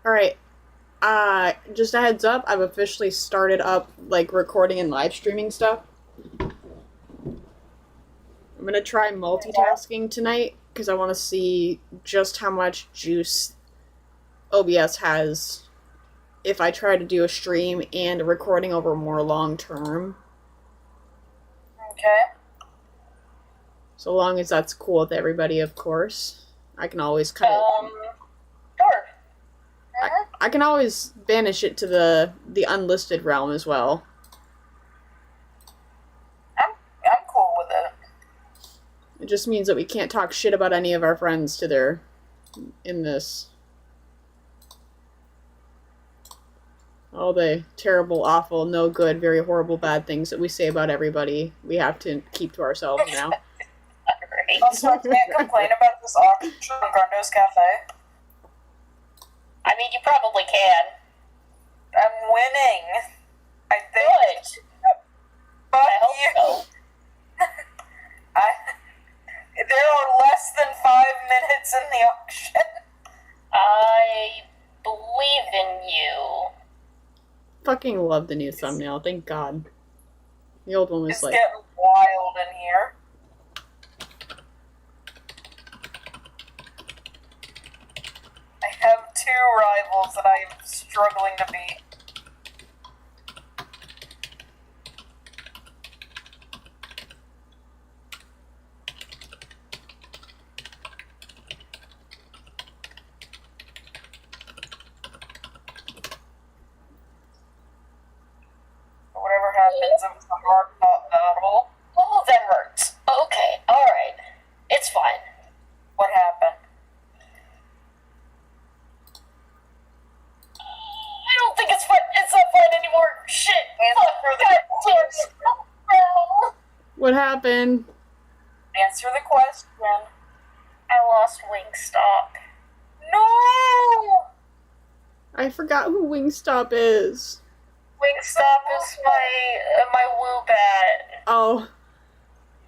Alright, just a heads up, I've officially started up, like, recording and live streaming stuff. I'm gonna try multitasking tonight, because I want to see just how much juice OBS has if I try to do a stream and a recording over more long term. Okay. So long as that's cool with everybody, of course. I can always kind of... Sure. I can always banish it to the unlisted realm as well. I'm cool with it. It just means that we can't talk shit about any of our friends to their... in this. All the terrible, awful, no good, very horrible, bad things that we say about everybody, we have to keep to ourselves now. Also, I can't complain about this auction on Grundo's Cafe. I mean, you probably can. I'm winning. I think. Good. Fuck I hope you. so. There are less than 5 minutes in the auction. I believe in you. Fucking love the new thumbnail, thank God. The old one was It's like... getting wild in here. I have 2 rivals that I am struggling to beat. Whatever happens, it was a hard-fought battle. Oh, that hurts. Okay, alright. It's fine. What happened? I don't think it's fun. It's not fun anymore. Shit. Fuck. God damn it. No. What happened? Answer the question. I lost Wingstop. No! I forgot who Wingstop is. Wingstop is my Woobat. Oh,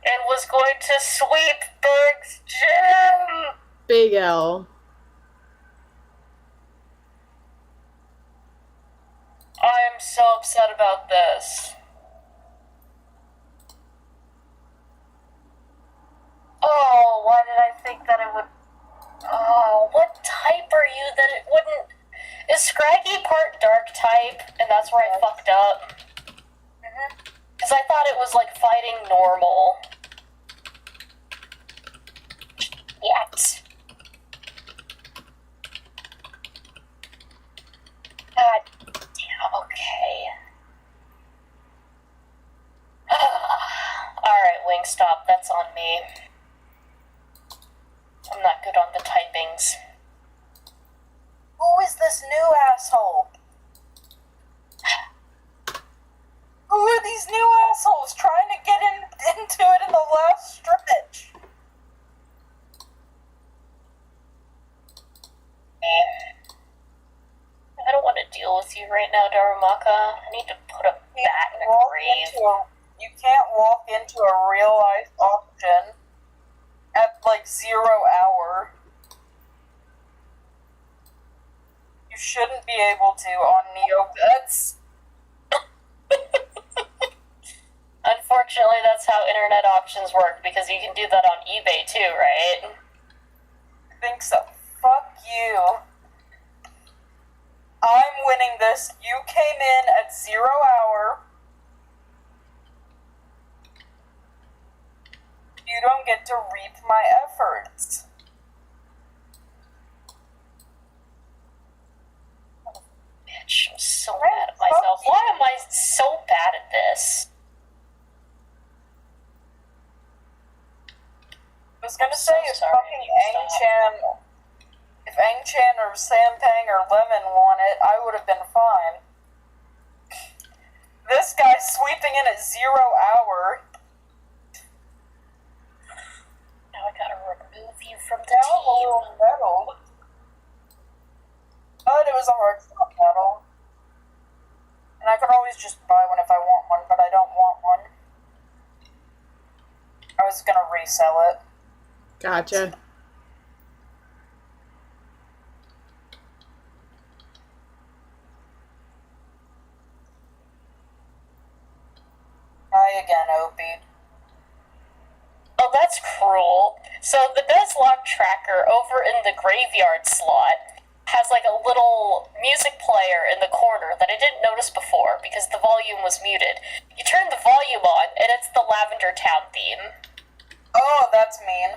And was going to sweep Berg's gym. Big L. I am so upset about this. Oh, why did I think that it would... Oh, what type are you that it wouldn't... Is Scraggy part dark type, and that's where I fucked up? Because I thought it was, like, fighting normal. Yet. God damn, okay. Alright, Wingstop, that's on me. I'm not good on the typings. Who is this new asshole? Who are these new assholes trying to get into it in the last stretch? I don't want to deal with you right now, Darumaka. I need to put a bat in a grave. You can't walk into a real life auction at like 0 hour. You shouldn't be able to on Neobets. Unfortunately, that's how internet auctions work, because you can do that on eBay too, right? I think so. Fuck you. I'm winning this. You came in at 0 hour. You don't get to reap my efforts. Bitch, I'm so mad at myself. Why am I so bad at this? I was gonna so say if sorry, fucking Wingstop. if Aang-chan or Sampang or Lemon won it, I would have been fine. This guy's sweeping in at 0 hour. Now I gotta remove you from the Now I'm a team. little nettled. But it was a hard fought battle. And I could always just buy one if I want one, but I don't want one. I was gonna resell it. Gotcha. again, Opie. Oh, that's cruel. So the Nuzlocke tracker over in the graveyard slot has like a little music player in the corner that I didn't notice before because the volume was muted. You turn the volume on and it's the Lavender Town theme. Oh, that's mean.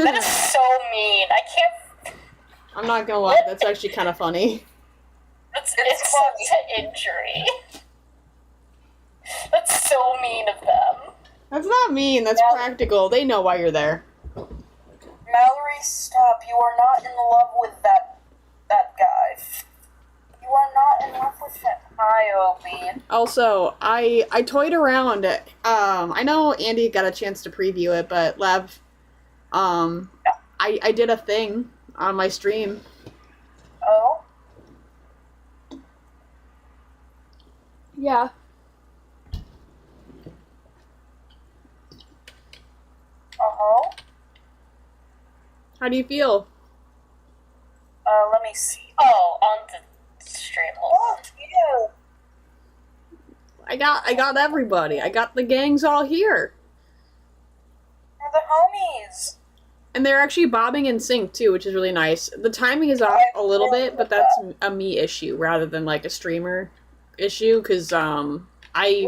That is so mean. I can't... I'm not gonna lie, that's actually kind of funny. It's such an injury. That's so mean of them. That's not mean, that's practical. They know why you're there. Mallory, stop. You are not in love with that guy. You are not in love with that guy, Opie. Also, I toyed around. I know Andy got a chance to preview it, but Lav, I did a thing on my stream. Oh? Yeah. Uh-huh. How do you feel? Let me see. Oh, on the stream. Oh, you. I got everybody. I got the gangs all here. We're the homies. And they're actually bobbing in sync too, which is really nice. The timing is off a little bit, but that's a me issue rather than like a streamer issue, because I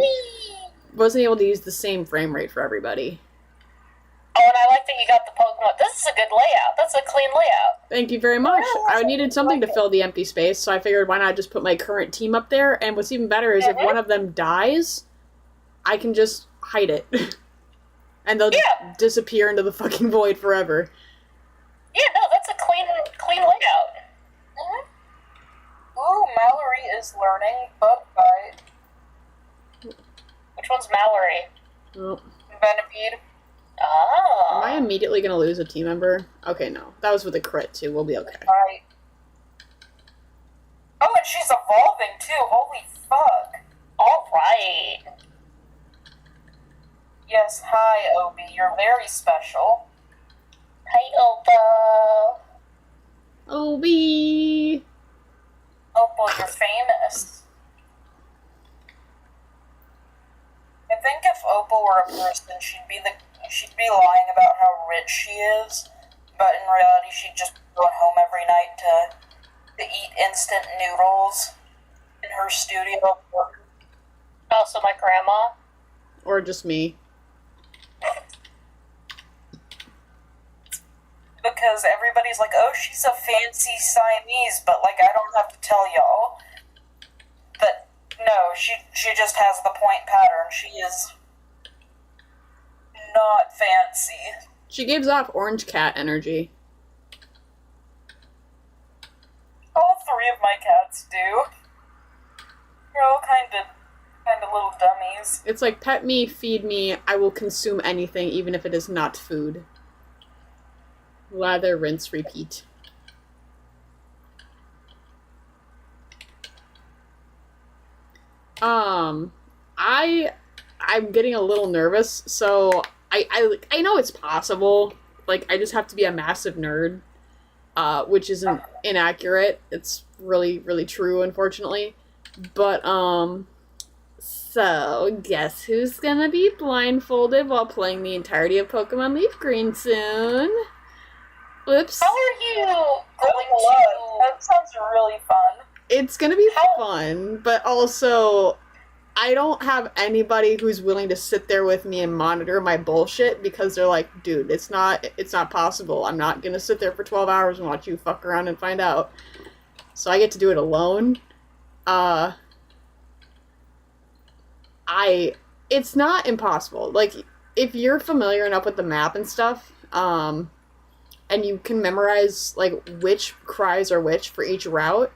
wasn't able to use the same frame rate for everybody. Oh, and I like that you got the Pokemon. This is a good layout. That's a clean layout. Thank you very much. I needed something to fill the empty space, so I figured why not just put my current team up there, and what's even better is if one of them dies, I can just hide it. And they'll just disappear into the fucking void forever. Yeah, no, that's a clean layout. Mm-hmm. Ooh, Mallory is learning Bug Bite. Which one's Mallory? Oh. Venipede. Oh. Am I immediately gonna lose a team member? Okay, no. That was with a crit, too. We'll be okay. Right. Oh, and she's evolving, too. Holy fuck. Alright. Yes, hi, Obi. You're very special. Hi, Opa. Obi! Opal, you're famous. I think if Opal were a person, she'd be lying about how rich she is, but in reality, she'd just be going home every night to eat instant noodles in her studio. Also, my grandma. Or just me. Because everybody's like, oh, she's a fancy Siamese, but, like, I don't have to tell y'all that, no, she just has the point pattern. She is not fancy. She gives off orange cat energy. All three of my cats do. They're all kind of little dummies. It's like, pet me, feed me, I will consume anything, even if it is not food. Lather, rinse, repeat. I'm getting a little nervous, so I know it's possible. Like, I just have to be a massive nerd, which isn't inaccurate. It's really, really true, unfortunately. But, so, guess who's gonna be blindfolded while playing the entirety of Pokemon Leaf Green soon? Whoops. How are you going That sounds really fun. It's gonna be fun, but also, I don't have anybody who's willing to sit there with me and monitor my bullshit because they're like, dude, it's not possible. I'm not gonna sit there for 12 hours and watch you fuck around and find out. So I get to do it alone. It's not impossible. Like, if you're familiar enough with the map and stuff, and you can memorize, like, which cries are which for each route.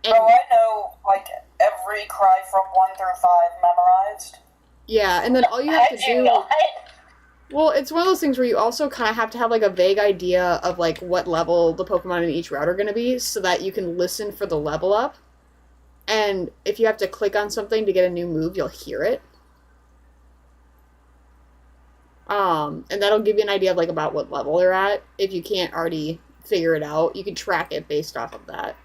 And, I know, like, every cry from 1 through 5 memorized. Yeah, and then all you have to do... Not? Well, it's one of those things where you also kind of have to have, like, a vague idea of, like, what level the Pokemon in each route are going to be, so that you can listen for the level up. And if you have to click on something to get a new move, you'll hear it. And that'll give you an idea of, like, about what level they're at. If you can't already figure it out, you can track it based off of that.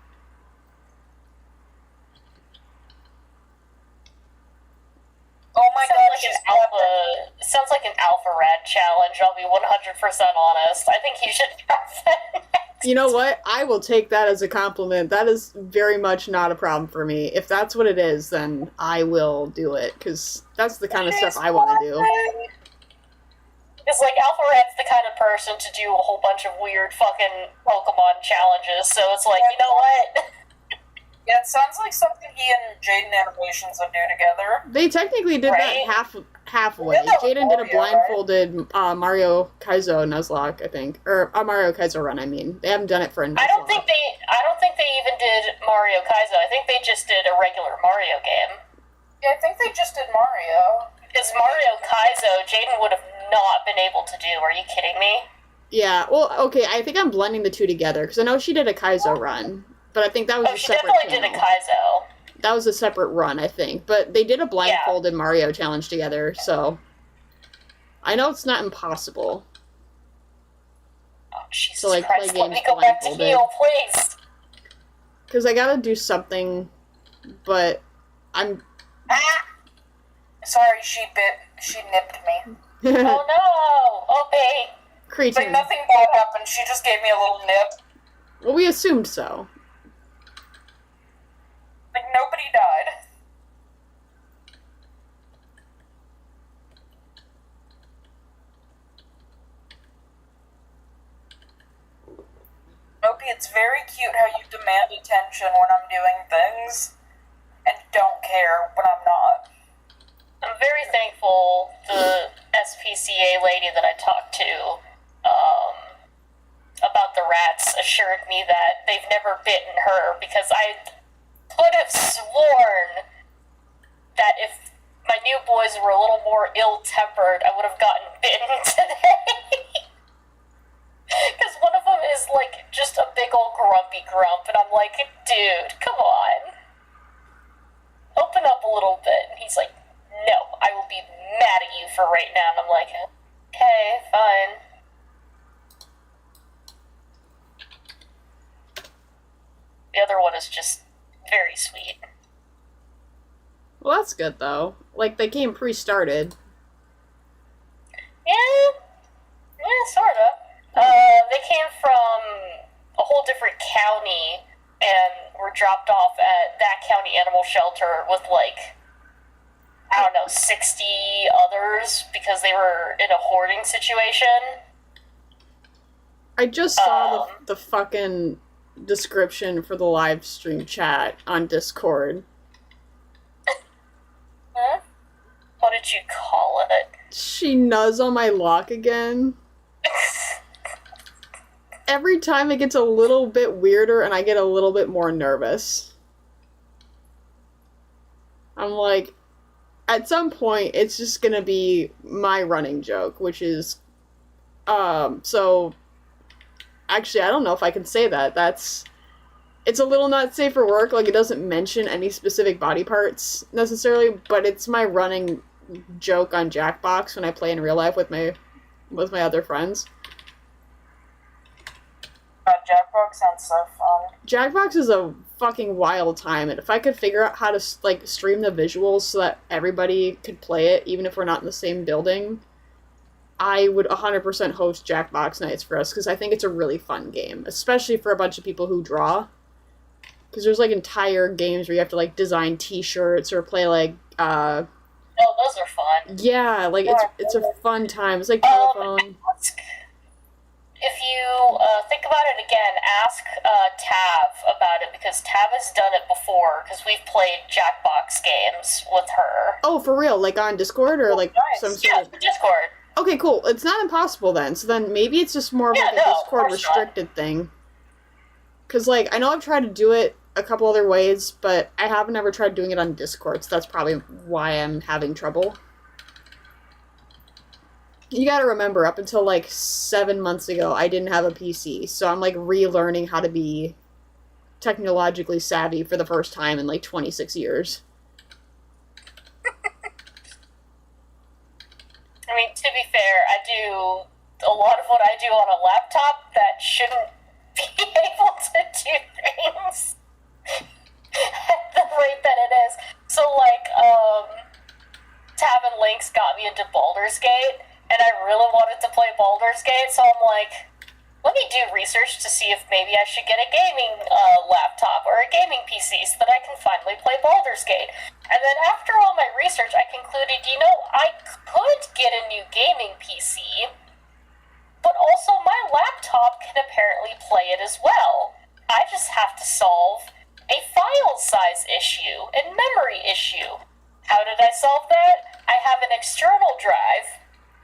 Oh my god, she's Sounds like an alpha rad challenge, I'll be 100% honest. I think you should have that next. You know what? I will take that as a compliment. That is very much not a problem for me. If that's what it is, then I will do it, because that's the kind of stuff I want to do. It's like Alpha Rad's the kind of person to do a whole bunch of weird fucking Pokemon challenges, so it's like, you know what? Yeah, it sounds like something he and Jaden Animations would do together. They technically did that halfway. Yeah, Jaden did a Mario, blindfolded Mario Kaizo Nuzlocke, I think, or a Mario Kaizo run. I mean, they haven't done it for a Nuzlocke. I don't think they even did Mario Kaizo. I think they just did a regular Mario game. Yeah, I think they just did Mario. Because Mario Kaizo, Jaden would have not been able to do. Are you kidding me? Yeah. Well, okay. I think I'm blending the two together because I know she did a Kaizo run. But I think that was a she separate definitely channel. did a Kaizo. That was a separate run, I think. But they did a blindfolded Mario challenge together, so I know it's not impossible. Oh, Jesus So, like, Christ, play let me games go back to blindfolded. heal, please. Because I gotta do something, but I'm... Ah! Sorry, she nipped me. Oh no! Okay. Like, Cretin. nothing bad happened, she just gave me a little nip. Well, we assumed so. Like, nobody died. Opie, it's very cute how you demand attention when I'm doing things, and don't care when I'm not. I'm very thankful the SPCA lady that I talked to about the rats assured me that they've never bitten her, because I could have sworn that if my new boys were a little more ill-tempered, I would have gotten bitten today. Because one of them is like just a big old grumpy grump, and I'm like, dude, come on. Open up a little bit. And he's like, no, I will be mad at you for right now. And I'm like, okay, fine. The other one is just very sweet. Well, that's good, though. Like, they came pre-started. Yeah, sorta. They came from a whole different county and were dropped off at that county animal shelter with, like, I don't know, 60 others because they were in a hoarding situation. I just saw the fucking description for the live stream chat on Discord. Huh? What did you call it? She nuzz on my lock again. Every time it gets a little bit weirder and I get a little bit more nervous. I'm like, at some point it's just gonna be my running joke, which is, so, actually I don't know if I can say that. It's a little not safe for work, like it doesn't mention any specific body parts necessarily, but it's my running joke on Jackbox when I play in real life with my other friends. Jackbox sounds so fun. Jackbox is a fucking wild time, and if I could figure out how to, like, stream the visuals so that everybody could play it, even if we're not in the same building, I would 100% host Jackbox nights for us, because I think it's a really fun game, especially for a bunch of people who draw. Because there's, like, entire games where you have to, like, design t-shirts or play, like, Oh, those are fun. yeah, like, it's a fun time. It's like telephone. If you think about it again, ask Tav about it, because Tav has done it before, because we've played Jackbox games with her. Oh, for real? Like, on Discord, or, like, nice. some sort Yeah, of... Discord. Okay, cool. It's not impossible then. So then maybe it's just more of like a Discord restricted thing. Because, like, I know I've tried to do it a couple other ways, but I haven't ever tried doing it on Discord, so that's probably why I'm having trouble. You gotta remember, up until, like, 7 months ago, I didn't have a PC, so I'm, like, relearning how to be technologically savvy for the first time in, like, 26 years. I mean, to be fair, I do a lot of what I do on a laptop that shouldn't be able to do things at the rate that it is. So, like, having links got me into Baldur's Gate, and I really wanted to play Baldur's Gate, so I'm like, let me do research to see if maybe I should get a gaming laptop or a gaming PC so that I can finally play Baldur's Gate. And then after all my research, I concluded, I could get a new gaming PC, but also my laptop can apparently play it as well. I just have to solve a file size issue and memory issue. How did I solve that? I have an external drive,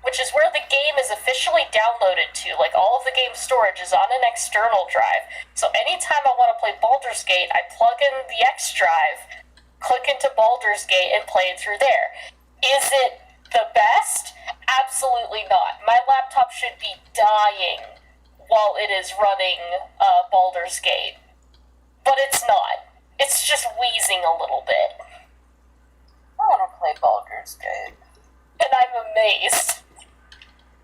which is where the game is officially downloaded to. Like, all of the game storage is on an external drive. So anytime I want to play Baldur's Gate, I plug in the X drive, click into Baldur's Gate, and play it through there. Is it the best? Absolutely not. My laptop should be dying while it is running Baldur's Gate. But it's not. It's just wheezing a little bit. I want to play Baldur's Gate. And I'm amazed.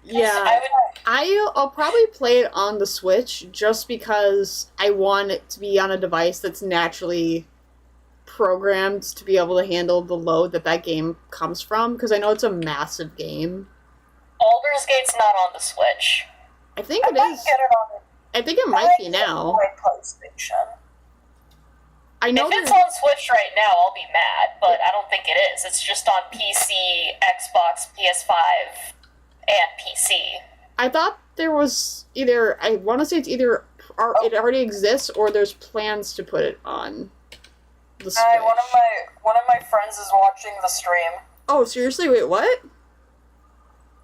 Yeah, I'll probably play it on the Switch just because I want it to be on a device that's naturally programmed to be able to handle the load that game comes from, because I know it's a massive game. Baldur's Gate's not on the Switch. I think I it might is. get it on I think it might be now. my PlayStation. I know If it's on Switch right now, I'll be mad, but I don't think it is. It's just on PC, Xbox, PS5, and PC. I thought there was either, I want to say it's either it already exists or there's plans to put it on the Switch. One of my friends is watching the stream. Oh, seriously? Wait, what?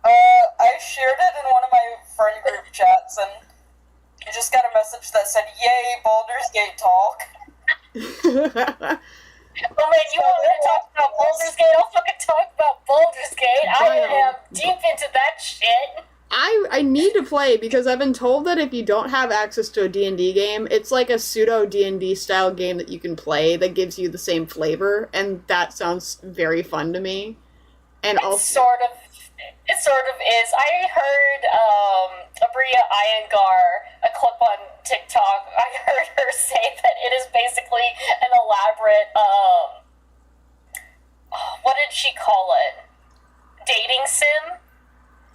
I shared it in one of my friend group chats, and I just got a message that said, "Yay, Baldur's Gate talk." Oh man, you want me to talk about Baldur's Gate? I'll fucking talk about Baldur's Gate. I am deep into that shit. I need to play because I've been told that if you don't have access to a D&D game, it's like a pseudo D&D style game that you can play that gives you the same flavor, and that sounds very fun to me. And It sort of is. I heard Abria Iyengar, a clip on TikTok, I heard her say that it is basically an elaborate, what did she call it? Dating sim?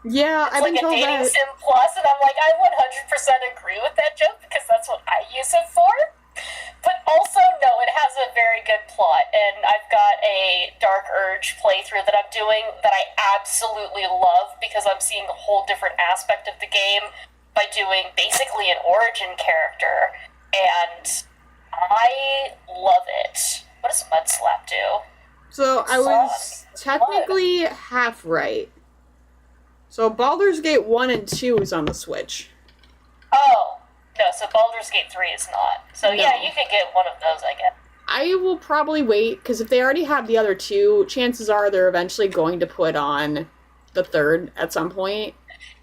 yeah, It's I've like been a told dating that. sim plus, and I'm like, I 100% agree with that joke because that's what I use it for. But also, no, it has a very good plot, and I've got a Dark Urge playthrough that I'm doing that I absolutely love because I'm seeing a whole different aspect of the game by doing basically an origin character, and I love it. What does Mud Slap do? So I was technically half right. So Baldur's Gate 1 and 2 is on the Switch. Oh, no, so Baldur's Gate 3 is not. So yeah, No. you could get one of those, I guess. I will probably wait, because if they already have the other two, chances are they're eventually going to put on the third at some point.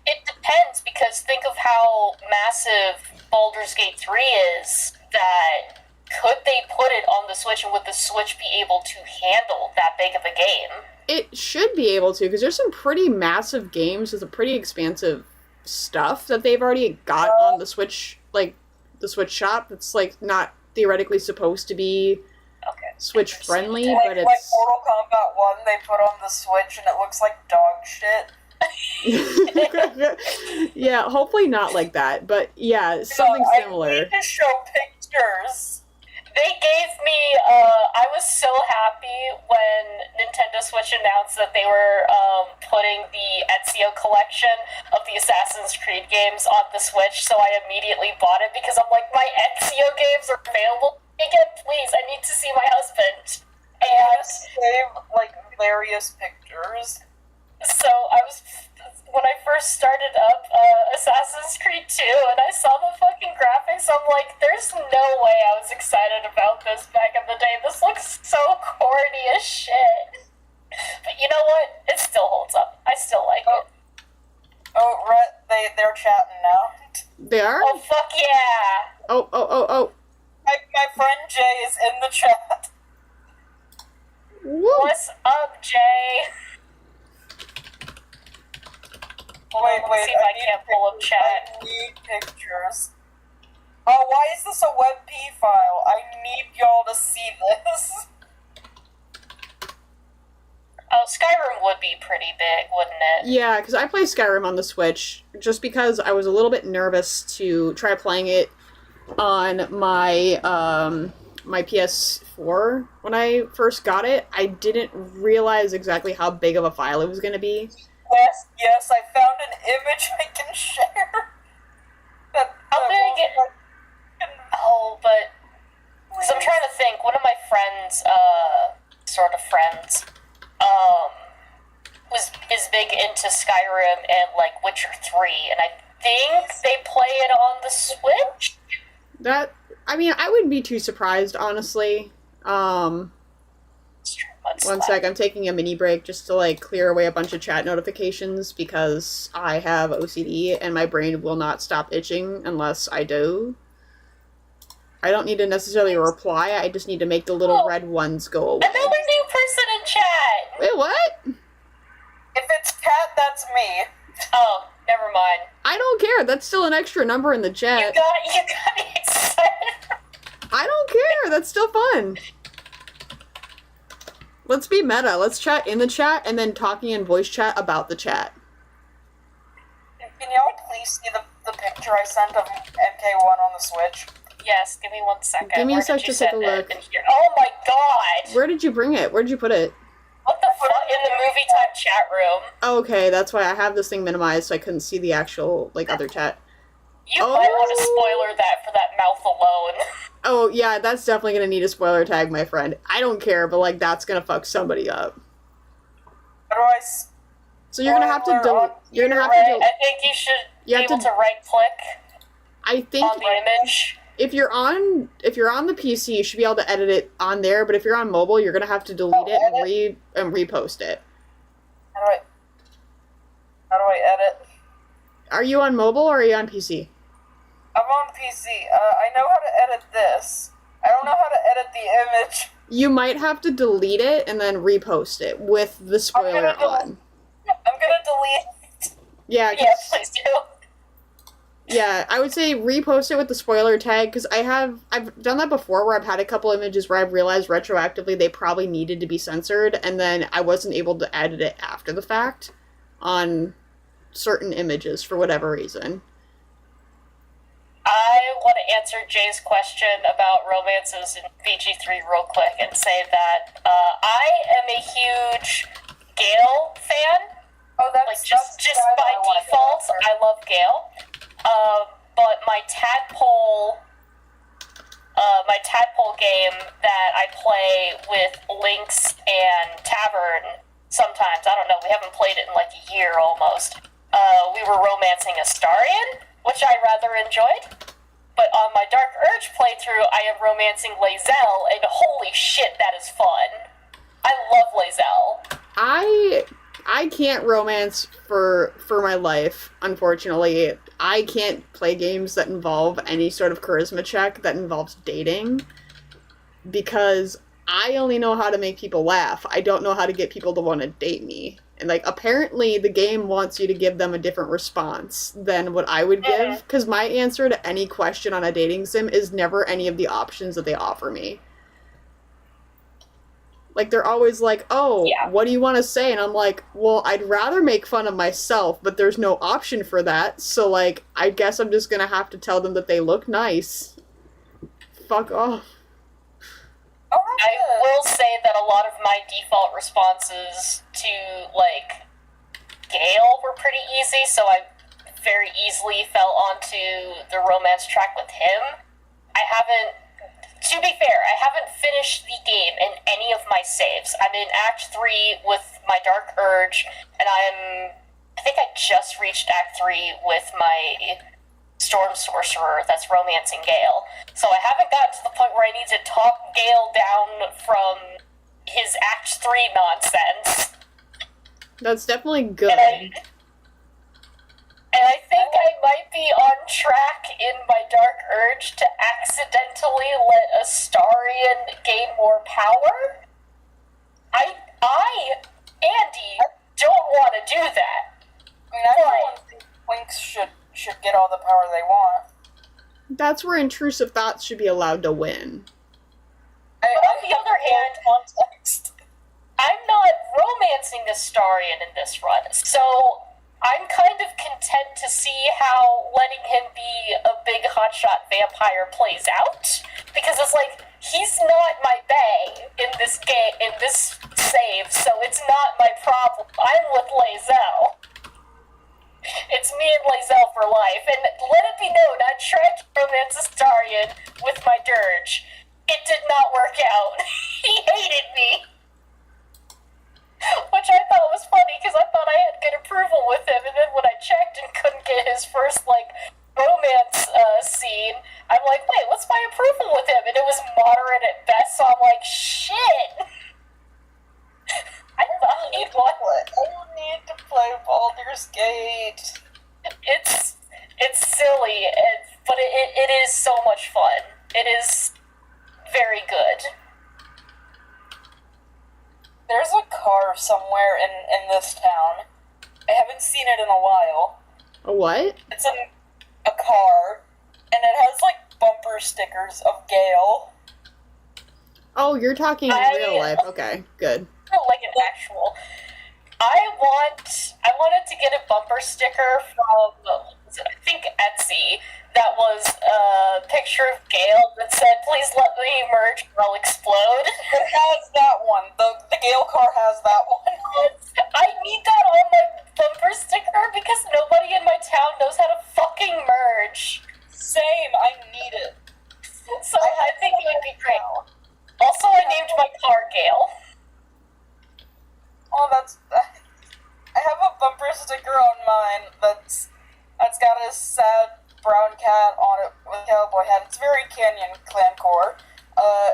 It depends, because think of how massive Baldur's Gate 3 is, that could they put it on the Switch, and would the Switch be able to handle that big of a game? It should be able to, because there's some pretty massive games with a pretty expansive stuff that they've already got on the Switch, like, the Switch shop. It's, like, not theoretically supposed to be Switch-friendly, but it's... Like Mortal Kombat 1, they put on the Switch, and it looks like dog shit. Yeah, hopefully not like that, but yeah, something similar. I need to show pictures. They gave me, I was so happy when Nintendo Switch announced that they were putting the Ezio collection of the Assassin's Creed games on the Switch, so I immediately bought it because I'm like, my Ezio games are available again, please, I need to see my husband. And save, like, various pictures. so when I first started up Assassin's Creed 2 and I saw the fucking graphics, I'm like, there's no way I was excited about this back in the day. This looks so corny as shit. But you know what? It still holds up. I still like it. Oh, Rhett, they're chatting now. They are? Oh, fuck yeah! Oh. My friend Jay is in the chat. Woo. What's up, Jay? Wait, Let's see if I can't pull up chat. I need pictures. Oh, why is this a WebP file? I need y'all to see this. Oh, Skyrim would be pretty big, wouldn't it? Yeah, because I play Skyrim on the Switch just because I was a little bit nervous to try playing it on my my PS4 when I first got it. I didn't realize exactly how big of a file it was going to be. Yes, I found an image I can share. How big? Oh, but so I'm trying to think. One of my friends, sort of friends, is big into Skyrim and like Witcher 3, and I think they play it on the Switch. I mean, I wouldn't be too surprised, honestly. One sec, I'm taking a mini break just to like clear away a bunch of chat notifications because I have OCD and my brain will not stop itching unless I do. I don't need to necessarily reply, I just need to make the little red ones go away. Another new person in chat! Wait, what? If it's Cat, that's me. Oh, never mind. I don't care, that's still an extra number in the chat. You got me excited. I don't care, that's still fun. Let's be meta. Let's chat in the chat and then talking in voice chat about the chat. Can y'all please see the picture I sent of MK1 on the Switch? Yes, give me 1 second. Give me a Where sec did you to take a send look. it? Oh my god! Where did you bring it? Where did you put it? What the fuck? In the movie time chat room. Okay, that's why I have this thing minimized so I couldn't see the actual, like, other chat. You might want to spoiler that for that mouth alone. Oh, yeah, that's definitely gonna need a spoiler tag, my friend. I don't care, but, like, that's gonna fuck somebody up. How do I... So you're gonna have to you're gonna have to I think you should be able to right-click I think on the image. if you're on the PC, you should be able to edit it on there, but if you're on mobile, you're gonna have to delete it and repost it. How do I edit? Are you on mobile or are you on PC? I'm on PC. I know how to edit this. I don't know how to edit the image. You might have to delete it and then repost it with the spoiler on. I'm gonna delete it. Yeah, Yes, please do. yeah, I would say repost it with the spoiler tag, because I've done that before where I've had a couple images where I've realized retroactively they probably needed to be censored, and then I wasn't able to edit it after the fact on certain images for whatever reason. I want to answer Jay's question about romances in VG3 real quick and say that I am a huge Gale fan. Oh, that's just by default, I love Gale. But my tadpole game that I play with Lynx and Tavern sometimes, I don't know, we haven't played it in like a year almost. We were romancing Astarion, which I rather enjoyed. But on my Dark Urge playthrough, I am romancing Lae'zel, and holy shit, that is fun. I love Lae'zel. I can't romance for my life, unfortunately. I can't play games that involve any sort of charisma check that involves dating, because I only know how to make people laugh. I don't know how to get people to want to date me. And, like, apparently the game wants you to give them a different response than what I would give, because my answer to any question on a dating sim is never any of the options that they offer me. Like, they're always like, oh, what do you want to say? And I'm like, well, I'd rather make fun of myself, but there's no option for that, so, like, I guess I'm just gonna have to tell them that they look nice. Fuck off. I will say that a lot of my default responses to, like, Gale were pretty easy, so I very easily fell onto the romance track with him. To be fair, I haven't finished the game in any of my saves. I'm in Act 3 with my Dark Urge, and I think I just reached Act 3 with my Storm Sorcerer that's romancing Gale. So I haven't gotten to the point where I need to talk Gale down from his Act 3 nonsense. That's definitely good. And I think I might be on track in my Dark Urge to accidentally let Astarion gain more power. Andy, don't want to do that. I mean, I don't think Winx should get all the power they want. That's where intrusive thoughts should be allowed to win. But on the other hand, I'm not romancing Astarion in this run. So I'm kind of content to see how letting him be a big hotshot vampire plays out, because it's like, he's not my bae in this game, in this save, so it's not my problem. I'm with Lae'zel. It's me and Lae'zel for life, and let it be known, I tried to romance Astarion with my dirge. It did not work out. He hated me. Which I thought was funny, because I thought I had good approval with him, and then when I checked and couldn't get his first, romance scene, I'm like, wait, what's my approval with him? And it was moderate at best, so I'm like, shit! I thought he'd want it. I need to play Baldur's Gate. It's silly, but it is so much fun. It is very good. There's a car somewhere in this town. I haven't seen it in a while. A what? It's a car, and it has, bumper stickers of Gale. Oh, you're talking in real life. Okay, good. Like an actual. I wanted to get a bumper sticker from, I think, Etsy, that was a picture of Gale that said, please let me merge or I'll explode. It has that one. The Gale car has that one. I need that on my bumper sticker because nobody in my town knows how to fucking merge. Same, I need it. So I think it would be great. Also, I named my car Gale. Oh, I have a bumper sticker on mine that's got a sad brown cat on it with a cowboy hat. It's very Canyon Clancore.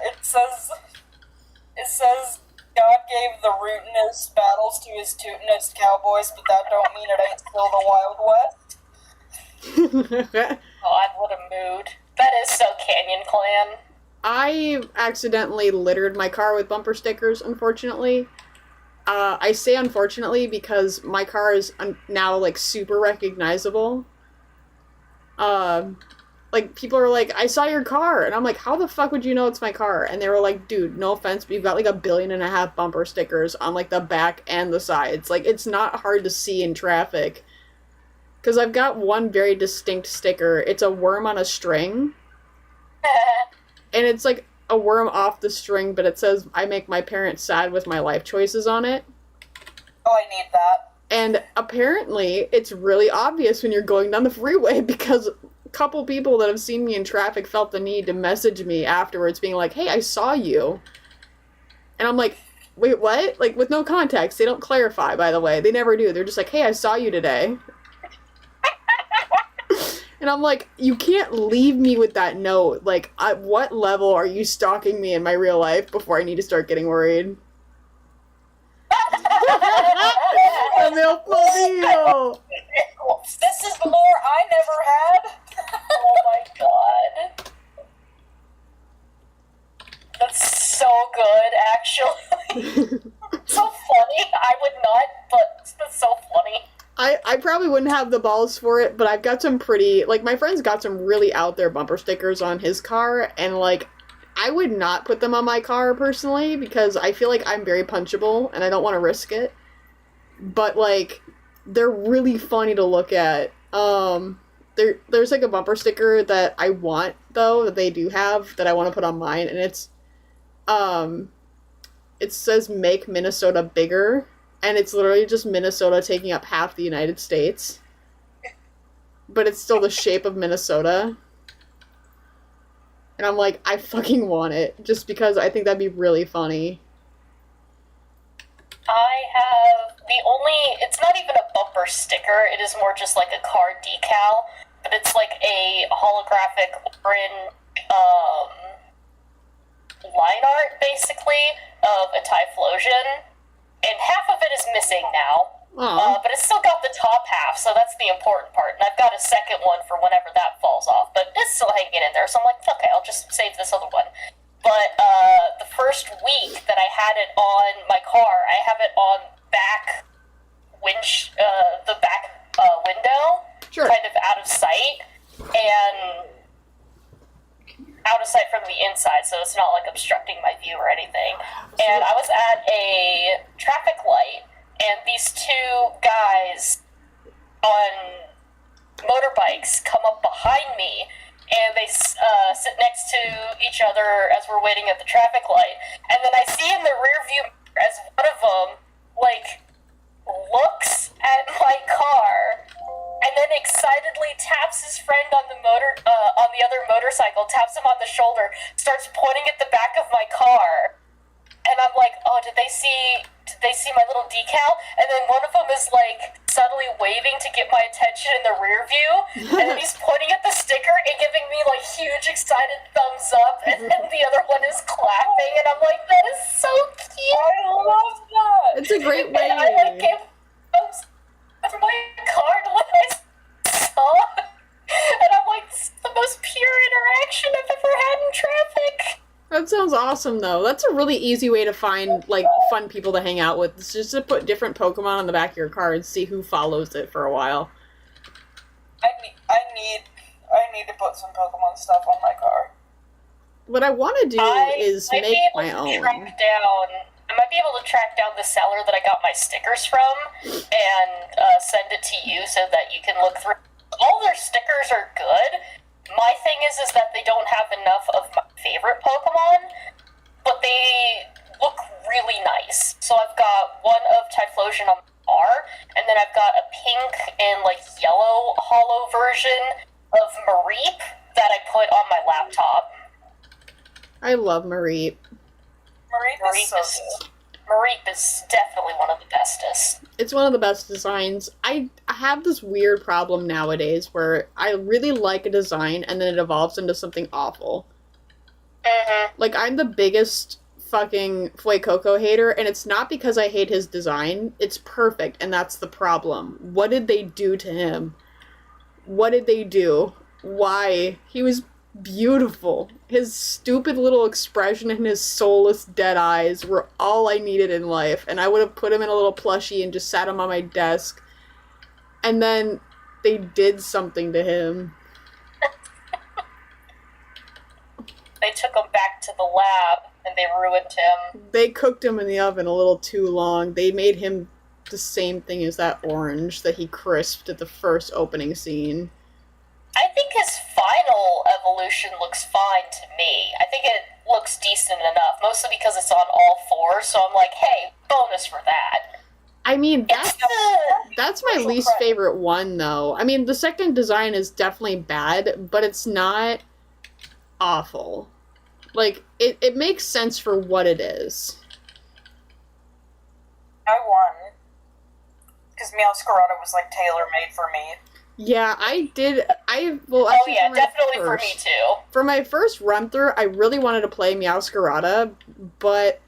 It says, God gave the rootinest battles to his tootinest cowboys, but that don't mean it ain't still the Wild West. God, what a mood. That is so Canyon Clan. I accidentally littered my car with bumper stickers, unfortunately. I say unfortunately because my car is now, super recognizable. People are like, I saw your car, and I'm like, how the fuck would you know it's my car? And they were like, dude, no offense, but you've got 1.5 billion bumper stickers on the back and the sides. It's not hard to see in traffic. Because I've got one very distinct sticker. It's a worm on a string. And it's a worm off the string, but it says, I make my parents sad with my life choices on it. Oh, I need that. And apparently, it's really obvious when you're going down the freeway because a couple people that have seen me in traffic felt the need to message me afterwards being like, hey, I saw you. And I'm like, wait, what? With no context. They don't clarify, by the way. They never do. They're just like, hey, I saw you today. And I'm like, you can't leave me with that note. At what level are you stalking me in my real life before I need to start getting worried? This is the lore I never had. Oh my god. That's so good, actually. So funny. I would not, but that's so funny. I probably wouldn't have the balls for it, but I've got some pretty, my friend's got some really out there bumper stickers on his car, and, I would not put them on my car, personally, because I feel like I'm very punchable, and I don't want to risk it. But, they're really funny to look at. There's, a bumper sticker that I want, though, that they do have, that I want to put on mine, and it's, it says, make Minnesota bigger. And it's literally just Minnesota taking up half the United States. But it's still the shape of Minnesota. And I'm like, I fucking want it. Just because I think that'd be really funny. I have it's not even a bumper sticker, it is more just a car decal. But it's a holographic orange, line art, basically, of a Typhlosion. And half of it is missing now. But it's still got the top half, so that's the important part. And I've got a second one for whenever that falls off, but it's still hanging in there. So I'm like, okay, I'll just save this other one. But the first week that I had it on my car, I have it on the back window, Sure. kind of out of sight. And out of sight from the inside, so it's not like obstructing my view or anything. And I was at a traffic light, and these two guys on motorbikes come up behind me, and they sit next to each other as we're waiting at the traffic light. And then I see in the rear view mirror as one of them, like, looks at my car and then excitedly taps his friend on the on the other motorcycle, taps him on the shoulder, starts pointing at the back of my car. And I'm like, oh, did they see my little decal? And then one of them is like subtly waving to get my attention in the rear view, and then he's pointing at the sticker and giving me like huge excited thumbs up, and then the other one is clapping, and I'm like, that is so cute. I love that. It's a great way. And I like gave thumbs up for my car to what I saw, and I'm like, this is the most pure interaction I've ever had in traffic. That sounds awesome, though. That's a really easy way to find, like, fun people to hang out with. It's just to put different Pokemon on the back of your car and see who follows it for a while. I need to put some Pokemon stuff on my car. What I want to do is make my own. I might be able to track down the seller that I got my stickers from and send it to you so that you can look through. All their stickers are good. My thing is that they don't have enough of my favorite Pokemon, but they look really nice. So I've got one of Typhlosion on my car, and then I've got a pink and like yellow holo version of Mareep that I put on my laptop. I love Mareep. Mareep is definitely one of the bestest. It's one of the best designs. I have this weird problem nowadays where I really like a design and then it evolves into something awful. Mm-hmm. Like, I'm the biggest fucking Fuecoco hater, and it's not because I hate his design. It's perfect, and that's the problem. What did they do to him? What did they do? Why? He was beautiful. His stupid little expression and his soulless dead eyes were all I needed in life, and I would have put him in a little plushie and just sat him on my desk. And then they did something to him. They took him back to the lab and they ruined him. They cooked him in the oven a little too long. They made him the same thing as that orange that he crisped at the first opening scene. I think his final evolution looks fine to me. I think it looks decent enough, mostly because it's on all fours, so I'm like, hey, bonus for that. I mean, that's my least favorite one, though. I mean, the second design is definitely bad, but it's not awful. Like, it makes sense for what it is. I won. Because Meowscarada was, like, tailor-made for me. Yeah, I did. Definitely for me too. For my first run-through, I really wanted to play Meowscarada, but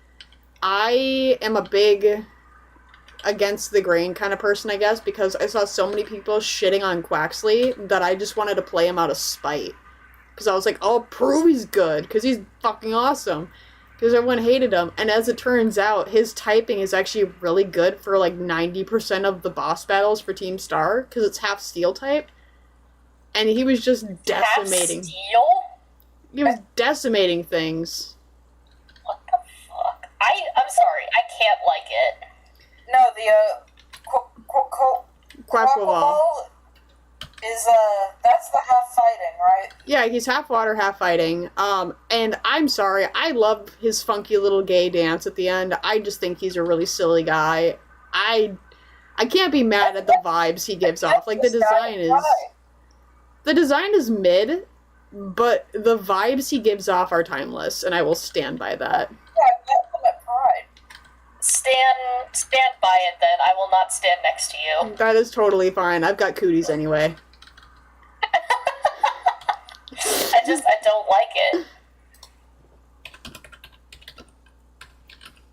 I am a big against the grain kind of person, I guess, because I saw so many people shitting on Quaxley that I just wanted to play him out of spite. Because I was like, I'll prove he's good, because he's fucking awesome. Because everyone hated him, and as it turns out, his typing is actually really good for like 90% of the boss battles for Team Star, because it's half steel type. And he was just decimating. Half steel? He was decimating things. What the fuck? I'm sorry, I can't like it. No, the, Quaquaval is, that's the half fighting, right? Yeah, he's half water, half fighting. And I'm sorry, I love his funky little gay dance at the end. I just think he's a really silly guy. I can't be mad at the vibes he gives off. Like, the design is mid, but the vibes he gives off are timeless, and I will stand by that. Yeah, definite pride. Stand by it then. I will not stand next to you. That is totally fine. I've got cooties anyway. I don't like it.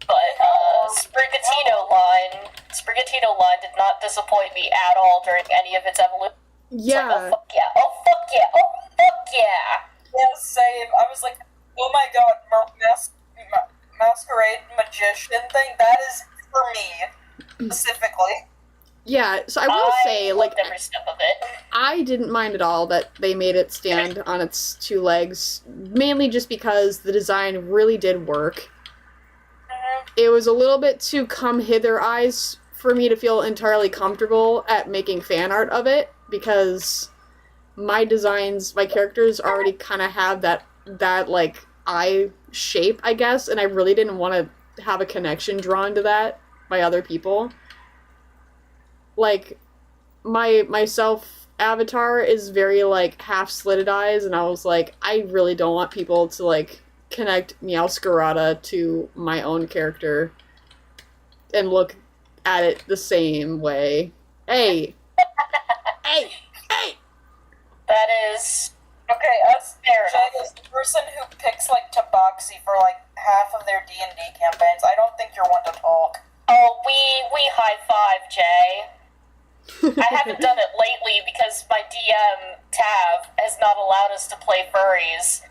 But Sprigatito line did not disappoint me at all during any of its evolution. Yeah. Like, oh fuck yeah, oh fuck yeah, oh fuck yeah. Yeah, same. I was like, oh my god, Masquerade Magician thing, that is for me, specifically. Yeah, so I will say, like, every step of it. I didn't mind at all that they made it stand on its two legs, mainly just because the design really did work. It was a little bit too come hither eyes for me to feel entirely comfortable at making fan art of it, because my designs, my characters already kind of have that like eye shape, I guess, and I really didn't want to have a connection drawn to that by other people. Like, my self avatar is very like half slitted eyes, and I was like, I really don't want people to like connect Meowscarada to my own character and look at it the same way. Hey! Hey! Hey! That is... Okay, us Jay is the person who picks like Tabaxi for like half of their D&D campaigns. I don't think you're one to talk. Oh, we high five, Jay. I haven't done it lately because my DM, Tav, has not allowed us to play furries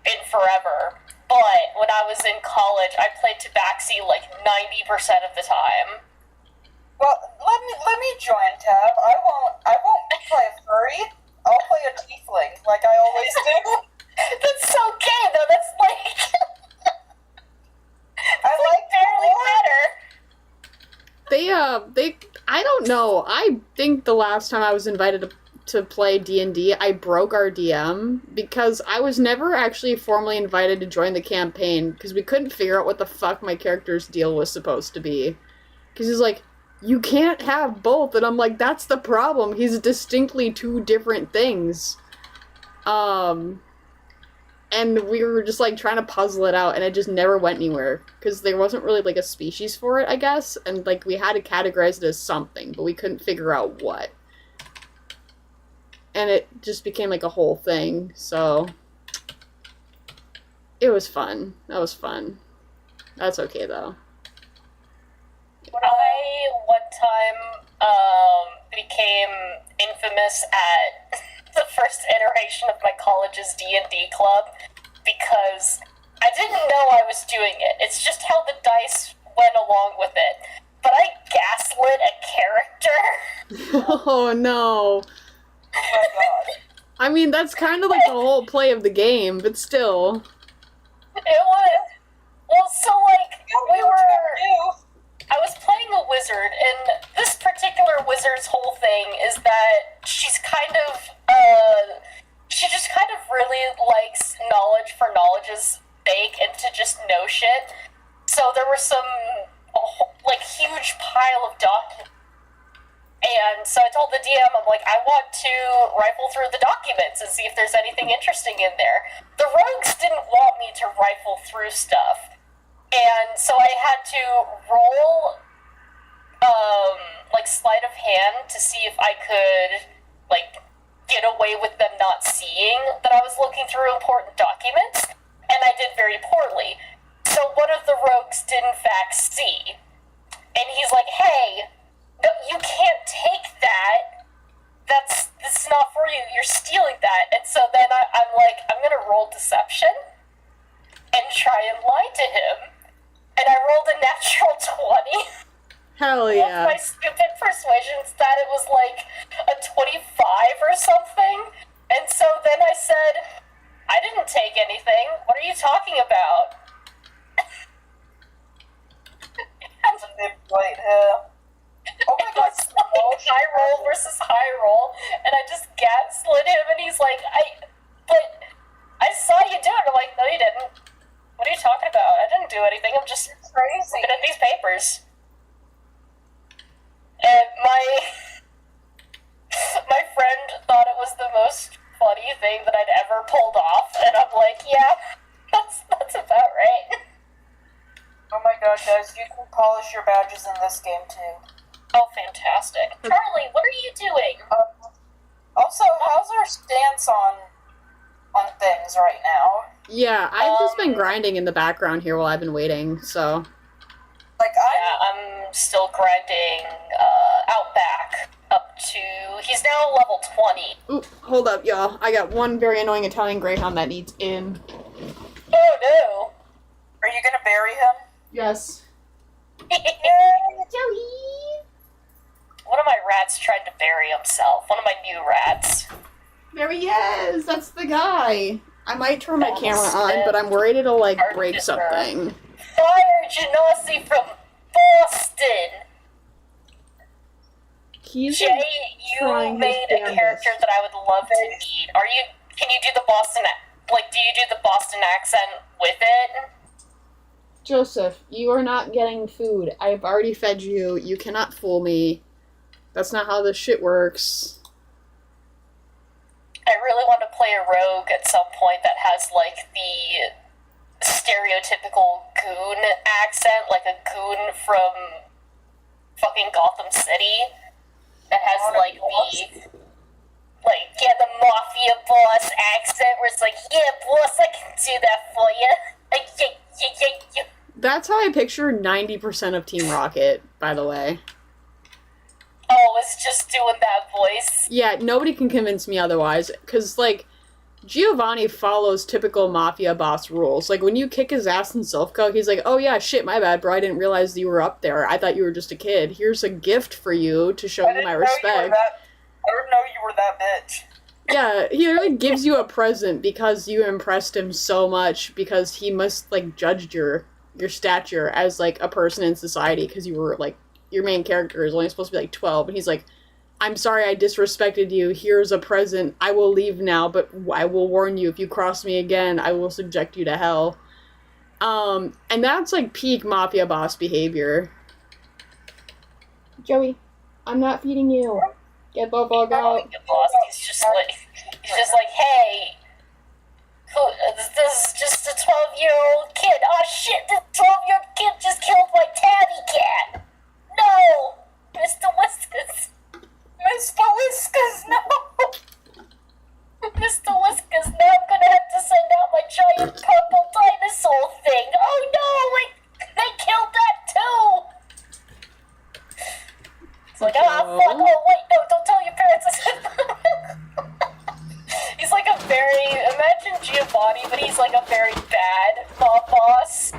in forever. But when I was in college, I played Tabaxi like 90% of the time. Well, let me join, Tav. I won't play a furry. I'll play a tiefling, like I always do. That's so gay, though. That's like... I like barely better. I don't know. I think the last time I was invited to play D&D, I broke our DM because I was never actually formally invited to join the campaign because we couldn't figure out what the fuck my character's deal was supposed to be. Because he's like, you can't have both, and I'm like, that's the problem. He's distinctly two different things. And we were just, like, trying to puzzle it out, and it just never went anywhere. Because there wasn't really, like, a species for it, I guess. And, like, we had to categorize it as something, but we couldn't figure out what. And it just became, like, a whole thing, so... It was fun. That was fun. That's okay, though. When I, one time, became infamous at the first iteration of my college's D&D club, because I didn't know I was doing it. It's just how the dice went along with it. But I gaslit a character. Oh, no. Oh my god. I mean, that's kind of like the whole play of the game, but still. It was... Well, so, like, I was playing a wizard, and this particular wizard's whole thing is that she's kind of, she just kind of really likes knowledge for knowledge's sake and to just know shit. So there were some, like, huge pile of documents. And so I told the DM, I'm like, I want to rifle through the documents and see if there's anything interesting in there. The rogues didn't want me to rifle through stuff. And so I had to roll, like, sleight of hand to see if I could, like, get away with them not seeing that I was looking through important documents, and I did very poorly. So one of the rogues did, in fact, see. And he's like, hey, no, you can't take that. That's not for you. You're stealing that. And so then I'm like, I'm going to roll deception and try and lie to him. And I rolled a natural 20. Hell yeah. With my stupid persuasions that it was like a 25 or something. And so then I said, I didn't take anything. What are you talking about? That's a big fight, huh? Oh my god. It's like high roll versus high roll. And I just gaslit him, and he's like, but I saw you do it. I'm like, no, you didn't. What are you talking about? I didn't do anything. I'm just Crazy. looking at these papers. And my friend thought it was the most funny thing that I'd ever pulled off, and I'm like, yeah, that's about right. Oh my god, guys, you can polish your badges in this game too. Oh, fantastic. Charlie, what are you doing? Also, how's our stance on things right now? Yeah, I've just been grinding in the background here while I've been waiting, so... Like, I'm still grinding Outback up to... He's now level 20. Ooh, hold up, y'all. I got one very annoying Italian Greyhound that needs in. Oh, no. are you gonna bury him? Yes. Yay! Joey! one of my rats tried to bury himself. One of my new rats. There he is! That's the guy! I might turn my That camera was on, but I'm worried it'll, like, hard break to something. Fire Genasi from Boston! He's Jay, you trying his made a damnedest. character that I would love to meet. Can you do the Boston, do you do the Boston accent with it? Joseph, you are not getting food. I've already fed you. You cannot fool me. That's not how this shit works. I really want to play a rogue at some point that has, like, the stereotypical goon accent, like a goon from fucking Gotham City, that has, like, the mafia boss accent, where it's like, yeah, boss, I can do that for you. Yeah. That's how I picture 90% of Team Rocket, by the way. Oh, it's just doing that voice. Yeah, nobody can convince me otherwise, because, like, Giovanni follows typical mafia boss rules. Like, when you kick his ass in Silphco, he's like, oh yeah, shit, my bad, bro, I didn't realize you were up there. I thought you were just a kid. Here's a gift for you to show you my respect. I didn't know you were that bitch. Yeah, he really gives you a present because you impressed him so much, because he must, like, judge your stature as, like, a person in society, because you were, like, your main character is only supposed to be, like, 12, and he's like, I'm sorry I disrespected you, here's a present, I will leave now, but I will warn you, if you cross me again, I will subject you to hell. And that's, like, peak mafia boss behavior. Joey, I'm not feeding you. Get Bobo, go. He's just like, hey, this is just a 12-year-old kid. Oh shit, this 12-year-old kid just killed my tabby cat. No, Mr. Whiskers. Mr. Whiskers, no! Mr. Whiskers, now I'm gonna have to send out my giant purple dinosaur thing. Oh no, they killed that too! It's like, fuck, oh wait, no, don't tell your parents. He's like a imagine Giovanni, but he's like a very bad mob boss.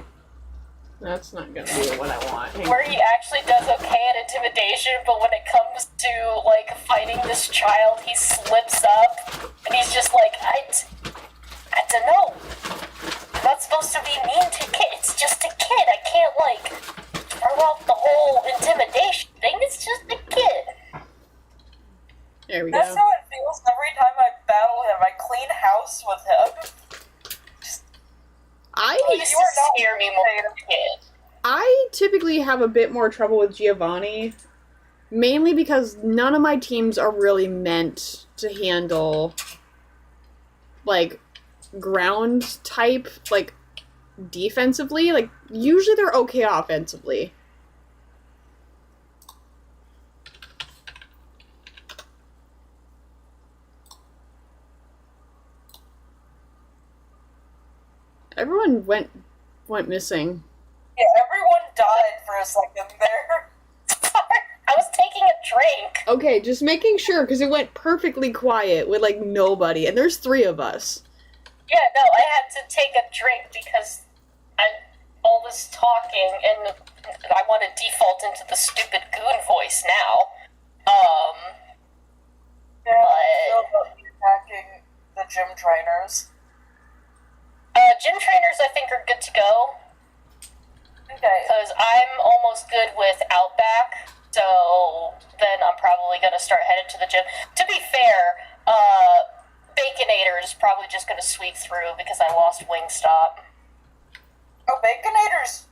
That's not gonna be what I want. Where he actually does okay at intimidation, but when it comes to, like, fighting this child, he slips up, and he's just like, I don't know. I'm not supposed to be mean to kids. It's just a kid. I can't, like, throw out the whole intimidation thing. It's just a kid. There we go. That's how it feels every time I battle him. I clean house with him. He used to scare me more than a kid. I typically have a bit more trouble with Giovanni, mainly because none of my teams are really meant to handle, like, ground type, like, defensively. Like, usually they're okay offensively. Everyone went missing. Yeah, everyone died for a second there. I was taking a drink. Okay, just making sure, because it went perfectly quiet with, like, nobody, and there's 3 of us. Yeah, no, I had to take a drink because all this talking, and I want to default into the stupid goon voice now. Yeah, I feel about me attacking the gym trainers. Gym trainers, I think, are good to go. Okay. Because I'm almost good with Outback, so then I'm probably going to start headed to the gym. To be fair, Baconator is probably just going to sweep through because I lost Wingstop. Oh, Baconator's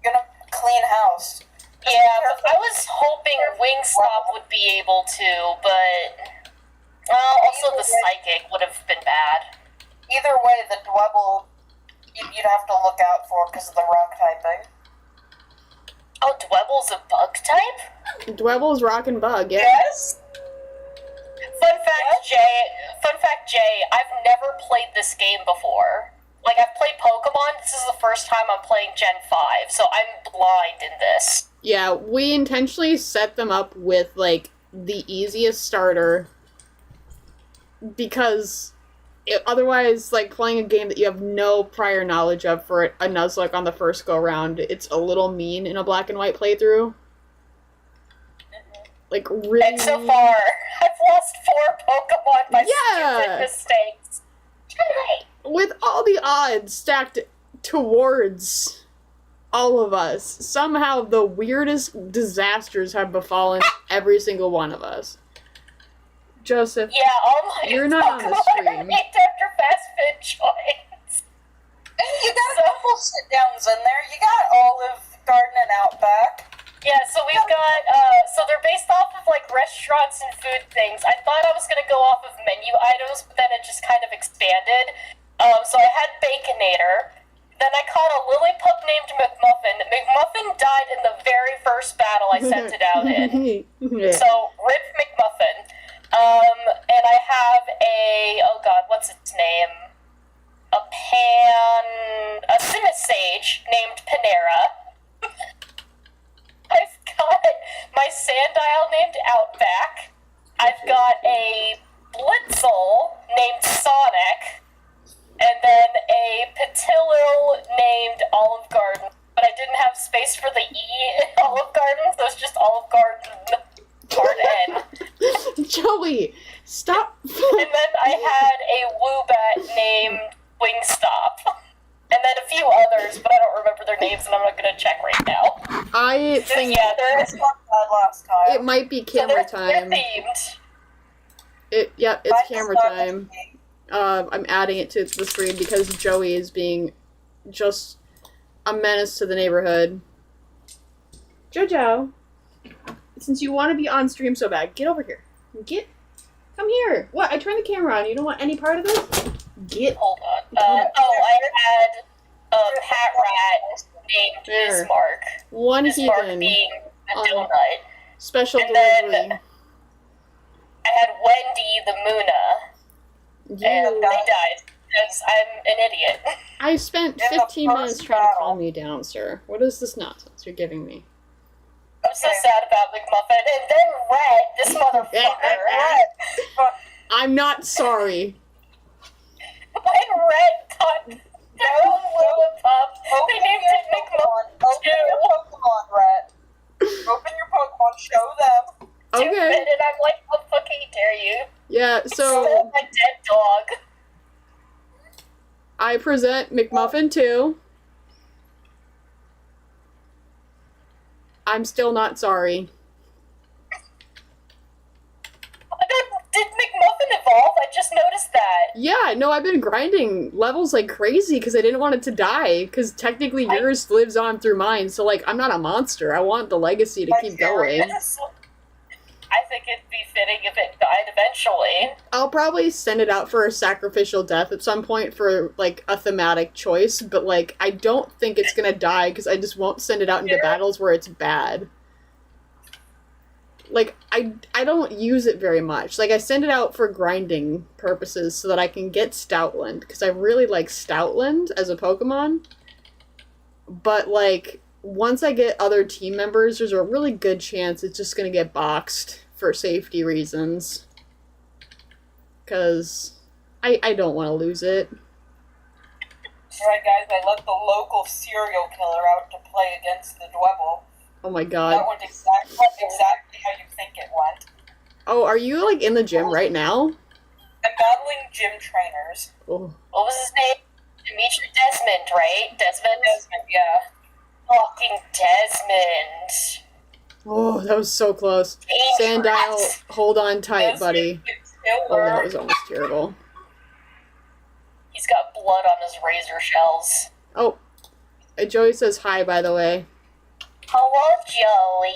gonna clean house. Yeah, but I was hoping Wingstop would be able to, but... also the Psychic would have been bad. Either way, the Dwebble, you'd have to look out for because of the rock typing. Oh, Dwebble's a bug type? Dwebble's rock and bug, yeah. Yes? Fun fact, Jay, I've never played this game before. Like, I've played Pokemon, this is the first time I'm playing Gen 5, so I'm blind in this. Yeah, we intentionally set them up with, like, the easiest starter, because otherwise, like, playing a game that you have no prior knowledge of for a Nuzlocke on the first go-round, it's a little mean in a black and white playthrough. Like, really? And so far, I've lost 4 Pokemon by stupid mistakes. With all the odds stacked towards all of us, somehow the weirdest disasters have befallen every single one of us. Joseph, Yeah, all my you're not on the Pokemon are stream. named after fast food joints. You got a couple sit-downs in there. You got Olive Garden and Outback. Yeah, so we've got, so they're based off of, like, restaurants and food things. I thought I was going to go off of menu items, but then it just kind of expanded. So I had Baconator. Then I caught a Lillipup named McMuffin. McMuffin died in the very first battle I sent it out in. So, rip McMuffin. And I have oh god, what's its name? A Simisage named Panera. I've got my Sandile named Outback. I've got a Blitzel named Sonic. And then a Patilil named Olive Garden. But I didn't have space for the E in Olive Garden, so it's just Olive Garden. Joey, stop. And then I had a Woobat named Wingstop. And then a few others, but I don't remember their names, and I'm not going to check right now. I think It's not bad last time. it might be camera time. They're themed. It's Mine's camera not time. themed. I'm adding it to the stream because Joey is being just a menace to the neighborhood. Jojo, since you want to be on stream so bad, get over here. Come here. What? I turned the camera on. You don't want any part of this? Get. Hold on. I had a Pat Rat named There. Bismarck. One Bismarck heathen. being a on donut. Special And then- delivery. I had Wendy the Muna, and You. they died because I'm an idiot. I spent In the 15 minutes first trying to battle. calm you down, sir. What is this nonsense you're giving me? I'm so sad about McMuffin. And then Red, this motherfucker. I'm not sorry. When Red got their own Lillipup, they named it McMuffin Open your too. Pokemon, Rhett. Open your Pokemon, show them. Okay. And I'm like, how fucking dare you? Yeah, Still so my dead dog. I present McMuffin 2. I'm still not sorry. Did McMuffin evolve? I just noticed that. Yeah, no, I've been grinding levels like crazy because I didn't want it to die, because technically yours lives on through mine, so, like, I'm not a monster. I want the legacy to keep going. I think it'd be fitting if it died eventually. I'll probably send it out for a sacrificial death at some point for, like, a thematic choice, but, like, I don't think it's gonna die because I just won't send it out into battles where it's bad. Like, I don't use it very much. Like, I send it out for grinding purposes so that I can get Stoutland, because I really like Stoutland as a Pokemon. But, like, once I get other team members, there's a really good chance it's just gonna get boxed for safety reasons. Because I don't want to lose it. Alright, guys, I let the local serial killer out to play against the Dwebble. Oh my That god. went exactly how you think it went. Oh, are you, like, in the gym right now? I'm battling gym trainers. Oh. What was his name? Dimitri Desmond, right? Desmond? Desmond, yeah. Fucking Desmond. Oh, that was so close. Dangerous. Sandile, hold on tight, buddy. It's Oh, killer. that was almost terrible. He's got blood on his razor shells. Oh, Joey says hi, by the way. Hello, Joey.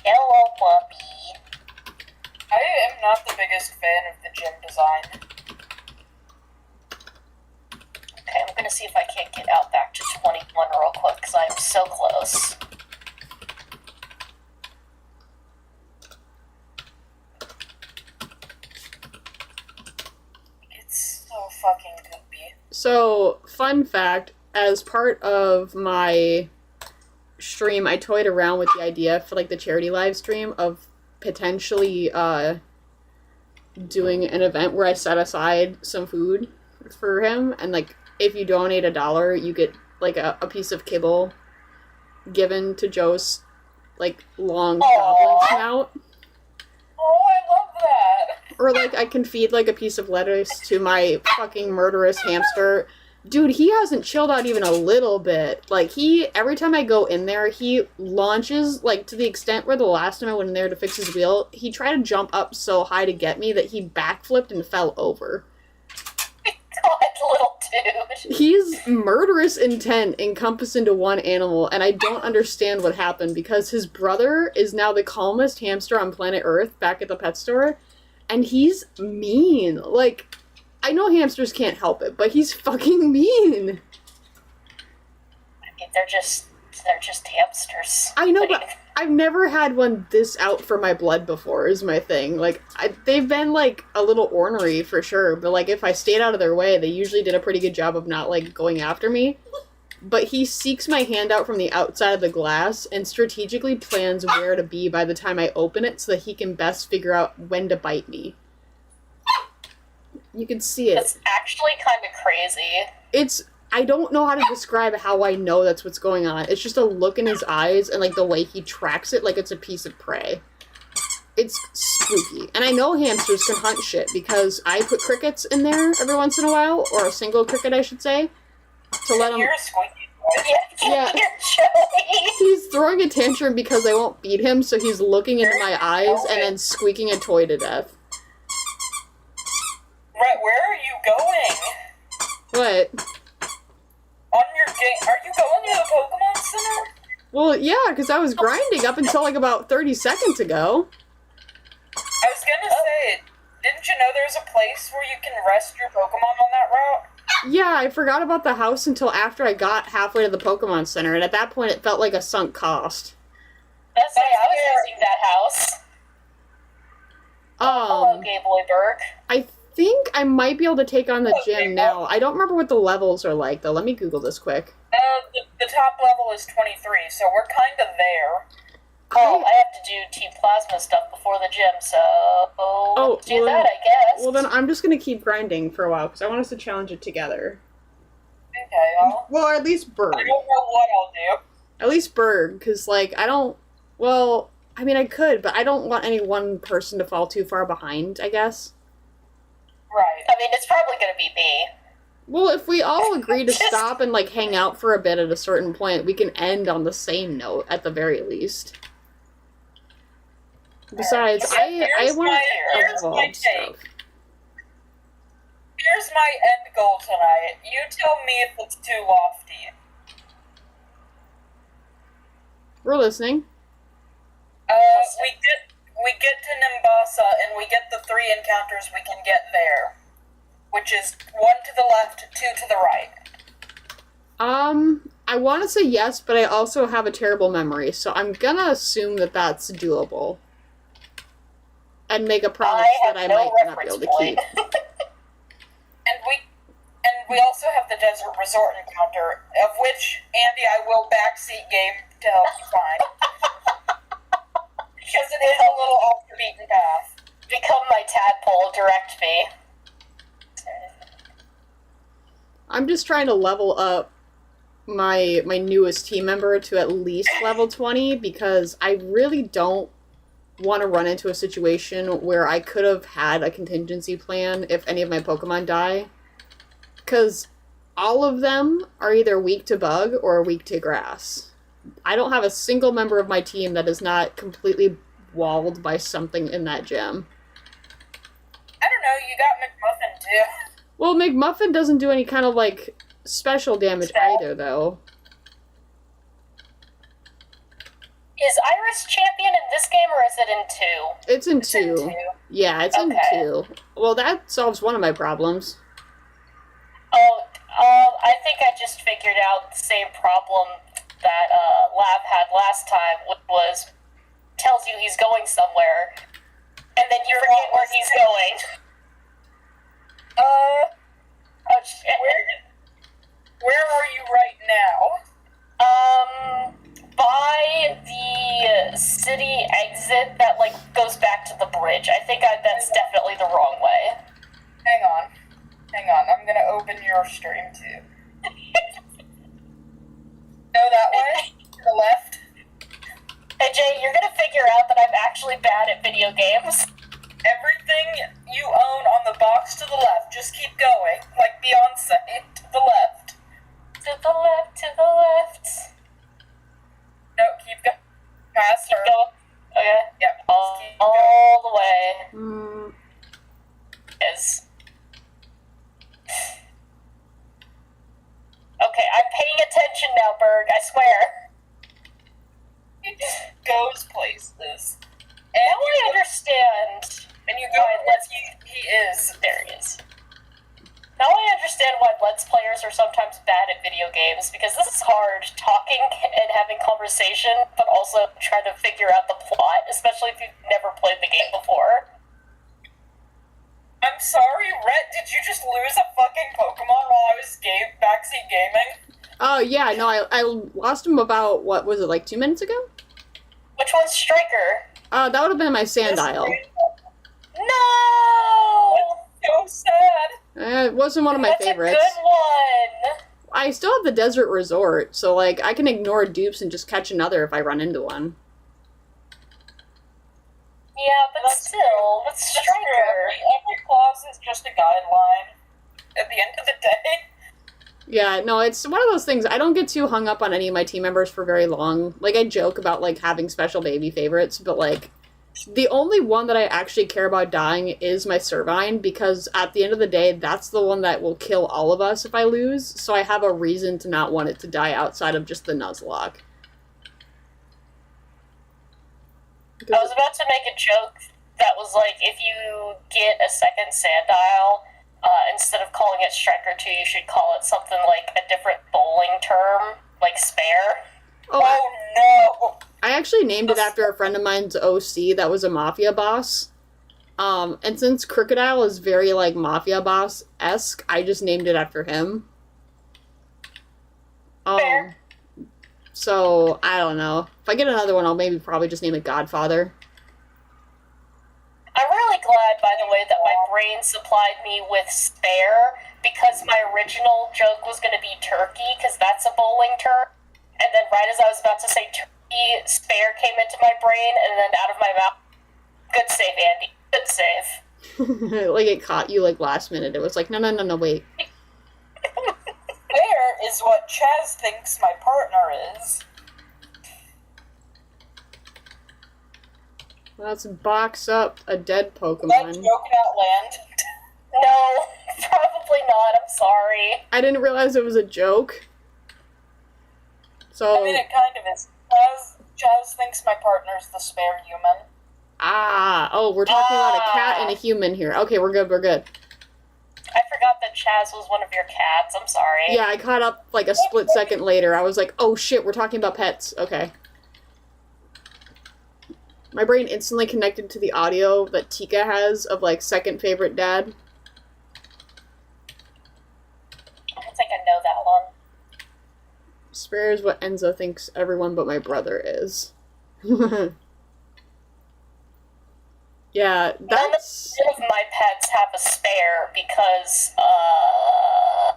Hello, puppy. I am not the biggest fan of the gym design. Okay, I'm gonna see if I can't get out back to 21 real quick, because I'm so close. It's so fucking goopy. So, fun fact, as part of my stream, I toyed around with the idea for, like, the charity live stream of potentially, doing an event where I set aside some food for him, and, like, if you donate $1, you get, like, a piece of kibble given to Joe's like, long Aw. goblin snout. Oh, I love that. Or, like, I can feed, like, a piece of lettuce to my fucking murderous hamster. Dude, he hasn't chilled out even a little bit. Like, every time I go in there, he launches, like, to the extent where the last time I went in there to fix his wheel, he tried to jump up so high to get me that he backflipped and fell over. God, little dude. He's murderous intent encompassed into one animal, and I don't understand what happened because his brother is now the calmest hamster on planet Earth back at the pet store, and he's mean. Like, I know hamsters can't help it, but he's fucking mean. I mean, they're just hamsters. I know, but I've never had one this out for my blood before, is my thing. Like, they've been, like, a little ornery for sure, but, like, if I stayed out of their way, they usually did a pretty good job of not, like, going after me. But he seeks my hand out from the outside of the glass and strategically plans where to be by the time I open it so that he can best figure out when to bite me. You can see it. It's actually kind of crazy. I don't know how to describe how I know that's what's going on. It's just a look in his eyes and, like, the way he tracks it like it's a piece of prey. It's spooky. And I know hamsters can hunt shit because I put crickets in there every once in a while, or a single cricket, I should say, to let him... You're a squeaky boy. Yeah, Yeah. you're Joey. He's throwing a tantrum because I won't feed him, so he's looking into my eyes and then squeaking a toy to death. Right, where are you going? What? On your game? Are you going to the Pokemon Center? Well, yeah, because I was grinding up until, like, about 30 seconds ago. I was gonna say, didn't you know there's a place where you can rest your Pokemon on that route? Yeah, I forgot about the house until after I got halfway to the Pokemon Center, and at that point it felt like a sunk cost. That's why I was using that house. Hello, Gay Boy Berg. I think I might be able to take on the gym now. I don't remember what the levels are like, though. Let me Google this quick. The top level is 23, so we're kind of there. Oh, I have to do Team Plasma stuff before the gym, so do that, I guess. Well, then I'm just going to keep grinding for a while, because I want us to challenge it together. Okay, Well, or at least Berg. I don't know what I'll do. At least Berg, because, like, I don't... Well, I mean, I could, but I don't want any one person to fall too far behind, I guess. Right. I mean, it's probably going to be me. Well, if we all agree to stop and, like, hang out for a bit at a certain point, we can end on the same note, at the very least. Besides, I want to evolve stuff. Here's my end goal tonight. You tell me if it's too lofty. We're listening. We get to Nimbasa and we get the 3 encounters we can get there, which is 1 to the left, 2 to the right. I want to say yes, but I also have a terrible memory, so I'm gonna assume that that's doable. And make a promise that I might not be able to keep. And we also have the Desert Resort encounter, of which, Andy, I will backseat game to help you find. Because it is a little off the beaten path. Become my tadpole, direct me. I'm just trying to level up my newest team member to at least level 20, because I really don't want to run into a situation where I could have had a contingency plan if any of my Pokemon die. Because all of them are either weak to bug or weak to grass. I don't have a single member of my team that is not completely walled by something in that gym. I don't know, you got McMuffin too. Well, McMuffin doesn't do any kind of, like, special damage either, though. Is Iris champion in this game, or is it in 2? It's in 2. Yeah, it's in 2. Well, that solves one of my problems. I think I just figured out the same problem that Lab had last time, which was tells you he's going somewhere, and then you forget where he's going. Oh shit. Where are you right now? By the city exit that, like, goes back to the bridge. I think that's definitely the wrong way. Hang on, I'm gonna open your stream too. Go that way, to the left. Hey Jay, at video games. Everything you own on the box to the left, just keep going. Like Beyonce, to the left. To the left, to the left. No, keep going. Past her. Go. Okay. Yep. All the way. Mm. Is. Okay, I'm paying attention now, Berg, I swear. He just goes places. Now I understand. And you go why where he is. There he is. Now I understand why Let's Players are sometimes bad at video games, because this is hard, talking and having conversation, but also trying to figure out the plot, especially if you've never played the game before. I'm sorry, Rhett, did you just lose a fucking Pokemon while I was backseat gaming? Oh, yeah, no, I lost him about, what was it, like 2 minutes ago? Which one's Striker? That would have been my Sandile. No! So sad. It wasn't one of my That's favorites. a good one! I still have the Desert Resort, so, like, I can ignore dupes and just catch another if I run into one. Yeah, but still, that's Striker. Every clause is just a guideline at the end of the day. Yeah, no, it's one of those things. I don't get too hung up on any of my team members for very long. Like, I joke about, like, having special baby favorites, but, like, the only one that I actually care about dying is my Servine, because at the end of the day, that's the one that will kill all of us if I lose, so I have a reason to not want it to die outside of just the Nuzlocke. I was about to make a joke that was like, if you get a second Sandile, instead of calling it Striker 2, you should call it something like a different bowling term, like Spare. Oh no! I actually named it after a friend of mine's OC that was a Mafia boss. And since Crocodile is very, like, Mafia boss-esque, I just named it after him. Fair. So, I don't know. If I get another one, I'll maybe probably just name it Godfather. I'm really glad, by the way, that my brain supplied me with Spare, because my original joke was going to be Turkey, because that's a bowling term. And then right as I was about to say Turkey, Spare came into my brain, and then out of my mouth. Good save, Andy. Good save. Like, it caught you, like, last minute. It was like, no, wait. Spare is what Chaz thinks my partner is. Let's box up a dead That Pokemon. joke outland. No, probably not. I'm sorry. I didn't realize it was a joke. So, I mean, it kind of is. Chaz thinks my partner's the spare human. we're talking about a cat and a human here. Okay, we're good. I forgot that Chaz was one of your cats. I'm sorry. Yeah, I caught up, like, a split second later. I was like, oh shit, we're talking about pets. Okay. My brain instantly connected to the audio that Tika has of, like, second favorite dad. I don't think I know that one. Spare is what Enzo thinks everyone but my brother is. Yeah, that's... None of my pets have a spare because,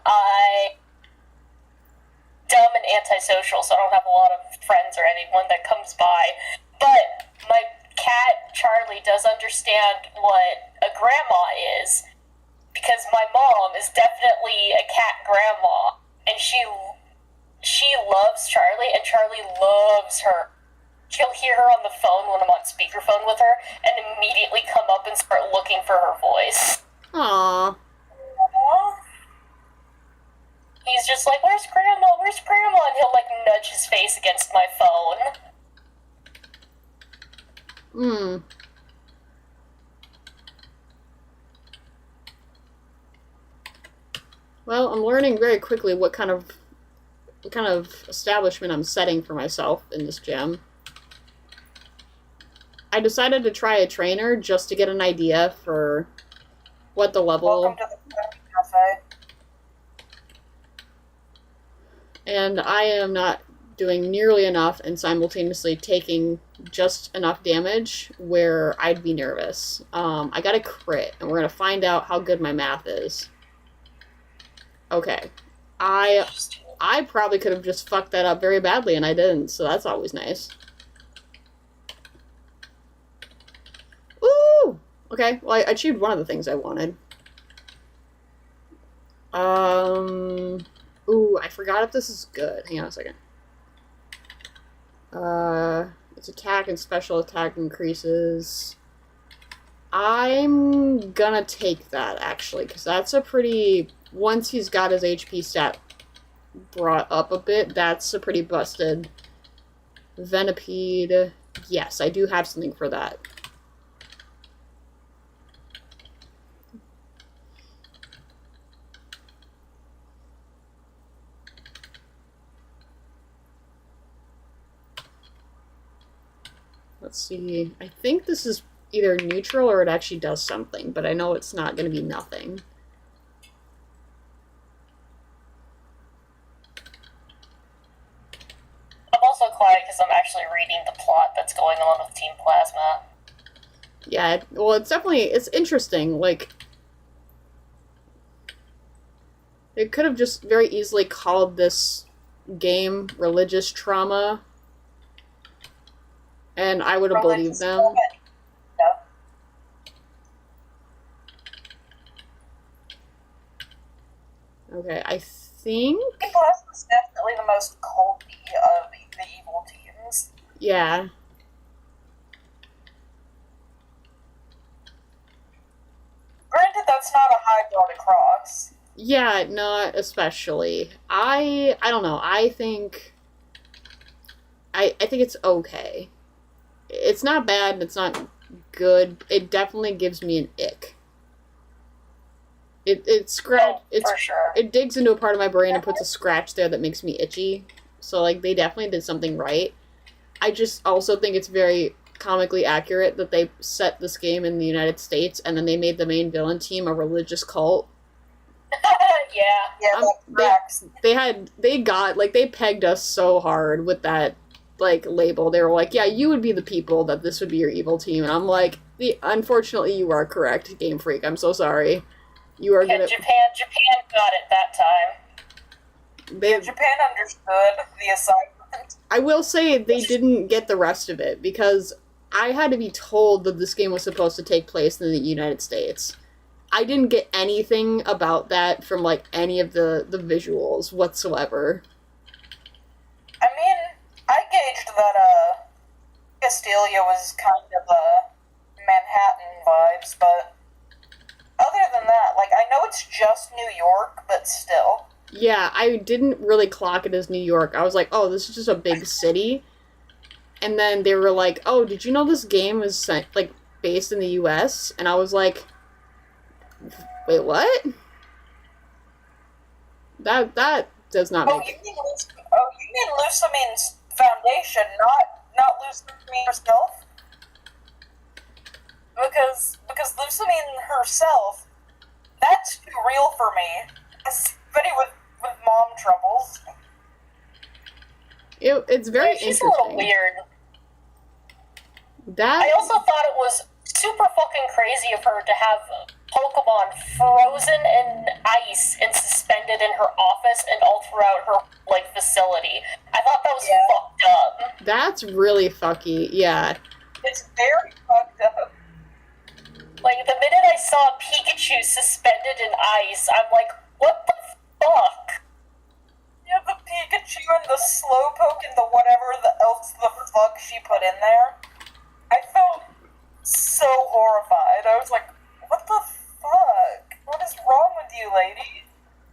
I... dumb and antisocial, so I don't have a lot of friends or anyone that comes by. But my cat, Charlie, does understand what a grandma is, because my mom is definitely a cat grandma, and she loves Charlie, and Charlie loves her. She'll hear her on the phone when I'm on speakerphone with her, and immediately come up and start looking for her voice. Aww. He's just like, where's Grandma? Where's Grandma? And he'll, like, nudge his face against my phone. Well, I'm learning very quickly what kind of establishment I'm setting for myself in this gym. I decided to try a trainer just to get an idea for what the level... Welcome to the cafe. And I am not doing nearly enough and simultaneously taking just enough damage where I'd be nervous. I got a crit, and we're going to find out how good my math is. Okay. I probably could have just fucked that up very badly, and I didn't, so that's always nice. Okay, well, I achieved one of the things I wanted. Ooh, I forgot if this is good. Hang on a second. Its attack and special attack increases. I'm gonna take that, actually, because that's a pretty... Once he's got his HP stat brought up a bit, that's a pretty busted Venipede. Yes, I do have something for that. Let's see. I think this is either neutral or it actually does something, but I know it's not going to be nothing. I'm also quiet because I'm actually reading the plot that's going on with Team Plasma. Yeah, well, it's interesting. Like, they could have just very easily called this game religious trauma, and I would have believed them. Okay, I think... Plasma is definitely the most culty of the evil teams. Yeah. Granted, that's not a high bar to cross. Yeah, not especially. I don't know. I think it's okay. It's not bad, and it's not good. It definitely gives me an ick. It For sure. It digs into a part of my brain and puts a scratch there that makes me itchy. So, like, they definitely did something right. I just also think it's very comically accurate that they set this game in the United States and then they made the main villain team a religious cult. Yeah. Yeah, They pegged us so hard with that, like, label. They were like, yeah, you would be the people that this would be your evil team. And I'm like, unfortunately, you are correct, Game Freak. I'm so sorry. You are gonna... Japan got it that time. Japan understood the assignment. I will say they didn't get the rest of it, because I had to be told that this game was supposed to take place in the United States. I didn't get anything about that from, like, any of the visuals whatsoever. I mean, I gauged that, Castilia was kind of, Manhattan vibes, but other than that, like, I know it's just New York, but still. Yeah, I didn't really clock it as New York. I was like, oh, this is just a big city. And then they were like, oh, did you know this game is, like, based in the US? And I was like, wait, what? That does not make... You mean Lucamine's foundation, not Lucamine herself? Because Lucamine herself, that's too real for me. Somebody with mom troubles. It's very interesting. She's a little weird. I also thought it was super fucking crazy of her to have Pokemon frozen in ice and suspended in her office and all throughout her, like, facility. I thought that was fucked up. That's really fucky, yeah. It's very fucked up. Like, the minute I saw Pikachu suspended in ice, I'm like, what the fuck? Yeah, the Pikachu and the Slowpoke and the whatever else the fuck she put in there. I felt so horrified. I was like, what the fuck? What is wrong with you, lady?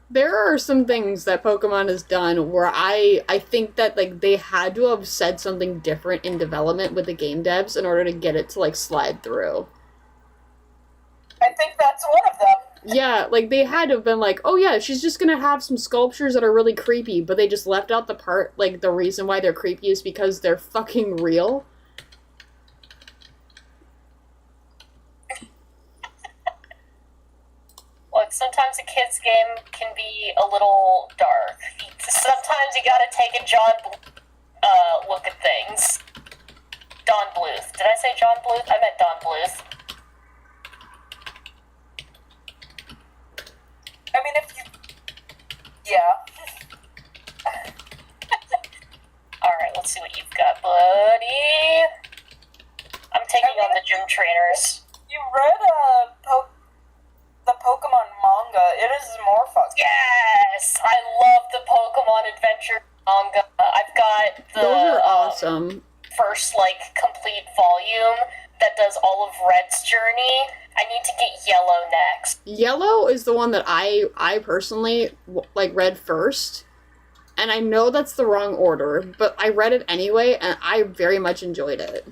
There are some things that Pokemon has done where I think that, like, they had to have said something different in development with the game devs in order to get it to, like, slide through. I think that's one of them. Yeah, like, they had to have been like, oh yeah, she's just gonna have some sculptures that are really creepy, but they just left out the part, like, the reason why they're creepy is because they're fucking real. Look, sometimes a kid's game can be a little dark. Sometimes you gotta take a look at things. Don Bluth. Did I say John Bluth? I meant Don Bluth. I mean, if you... Yeah. Alright, let's see what you've got, buddy. I'm taking on the gym trainers. You read, adventure manga. I've got the Those are awesome. first, like, complete volume that does all of Red's journey. I need to get Yellow next. Yellow is the one that I personally like read first, and I know that's the wrong order, but I read it anyway, and I very much enjoyed it.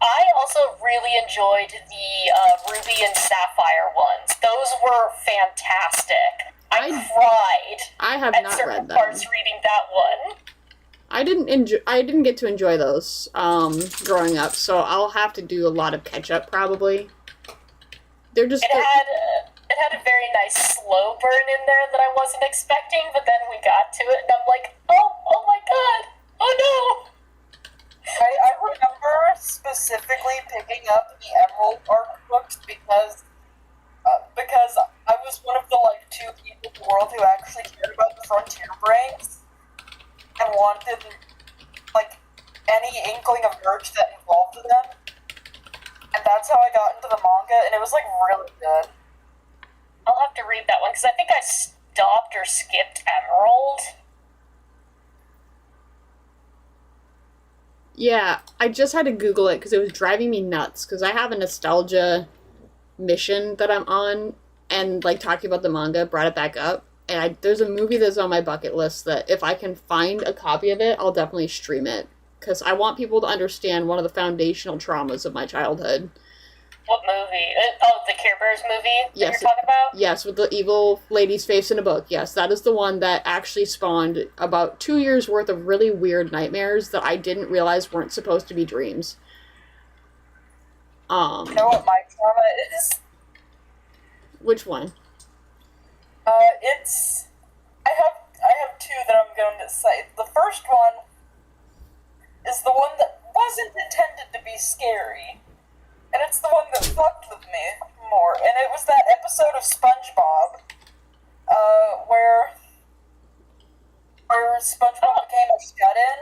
I also really enjoyed the Ruby and Sapphire ones. Those were fantastic. I cried I have at not certain read them. parts reading that one. I didn't get to enjoy those growing up, so I'll have to do a lot of catch up probably. They're just It had a very nice slow burn in there that I wasn't expecting, but then we got to it, and I'm like, oh my god, oh no! I remember specifically picking up the Emerald art books because I was one of the like 2 people in the world who actually cared about the frontier breaks and wanted like any inkling of merch that involved them. And that's how I got into the manga, and it was like really good. I'll have to read that one, because I think I stopped or skipped Emerald. Yeah, I just had to Google it because it was driving me nuts, because I have a nostalgia mission that I'm on, and like talking about the manga brought it back up, and there's a movie that's on my bucket list that if I can find a copy of it, I'll definitely stream it, because I want people to understand one of the foundational traumas of my childhood. What movie? The Care Bears movie that Yes, you're talking about? Yes, with the evil lady's face in a book. Yes, that is the one that actually spawned about 2 years worth of really weird nightmares that I didn't realize weren't supposed to be dreams. You know what my trauma is? Which one? It's I have 2 that I'm going to say. The first one is the one that wasn't intended to be scary. And it's the one that fucked with me more. And it was that episode of SpongeBob, where SpongeBob became a shut-in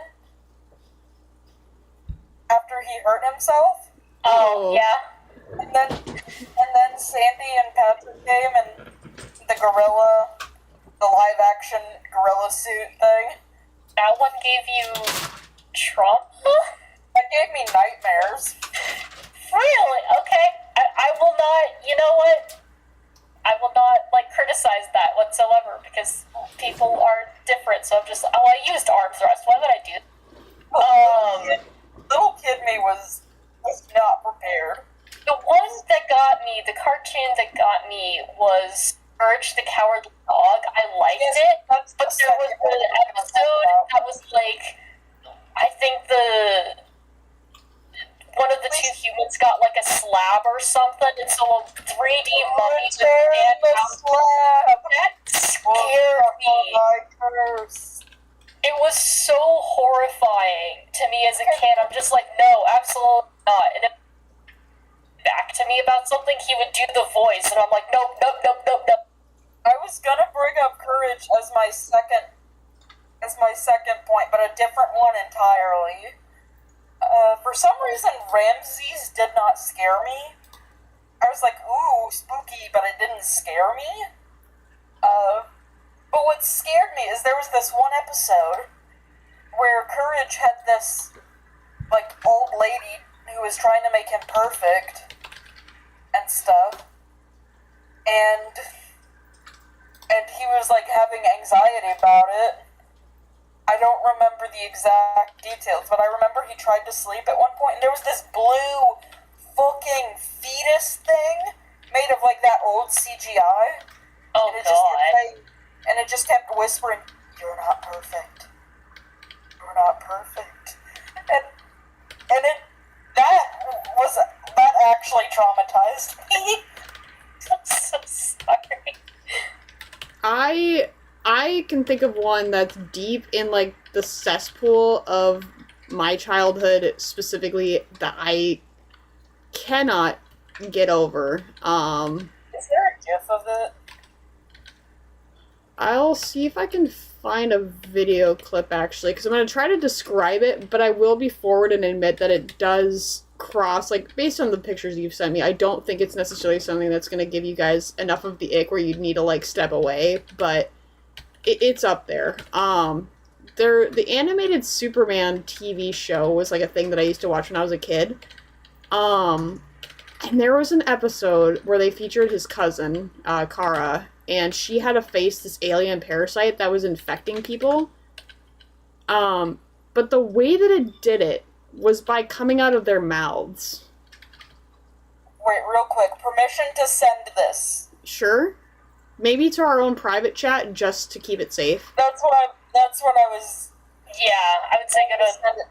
after he hurt himself. Oh, yeah. And then Sandy and Patrick came and the gorilla, the live-action gorilla suit thing. That one gave you trauma? That gave me nightmares. Really? Okay. I will not, you know what? I will not, like, criticize that whatsoever, because people are different, so I'm just, I used arm thrust. Why would I do that? Little kid me was not prepared. The one that got me, the cartoon that got me was Urge the Cowardly Dog. I liked it, but there was an episode that was like, I think one of the 2 humans got like a slab or something, and so a 3D mummy just stand out. That scared me. It was so horrifying to me as a kid. I'm just like, no, absolutely not. And if back to me about something, he would do the voice, and I'm like, nope. I was gonna bring up Courage as my second point, but a different one entirely. For some reason, Ramses did not scare me. I was like, ooh, spooky, but it didn't scare me. But what scared me is there was this one episode where Courage had this, like, old lady who was trying to make him perfect and stuff. And he was, like, having anxiety about it. I don't remember the exact details, but I remember he tried to sleep at one point, and there was this blue fucking fetus thing made of, like, that old CGI. Oh, God. And it just kept whispering, "You're not perfect. You're not perfect." And that actually traumatized me. I'm so sorry. I can think of one that's deep in, like, the cesspool of my childhood specifically that I cannot get over. Is there a gif of it? I'll see if I can find a video clip, actually, because I'm going to try to describe it, but I will be forward and admit that it does cross, like, based on the pictures you've sent me, I don't think it's necessarily something that's going to give you guys enough of the ick where you'd need to, like, step away, but it's up there. The animated Superman TV show was, like, a thing that I used to watch when I was a kid. And there was an episode where they featured his cousin, Kara, and she had to face this alien parasite that was infecting people. But the way that it did it was by coming out of their mouths. Wait, real quick. Permission to send this. Sure. Maybe to our own private chat, just to keep it safe. That's what I was... Yeah, I would say go to... Send it.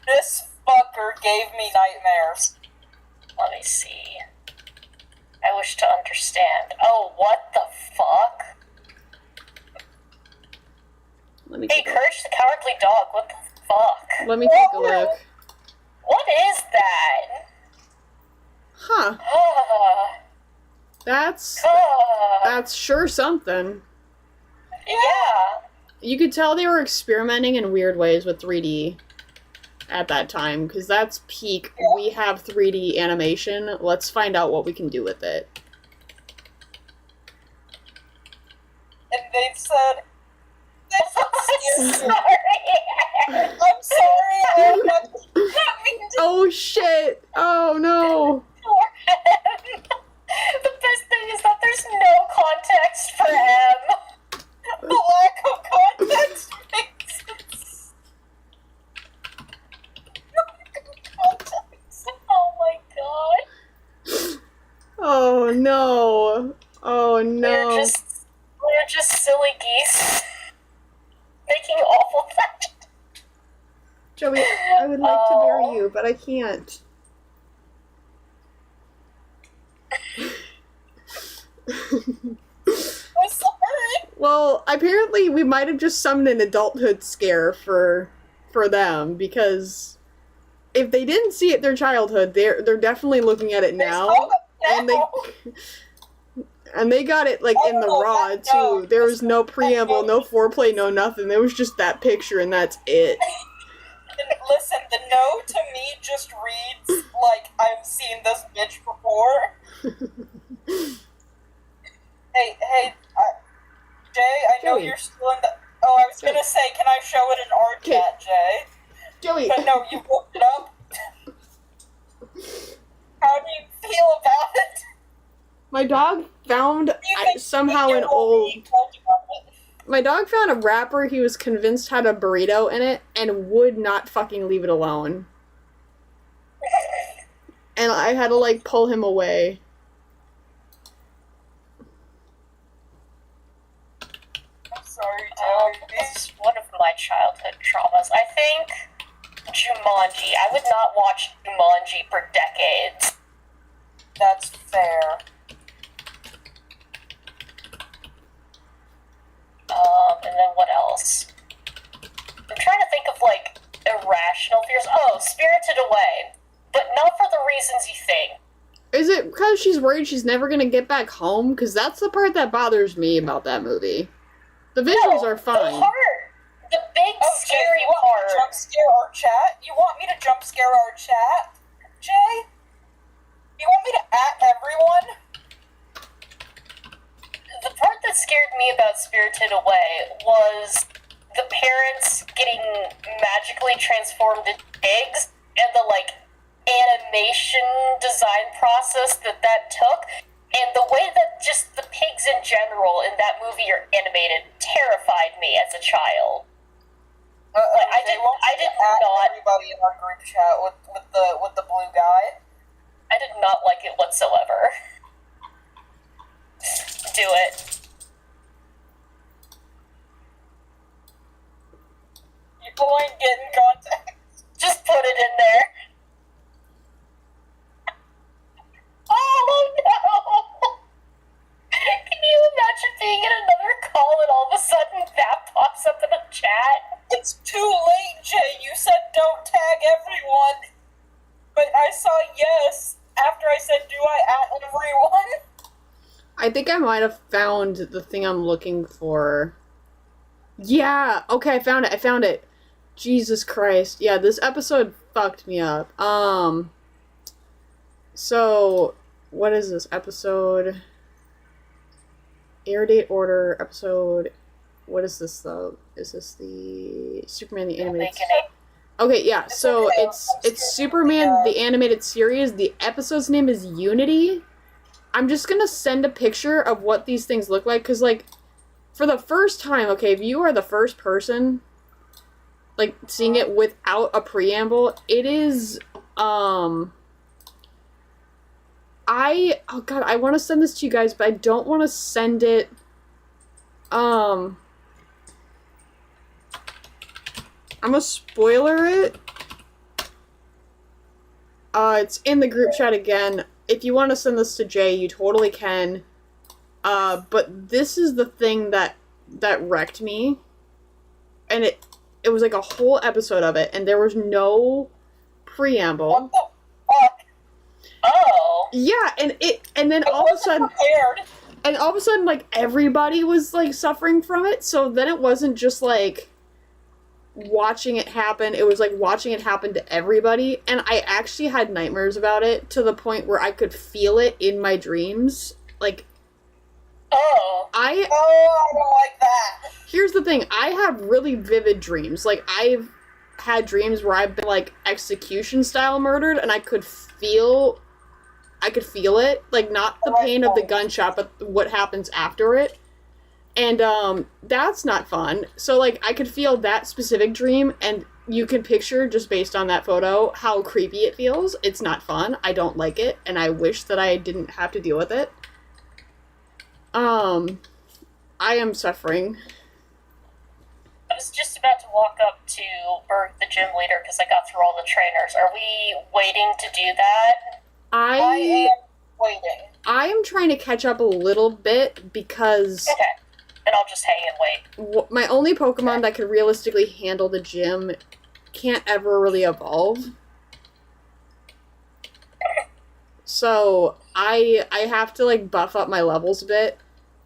This fucker gave me nightmares. Let me see. I wish to understand. Oh, what the fuck? Let me Hey, take Courage the Cowardly Dog, what the fuck? Let me take a look. What is that? Huh. That's sure something. Yeah. You could tell they were experimenting in weird ways with 3D at that time, because that's peak. We have 3D animation. Let's find out what we can do with it. And they said... I'm sorry. I'm sorry, I didn't mean to... Oh shit! Oh no! The best thing is that there's no context for M. The lack of context makes it... Oh my god. Oh no! Oh no! We're just silly geese. Making awful fact. Joey, I would like to bury you, but I can't. I'm sorry. Well, apparently we might have just summoned an adulthood scare for them, because if they didn't see it their childhood, they're definitely looking at it now, and they got it like in the raw too. There was no preamble, no foreplay, no nothing. There was just that picture, and that's it. Listen, the no to me just reads like I've seen this bitch before. Hey, Jay, I know Joey. you're still in the... Oh, I was gonna say, can I show it in our Okay. chat, Jay? Joey, But no, you looked it up. How do you feel about it? my dog found You think somehow you an will old... be judging on it? My dog found a wrapper he was convinced had a burrito in it and would not fucking leave it alone. And I had to, like, pull him away. I'm sorry, Jay. This is one of my childhood traumas. I think Jumanji. I would not watch Jumanji for decades. That's fair. And then what else? I'm trying to think of, like, irrational fears. Oh, Spirited Away. But not for the reasons you think. Is it because she's worried she's never gonna get back home? Because that's the part that bothers me about that movie. The visuals are fine. The big scary Jay, you want me to part. jump scare our chat? You want me to jump scare our chat, Jay? You want me to everyone? The part that scared me about Spirited Away was the parents getting magically transformed into eggs and the, like, animation design process that took, and the way that just the pigs in general in that movie are animated terrified me as a child. I did not. Everybody in our group chat with the blue guy. I did not like it whatsoever. Do it. You're going to get in contact. Just put it in there. Oh no! Can you imagine being in another call and all of a sudden that pops up in a chat? It's too late, Jay. You said don't tag everyone. But I saw yes after I said do I at everyone? I think I might have found the thing I'm looking for. Yeah, okay, I found it. Jesus Christ. Yeah, this episode fucked me up. So, what is this episode? Air date order episode. What is this though? Is this the Superman the animated? Okay, yeah. So it's Superman the animated series. The episode's name is Unity. I'm just gonna send a picture of what these things look like, because, like, for the first time, okay, if you are the first person, like, seeing it without a preamble, it is, oh god, I want to send this to you guys, but I don't want to send it, I'm gonna spoiler it. It's in the group chat again. If you want to send this to Jay, you totally can. But this is the thing that wrecked me. And it was like a whole episode of it, and there was no preamble. What the fuck? Oh. Yeah, and then all of a sudden... Prepared. And all of a sudden, like, everybody was, like, suffering from it, so then it wasn't just, like, watching it happen, it was, like, watching it happen to everybody, and I actually had nightmares about it, to the point where I could feel it in my dreams. Like, I don't like that. Here's the thing, I have really vivid dreams. Like, I've had dreams where I've been, like, execution-style murdered, and I could feel it, like, not the pain of the gunshot, but what happens after it. And, that's not fun. So, like, I could feel that specific dream, and you can picture, just based on that photo, how creepy it feels. It's not fun. I don't like it, and I wish that I didn't have to deal with it. I am suffering. I was just about to walk up to Berg, the gym leader, because I got through all the trainers. Are we waiting to do that? I am waiting. I am trying to catch up a little bit, because... Okay. And I'll just hang and wait. My only Pokemon that could realistically handle the gym can't ever really evolve. So, I have to, like, buff up my levels a bit.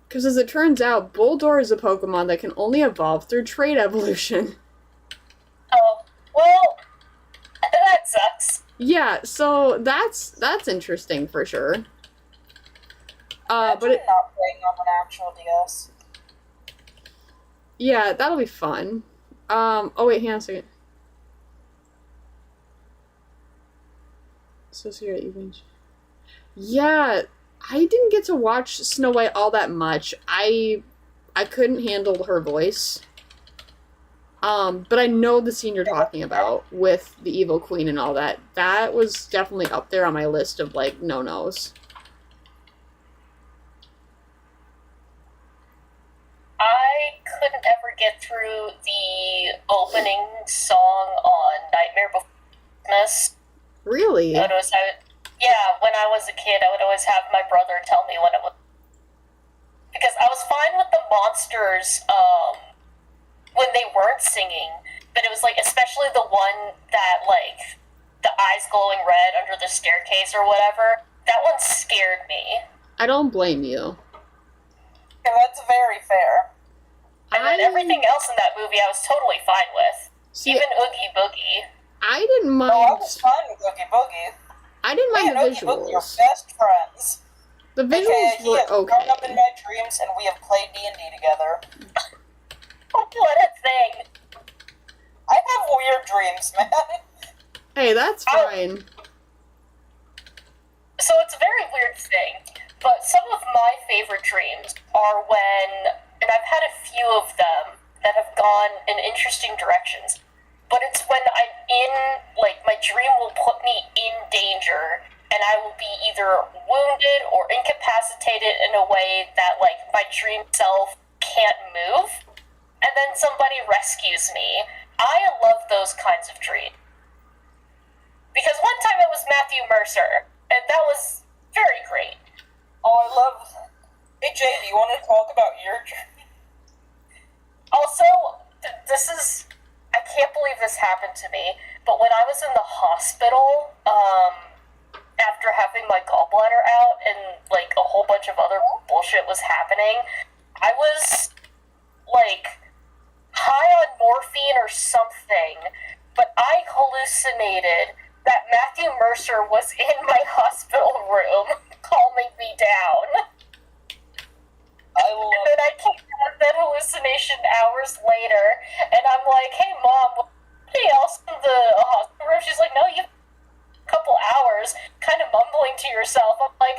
Because as it turns out, Bulldor is a Pokemon that can only evolve through trait evolution. Oh, well, that sucks. Yeah, so that's interesting for sure. But it, not playing on an actual DS. Yeah, that'll be fun. Oh wait, hang on a second. Associate events. Yeah, I didn't get to watch Snow White all that much. I couldn't handle her voice. But I know the scene you're talking about with the evil queen and all that. That was definitely up there on my list of, like, no-nos. I couldn't ever get through the opening song on Nightmare Before Christmas. Really? When I was a kid, I would always have my brother tell me when it was... Because I was fine with the monsters, when they weren't singing, but it was, like, especially the one that, like, the eyes glowing red under the staircase or whatever, that one scared me. I don't blame you. Yeah, that's very fair. And then everything else in that movie I was totally fine with. See, even Oogie Boogie. I didn't mind... Oh, I was fine with Oogie Boogie. I didn't mind the Oogie Boogie are visuals. best friends. The visuals were He has okay. grown up in my dreams, and we have played D&D together. What a thing. I have weird dreams, man. Hey, that's fine. So it's a very weird thing, but some of my favorite dreams are when, and I've had a few of them that have gone in interesting directions, but it's when I'm in, like, my dream will put me in danger, and I will be either wounded or incapacitated in a way that, like, my dream self can't move, and then somebody rescues me. I love those kinds of dreams. Because one time it was Matthew Mercer, and that was very great. Oh, I love... Hey, Jay, do you want to talk about your dream? Also, this is... I can't believe this happened to me, but when I was in the hospital, after having my gallbladder out and, like, a whole bunch bunch of other bullshit was happening. I was, like, high on morphine or something, but I hallucinated that Matthew Mercer was in my hospital room calming me down. And then I came out of that hallucination hours later, and I'm like, hey, Mom, anybody else in the hospital room? She's like, no, you have a couple hours, kind of mumbling to yourself. I'm like,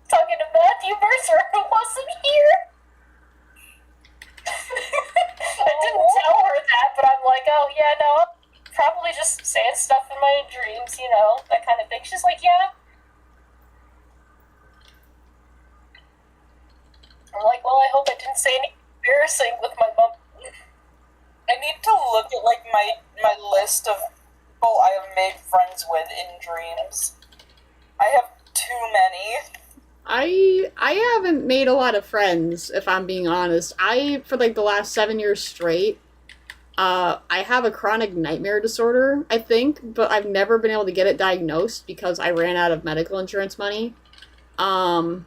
talking to Matthew Mercer, who wasn't here. I didn't tell her that, but I'm like, oh, yeah, no, I'm probably just saying stuff in my dreams, you know, that kind of thing. She's like, yeah. I'm like, well, I hope I didn't say anything embarrassing with my mom. I need to look at, like, my list of people I have made friends with in dreams. I have too many. I haven't made a lot of friends, if I'm being honest. For like the last 7 years straight, I have a chronic nightmare disorder, I think, but I've never been able to get it diagnosed because I ran out of medical insurance money. But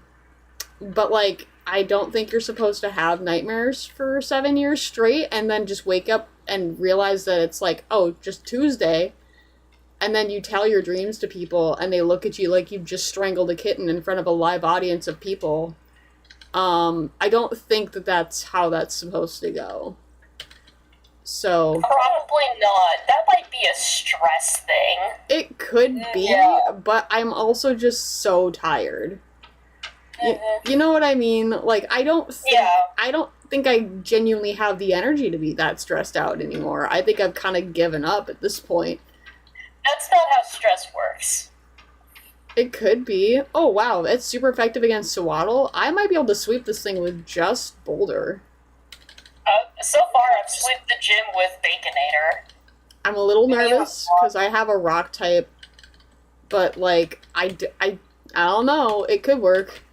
like, I don't think you're supposed to have nightmares for 7 years straight and then just wake up and realize that it's like, oh, just Tuesday. And then you tell your dreams to people and they look at you like you've just strangled a kitten in front of a live audience of people. I don't think that that's how that's supposed to go. So... Probably not. That might be a stress thing. It could be, Yeah. but I'm also just so tired. Mm-hmm. You know what I mean? Like, I don't Yeah. think I genuinely have the energy to be that stressed out anymore. I think I've kind of given up at this point. That's not how stress works. It could be. Oh, wow, it's super effective against Swaddle. I might be able to sweep this thing with just Boulder. So far, I've swept the gym with Baconator. I'm a little nervous because I have a rock type, but, like, I don't know. It could work.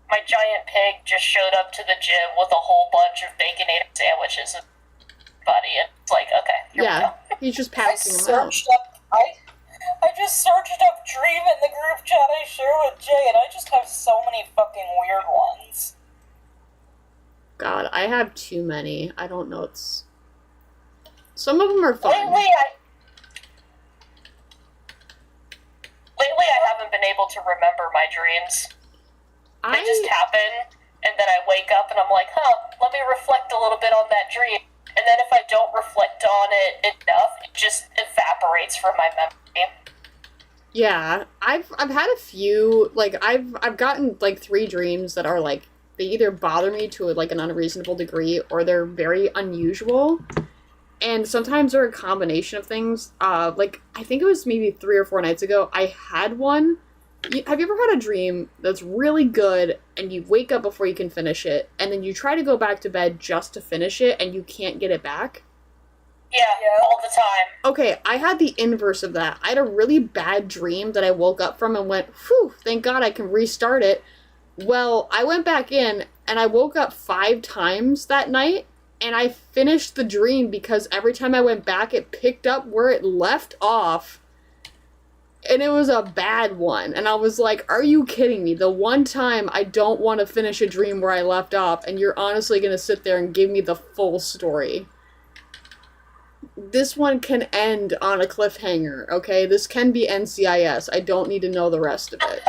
My giant pig just showed up to the gym with a whole bunch of Baconator sandwiches and buddy, and it's like, okay, here we Yeah, go. he's just I passing them out. searched up, I just searched up Dream in the group chat I share with Jay, and I just have so many fucking weird ones. God, I have too many. I don't know. Some of them are fun. Lately, I haven't been able to remember my dreams. They just happen, and then I wake up and I'm like, let me reflect a little bit on that dream. And then if I don't reflect on it enough, it just evaporates from my memory. Yeah, I've had a few, like, I've gotten, like, 3 dreams that are, like, they either bother me to, like, an unreasonable degree, or they're very unusual, and sometimes they're a combination of things. Like, I think it was maybe 3 or 4 nights ago, I had one. Have you ever had a dream that's really good, and you wake up before you can finish it, and then you try to go back to bed just to finish it, and you can't get it back? Yeah, all the time. Okay, I had the inverse of that. I had a really bad dream that I woke up from and went, whew, thank God I can restart it. Well, I went back in, and I woke up 5 times that night, and I finished the dream because every time I went back, it picked up where it left off, and it was a bad one. And I was like, are you kidding me? The one time I don't want to finish a dream where I left off, and you're honestly going to sit there and give me the full story. This one can end on a cliffhanger, okay? This can be NCIS. I don't need to know the rest of it.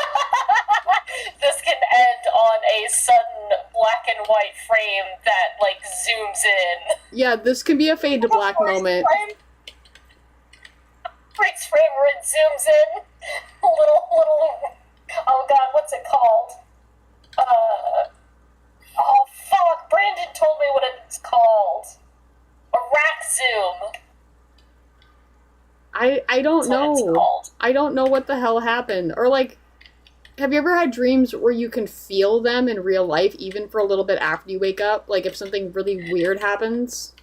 This can end on a sudden black and white frame that, like, zooms in. Yeah, this can be a fade to black moment. Freeze frame where it zooms in. Little, oh god, what's it called? Oh fuck, Brandon told me what it's called. A rack zoom. I don't That's what it's know. called. I don't know what the hell happened. Or, like, have you ever had dreams where you can feel them in real life even for a little bit after you wake up? Like, if something really weird happens?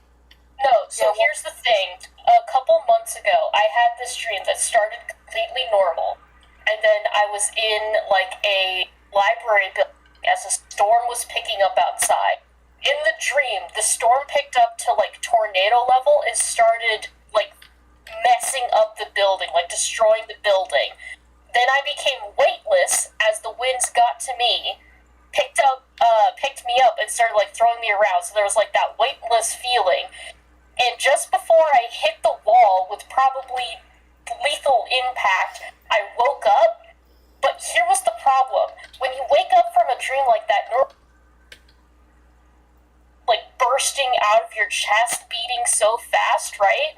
No, so here's the thing. A couple months ago, I had this dream that started completely normal. And then I was in, like, a library building as a storm was picking up outside. In the dream, the storm picked up to, like, tornado level and started, like, messing up the building, like, destroying the building. Then I became weightless as the winds got to me, picked me up and started like throwing me around. So there was like that weightless feeling. And just before I hit the wall with probably lethal impact, I woke up. But here was the problem. When you wake up from a dream like that, like bursting out of your chest, beating so fast, right?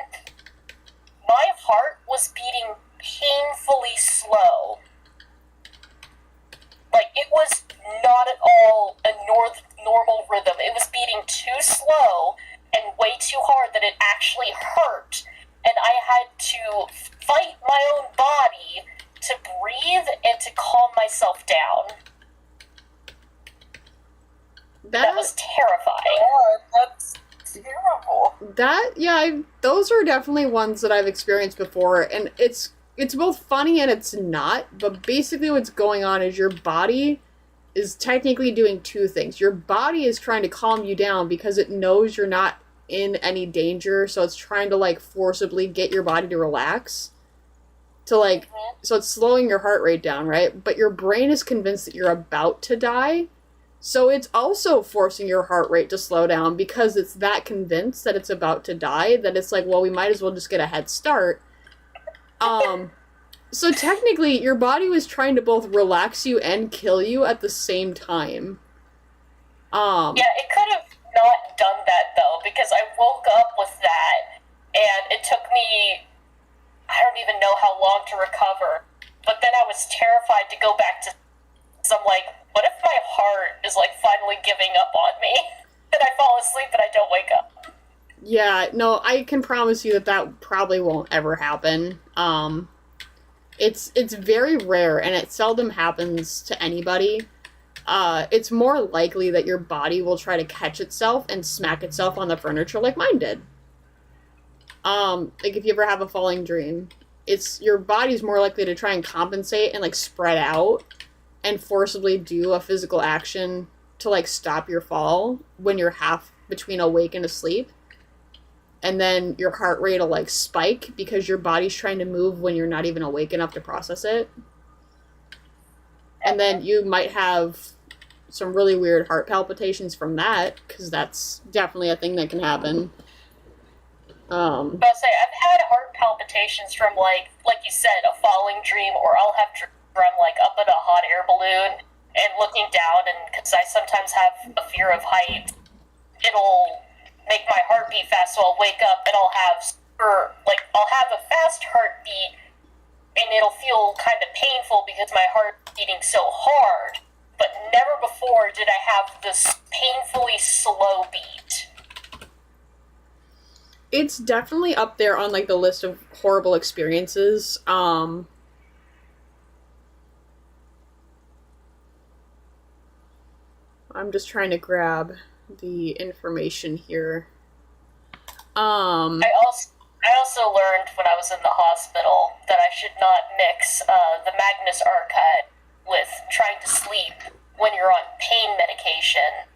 My heart was beating painfully slow. Like, it was not at all a normal rhythm. It was beating too slow and way too hard that it actually hurt. And I had to fight my own body to breathe and to calm myself down. That was terrifying. God, that's terrible. Those are definitely ones that I've experienced before, and it's both funny and it's not, but basically what's going on is your body is technically doing two things. Your body is trying to calm you down because it knows you're not in any danger, so it's trying to, like, forcibly get your body to relax. To, like, so it's slowing your heart rate down, right? But your brain is convinced that you're about to die, so it's also forcing your heart rate to slow down because it's that convinced that it's about to die that it's like, well, we might as well just get a head start. So technically, your body was trying to both relax you and kill you at the same time. Yeah, it could have not done that, though, because I woke up with that, and it took me, I don't even know how long to recover, but then I was terrified to go back to, so I'm like, what if my heart is, like, finally giving up on me? And I fall asleep and I don't wake up. Yeah, no, I can promise you that probably won't ever happen. It's very rare, and it seldom happens to anybody. It's more likely that your body will try to catch itself and smack itself on the furniture like mine did. Like if you ever have a falling dream, it's your body's more likely to try and compensate and like spread out and forcibly do a physical action to like stop your fall when you're half between awake and asleep. And then your heart rate will like spike because your body's trying to move when you're not even awake enough to process it. And then you might have some really weird heart palpitations from that, because that's definitely a thing that can happen. But say I've had heart palpitations from like you said, a falling dream, or I'll have dreams where I'm like up in a hot air balloon and looking down, and because I sometimes have a fear of height, it'll make my heart beat fast, so I'll wake up and I'll have a fast heartbeat, and it'll feel kind of painful because my heart's beating so hard, but never before did I have this painfully slow beat. It's definitely up there on like the list of horrible experiences. I'm just trying to grab the information here. I also learned when I was in the hospital that I should not mix the Magnus Archive with trying to sleep when you're on pain medication.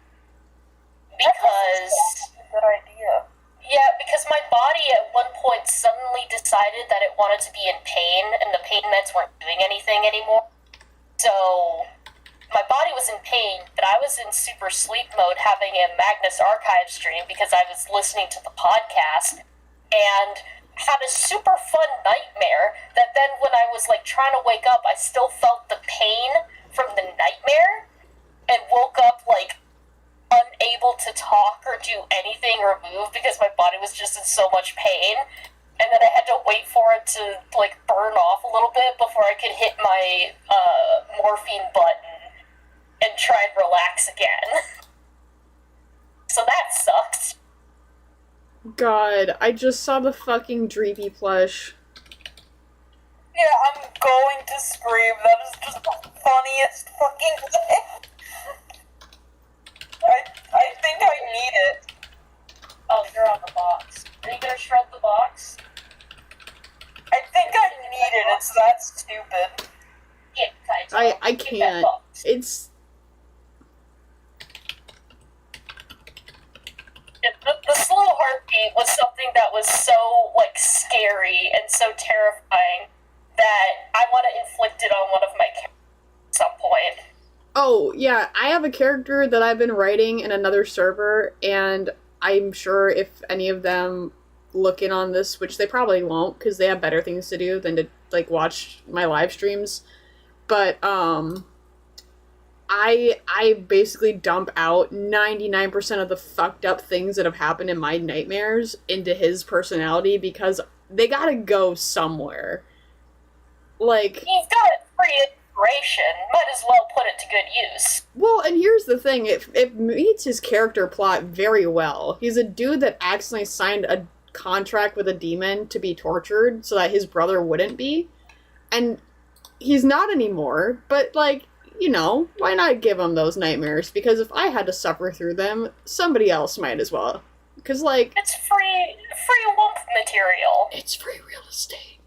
Because That's a good idea. Yeah, because my body at one point suddenly decided that it wanted to be in pain, and the pain meds weren't doing anything anymore. So my body was in pain, but I was in super sleep mode having a Magnus Archive stream because I was listening to the podcast, and had a super fun nightmare that then when I was like trying to wake up, I still felt the pain from the nightmare, and woke up like unable to talk or do anything or move because my body was just in so much pain. And then I had to wait for it to like burn off a little bit before I could hit my morphine button and try and relax again. So that sucked. God, I just saw the fucking Dreepy plush. Yeah, I'm going to scream. That is just the funniest fucking thing. I think I need it. Oh, you're on the box. Are you gonna shred the box? I think I need it. It's that stupid. Yeah, I can't. It's... The slow heartbeat was something that was so, like, scary and so terrifying that I want to inflict it on one of my characters at some point. Oh, yeah, I have a character that I've been writing in another server, and I'm sure if any of them look in on this, which they probably won't, because they have better things to do than to, like, watch my live streams, but, I basically dump out 99% of the fucked up things that have happened in my nightmares into his personality, because they gotta go somewhere. Like, You've got free inspiration. Might as well put it to good use. well, and here's the thing, it meets his character plot very well. He's a dude that accidentally signed a contract with a demon to be tortured so that his brother wouldn't be. And he's not anymore, but, like, you know, why not give him those nightmares? Because if I had to suffer through them, somebody else might as well. Because, like... It's free wump material. It's free real estate.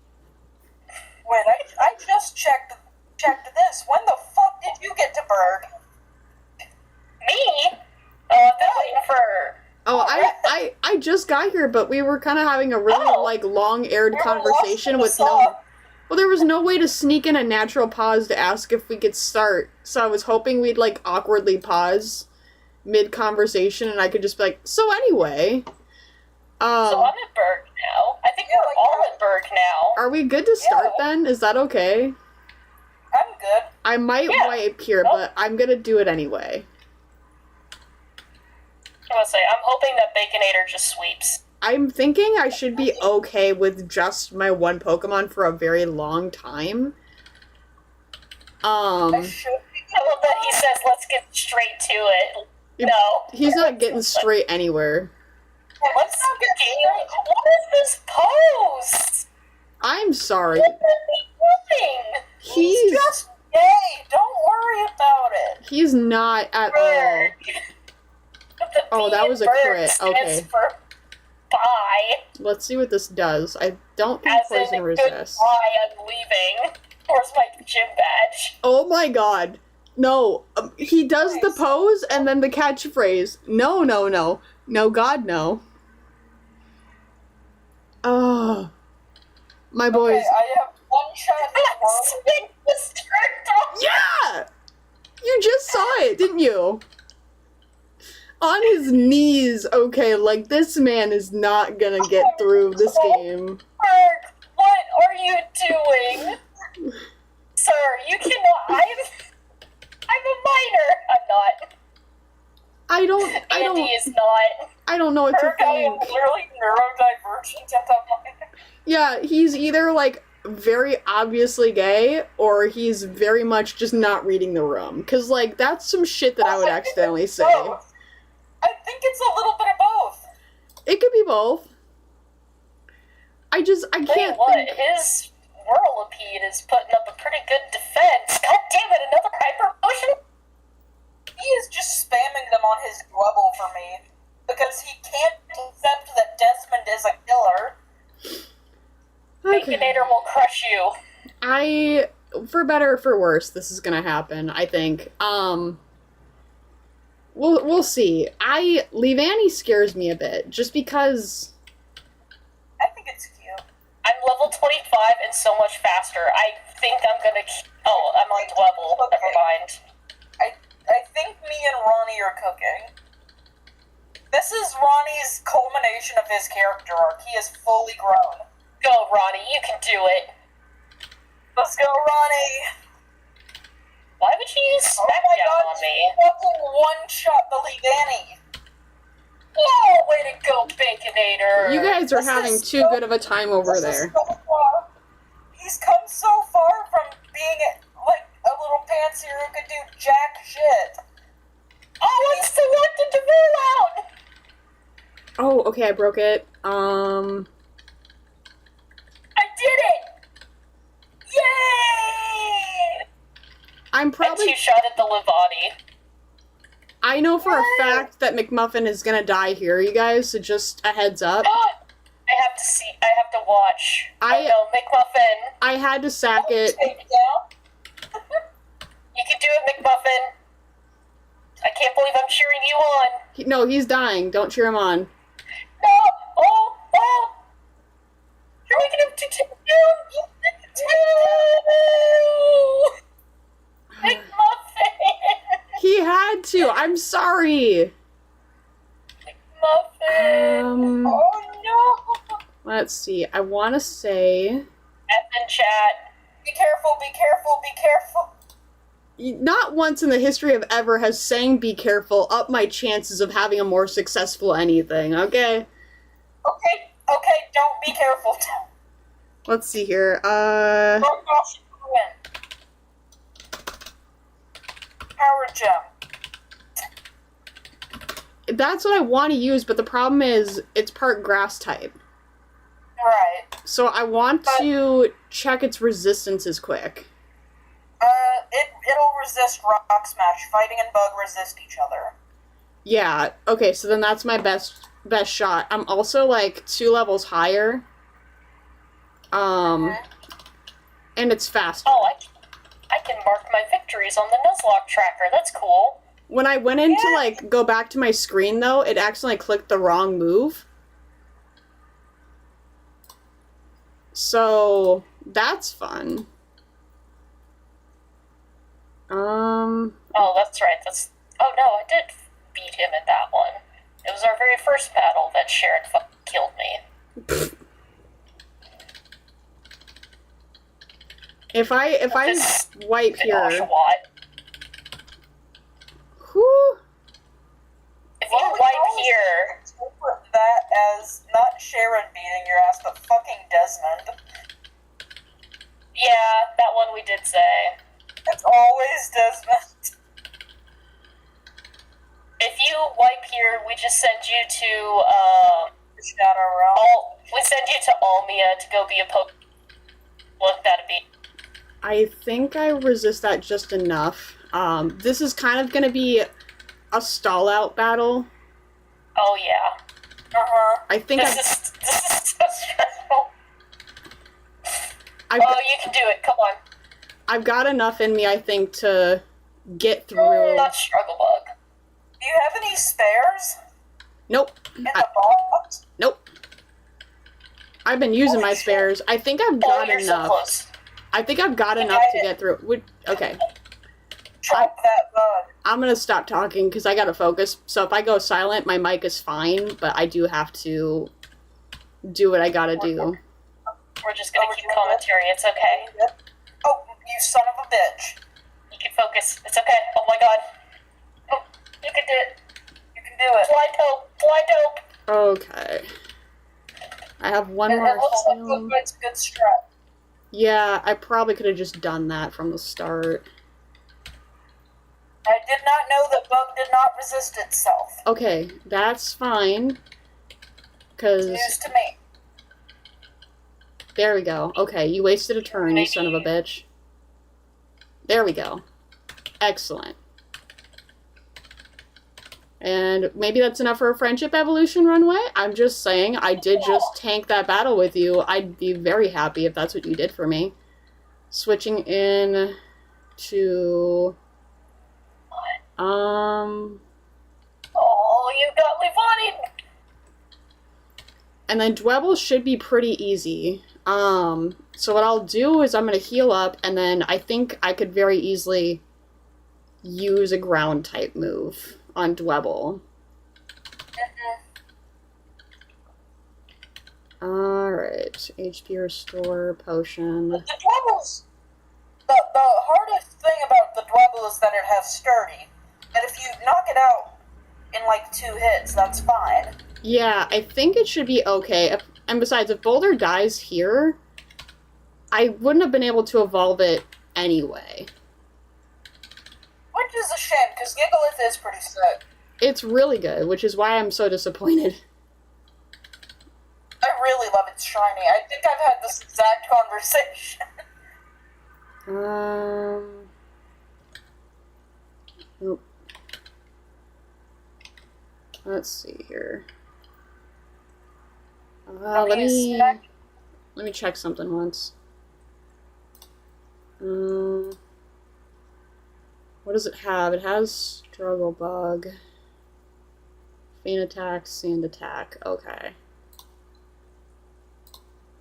Wait, I just checked this. When the fuck did you get to Berg? Me? Oh, I've been waiting for... Oh, I just got here, but we were kind of having a really, like, long-aired conversation with no... Well, there was no way to sneak in a natural pause to ask if we could start, so I was hoping we'd, like, awkwardly pause mid-conversation, and I could just be like, so anyway... So I'm at Berg now. I think we're all at Berg now. Are we good to start, then? Is that okay? I'm good. I might wipe here, but I'm gonna do it anyway. I was gonna say, I'm hoping that Baconator just sweeps. I'm thinking I should be okay with just my one Pokemon for a very long time. I should be. I love that he says, let's get straight to it. No. He's not getting straight anywhere. What's the game? What is this pose? I'm sorry. What is he doing? He's just gay. Don't worry about it. He's not at all. Oh, that was a crit. Okay. For bye. Let's see what this does. I don't think poison resists. Goodbye, I'm leaving. Where's my gym badge? Oh my god. No. He does the pose and then the catchphrase. No, no, no. No, God, no. Oh. My boys. Okay, I have one shot. Yeah! You just saw it, didn't you? On his knees. Okay, like, this man is not gonna get through this game. Berg, what are you doing? Sir, you cannot. I'm a minor. I'm not. Andy is not. I don't know what to I am think. literally neurodivergent at that point. Yeah, he's either, like, very obviously gay, or he's very much just not reading the room. Because, like, that's some shit that I would accidentally say. I think it's a little bit of both. It could be both. I can't Wait, what? think... His Whirlipede is putting up a pretty good defense. God damn it, another hyper potion? He is just spamming them on his Dwebble for me. Because he can't accept that Desmond is a killer. Okay. Baconator will crush you. For better or for worse, this is gonna happen, I think. We'll see. Leavanny scares me a bit, just because... I think it's cute. I'm level 25 and so much faster. I think I'm gonna... Oh, I'm on Dwebble. Okay. Never mind. I think me and Ronnie are cooking. This is Ronnie's culmination of his character arc. He is fully grown. Go, Ronnie. You can do it. Let's go, Ronnie! Why would you use Smackdown on me? Fucking one-shot the Leavanny. Oh, way to go, Baconator! You guys are having too good of a time over there. So far. He's come so far from being like a little pantsy who could do jack shit. Oh, I selected to roll out! Oh, okay, I broke it. I did it! Yay! I'm I probably... two-shotted the Livani. I know for a fact that McMuffin is gonna die here, you guys, so just a heads up. I have to watch. I know, McMuffin. I had to sack it. Take it down. You can do it, McMuffin. I can't believe I'm cheering you on. No, he's dying. Don't cheer him on. No! Oh! You're making him to take down! No! McMuffin! to. I'm sorry. Muffin. Oh no! Let's see. I want to say... F in chat. Be careful, be careful, be careful. Not once in the history of ever has saying be careful up my chances of having a more successful anything, okay? Okay, don't be careful. Let's see here. Oh gosh, win. Power gem. That's what I want to use, but the problem is it's part grass type. Right. So I want to check its resistances quick. It'll resist rock smash. Fighting and bug resist each other. Yeah, okay, so then that's my best shot. I'm also like 2 levels higher. And it's faster. Oh, I can mark my victories on the Nuzlocke tracker. That's cool. When I went in to like go back to my screen though, it accidentally clicked the wrong move. So that's fun. Oh, that's right. Oh no, I did beat him in that one. It was our very first battle that Sharon killed me. If I wipe here, Oshawott. whoo, If you wipe here, Interpret that as not Sharon beating your ass, but fucking Desmond. yeah, that one we did say. It's always Desmond. If you wipe here, we just send you to The Shadow Realm. we send you to Almia to go be a Poke. Look, that'd be. I think I resist that just enough. This is kind of gonna be a stall out battle. Oh yeah. I think This is so stressful. I've You can do it. Come on. I've got enough in me, I think, to get through. Not struggle bug. Do you have any spares Nope. in the box? Nope. I've been using my spares. I think I've got you're so enough. close. I think I've got enough to get through. Okay. Trap that bug. I'm gonna stop talking because I gotta focus. So if I go silent, my mic is fine, but I do have to do what I gotta do. We're just gonna keep commentary. It's okay. Oh, you son of a bitch. You can focus. It's okay. Oh my god. Oh, you can do it. You can do it. Fly dope. Fly dope. Okay. I have one It more looks like healing. it's a good strat. Yeah, I probably could have just done that from the start. I did not know that bug did not resist itself. Okay, that's fine. Because, News to me. there we go. Okay, you wasted a turn, you son of a bitch. There we go. Excellent. And maybe that's enough for a friendship evolution runway? I'm just saying, I did just tank that battle with you. I'd be very happy if that's what you did for me. Switching in to... Oh, you got Levani. And then Dwebble should be pretty easy. So what I'll do is I'm going to heal up, and then I think I could very easily use a ground type move on Dwebble. Alright, HP restore, potion. The Dwebbles. The hardest thing about the Dwebble is that it has sturdy. But if you knock it out in like 2 hits, that's fine. Yeah, I think it should be okay. And besides, if Boulder dies here, I wouldn't have been able to evolve it anyway. Which is a shame, because Gigalith is pretty sick. It's really good, which is why I'm so disappointed. I really love its shiny. I think I've had this exact conversation. Nope. Let's see here. Let me check something once. What does it have? It has Struggle Bug, Faint Attack, Sand Attack. Okay.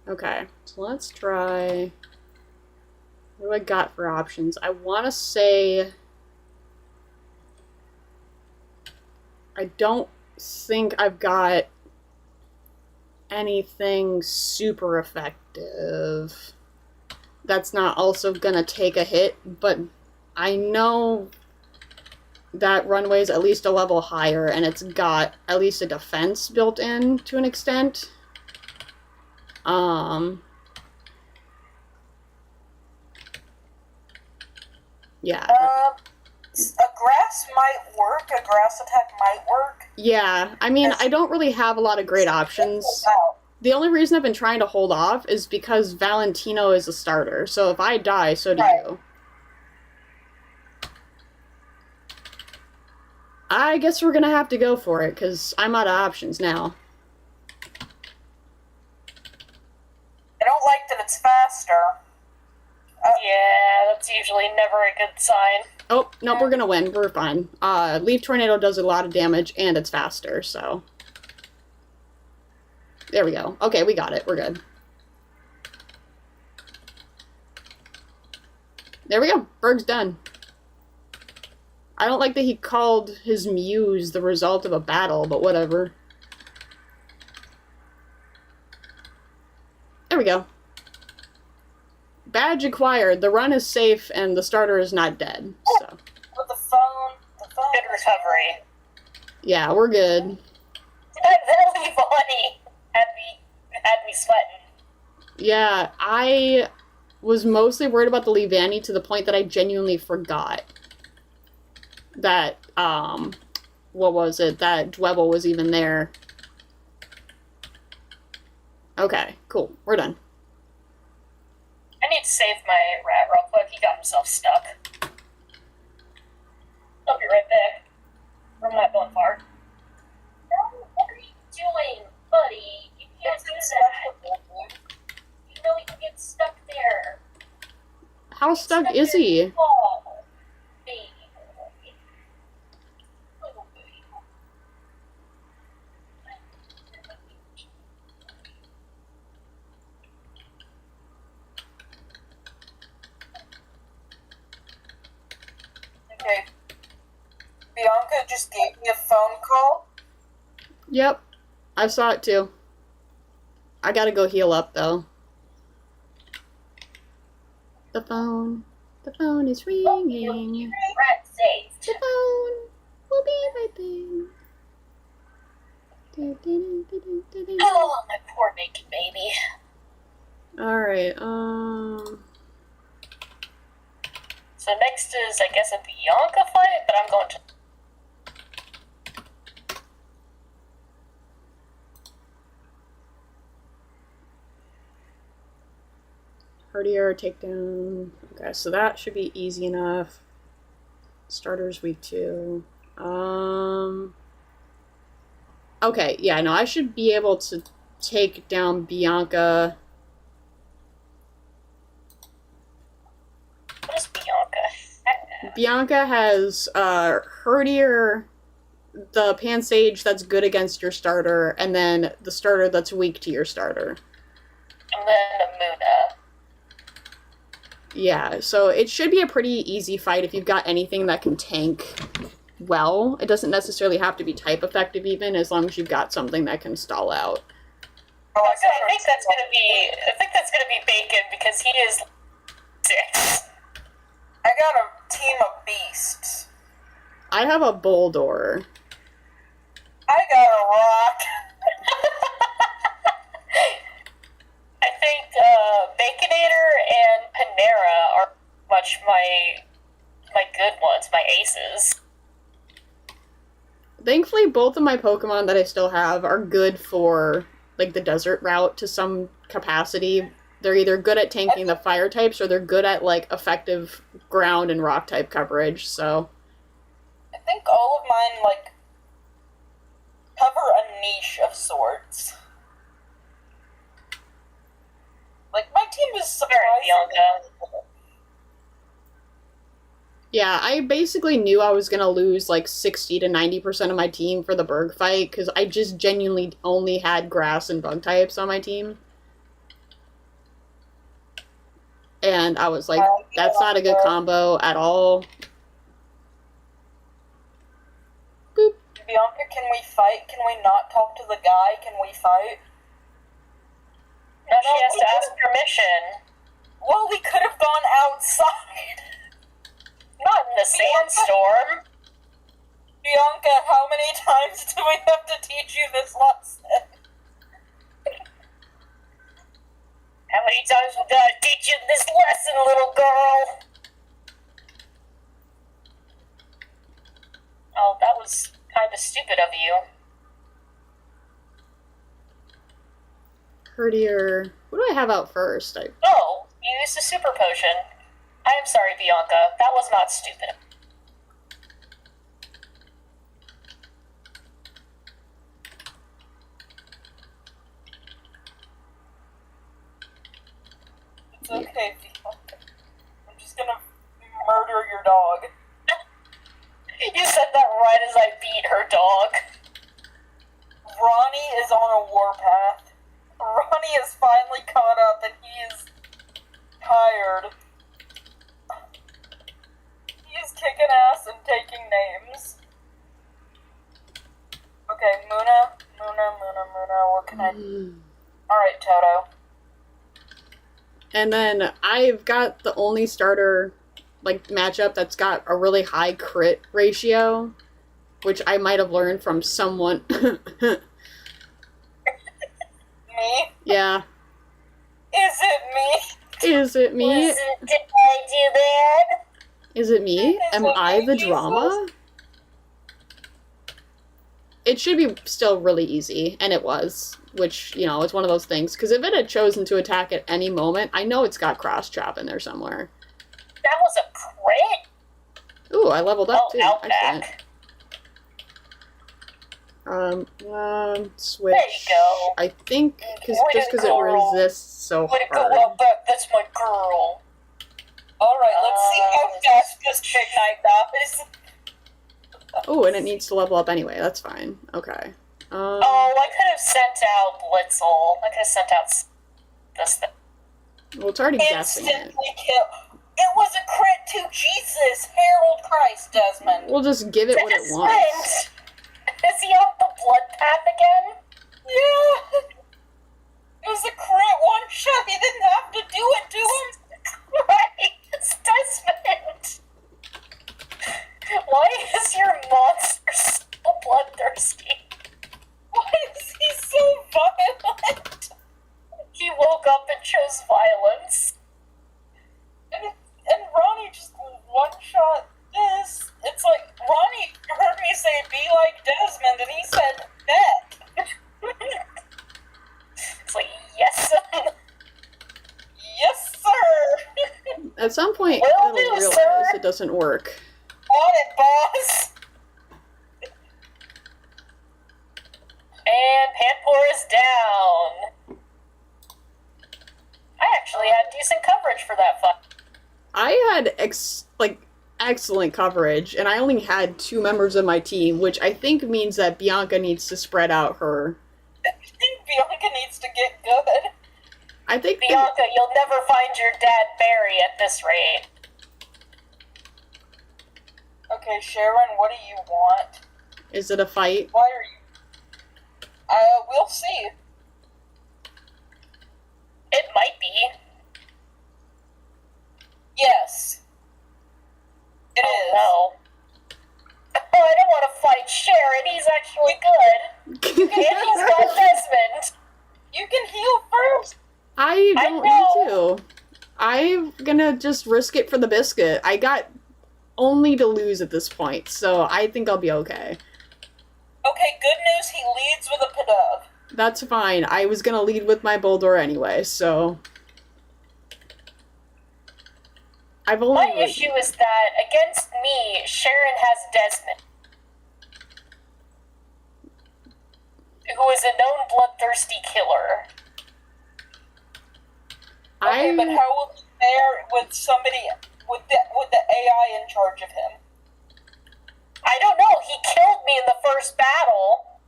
Okay, so let's try... What do I got for options? I want to say... I don't think I've got anything super effective that's not also gonna take a hit, but I know that runway's at least a level higher, and it's got at least a defense built in to an extent. Yeah. A grass might work. A grass attack might work. Yeah, I mean, I don't really have a lot of great options. The only reason I've been trying to hold off is because Valentino is a starter, so if I die, so do you. I guess we're gonna have to go for it, because I'm out of options now. I don't like that it's faster. Yeah, that's usually never a good sign. Oh, no, we're gonna win. We're fine. Leaf Tornado does a lot of damage, and it's faster, so... There we go. Okay, we got it. We're good. There we go. Berg's done. I don't like that he called his muse the result of a battle, but whatever. There we go. Badge acquired. The run is safe, and the starter is not dead. So. With the phone. Good recovery. Yeah, we're good. That Lily body had me sweating. Yeah, I was mostly worried about the Levani to the point that I genuinely forgot that, what was it? That Dwebble was even there. Okay, cool. We're done. I need to save my rat real quick. He got himself stuck. I'll be right back. I'm not going far. No, what are you doing, buddy? You can't do that. You know he can get stuck there. How stuck is he? Oh, baby. Little baby. Okay. Bianca just gave me a phone call. Yep, I saw it too. I gotta go heal up though. The phone is ringing. Rat saved. The phone will be right there. Oh, my poor naked baby. Alright, So next is, I guess, a Bianca fight, but I'm going to... Herdier takedown. Okay, so that should be easy enough. Starters week 2. Okay, yeah, no, I should be able to take down Bianca. What is Bianca? Bianca has Herdier, the Pansage that's good against your starter, and then the starter that's weak to your starter. And then Amuna. Yeah, so it should be a pretty easy fight if you've got anything that can tank well. It doesn't necessarily have to be type effective even, as long as you've got something that can stall out. Oh, I think that's gonna be Bacon because he is 6. I got a team of beasts. I have a Bulldor. I got a rock. I think Baconator and Panera are much my good ones, my aces. Thankfully, both of my Pokemon that I still have are good for, like, the desert route to some capacity. They're either good at tanking the fire types, or they're good at, like, effective ground and rock type coverage, so... I think all of mine, like, cover a niche of sorts. Like, my team is surprisingly... Yeah, I basically knew I was gonna lose, like, 60 to 90% of my team for the Berg fight, because I just genuinely only had grass and bug types on my team. And I was like, that's not a good combo at all. Boop. Bianca can we fight? Can we not talk to the guy? Can we fight? No, she has to ask permission. Well, we could have gone outside. Not in the sandstorm. Bianca, how many times do we have to teach you this lesson? How many times we gotta teach you this lesson, little girl? Oh, that was kind of stupid of you. Herdier. What do I have out first? Oh, you used a super potion. I am sorry, Bianca. That was not stupid. It's okay, Bianca. I'm just gonna murder your dog. You said that right as I beat her dog. Ronnie is on a warpath. Ronnie is finally caught up and he is tired. He is kicking ass and taking names. Okay, Muna, what can I do? Alright, Toto. And then I've got the only starter matchup that's got a really high crit ratio, which I might have learned from someone. Me? Yeah. Is it me? Is it me? Did I do that? Is it me? Am I the Jesus? drama? It should be still really easy, and it was, which, it's one of those things, because if it had chosen to attack at any moment, I know it's got cross-trap in there somewhere. That was a crit? Ooh, I leveled up, too. Outback. Switch. There you go. I think, just because it girl. resists so Way to go, hard. Outback. That's my girl. Alright, let's see how fast this Big Knight dies. Oh, and it needs to level up anyway. That's fine. Okay. Oh, I could have sent out Blitzel. I could have sent out this thing. Well, it's already guessing it. Instantly kill. It was a crit too. Jesus, Harold Christ, Desmond. We'll just give it what it wants. Is he on the blood path again? Yeah. It was a crit one shot. He didn't have to do it to him. Right, it's Desmond. Why is your monster so bloodthirsty? Why is he so violent? He woke up and chose violence. And Ronnie just one-shot this. It's like, Ronnie heard me say, be like Desmond, and he said, bet. It's like, yes, son. Yes, sir. At some point, Will it'll do, realize sir. it doesn't work. On it, boss. And Panpour is down. I actually had decent coverage for that fight. I had excellent coverage, and I only had 2 members of my team, which I think means that Bianca needs to spread out her. I think Bianca needs to get good. I think Bianca, you'll never find your dad Barry at this rate. Okay, Sharon, what do you want? Is it a fight? Why are you... we'll see. It might be. Yes. It is. No. Oh, I don't want to fight Sharon. He's actually good. And he's got Desmond. You can heal first. I don't know. need to. I'm gonna just risk it for the biscuit. I got only to lose at this point, so I think I'll be okay. Okay, good news, he leads with a Pidove. That's fine. I was gonna lead with my Boldor anyway, so... I've only... My issue is that, against me, Sharon has Desmond, who is a known bloodthirsty killer. Okay, but how will he fare with somebody, with the AI in charge of him? I don't know. He killed me in the first battle.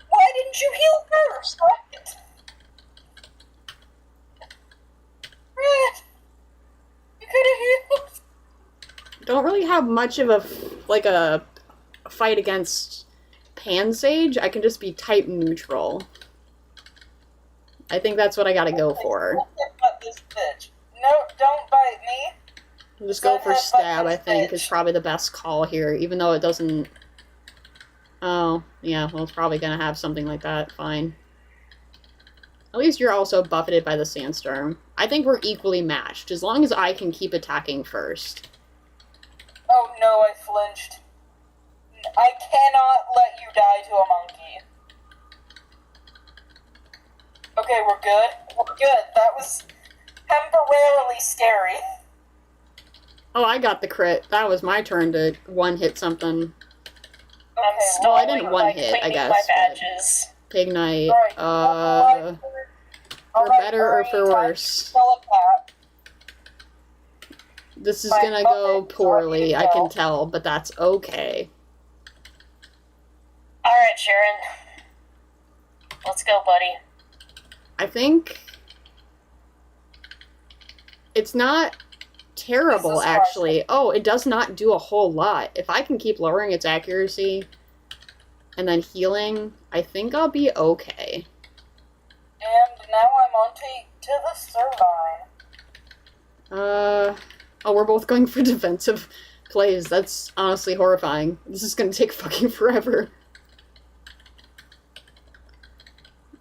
Why didn't you heal first? Right? Red! You could have healed. Don't really have much of a like a fight against Pansage, I can just be type neutral. I think that's what I gotta go for. Headbutt this bitch. No, don't bite me. Just go for stab, I think, is probably the best call here, even though it doesn't... Oh, yeah, well, it's probably gonna have something like that. Fine. At least you're also buffeted by the sandstorm. I think we're equally matched, as long as I can keep attacking first. Oh no, I flinched. I cannot let you die to a monkey. Okay, we're good. We're good. That was temporarily scary. Oh, I got the crit. That was my turn to one-hit something. I'm Okay, Well, I stalling didn't by one-hit, I cleaning guess, my but- badges. Pig Knight. Alright, For better or for worse. Kill a cat. This is My gonna go mother poorly, is I can already tell, but that's okay. Alright, Sharon. Let's go, buddy. I think... It's not terrible, Jesus actually. Oh, it does not do a whole lot. If I can keep lowering its accuracy and then healing, I think I'll be okay. And now I'm on to the Servine. Oh, we're both going for defensive plays. That's honestly horrifying. This is gonna take fucking forever.